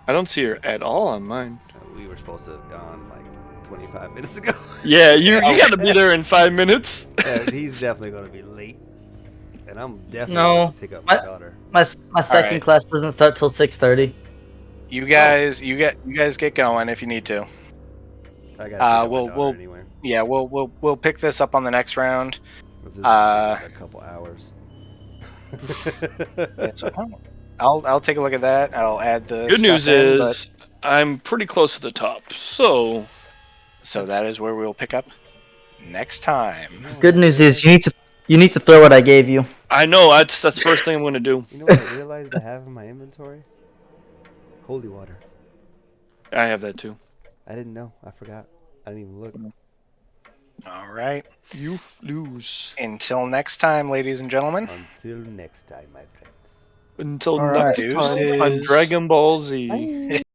I don't see her at all on mine. We were supposed to have gone like 25 minutes ago. Yeah, you gotta be there in 5 minutes. Yeah, he's definitely gonna be late. And I'm definitely No, gonna pick up my daughter. My second class doesn't start till 6:30. You guys get going if you need to. I gotta pick up my daughter anyway. Yeah, we'll pick this up on the next round. This is a couple hours. I'll take a look at that. I'll add the Good news stuff in, is I'm pretty close to the top, so that is where we'll pick up next time. Good news is you need to throw what I gave you. I know that's the first thing I'm gonna do. You know what I realized I have in my inventory? Holy water. I have that too. I didn't know. I forgot. I didn't even look. All right. You lose. Until next time, ladies and gentlemen. Until next time, my friends. Until All next right. time on Dragon Ball Z. Bye.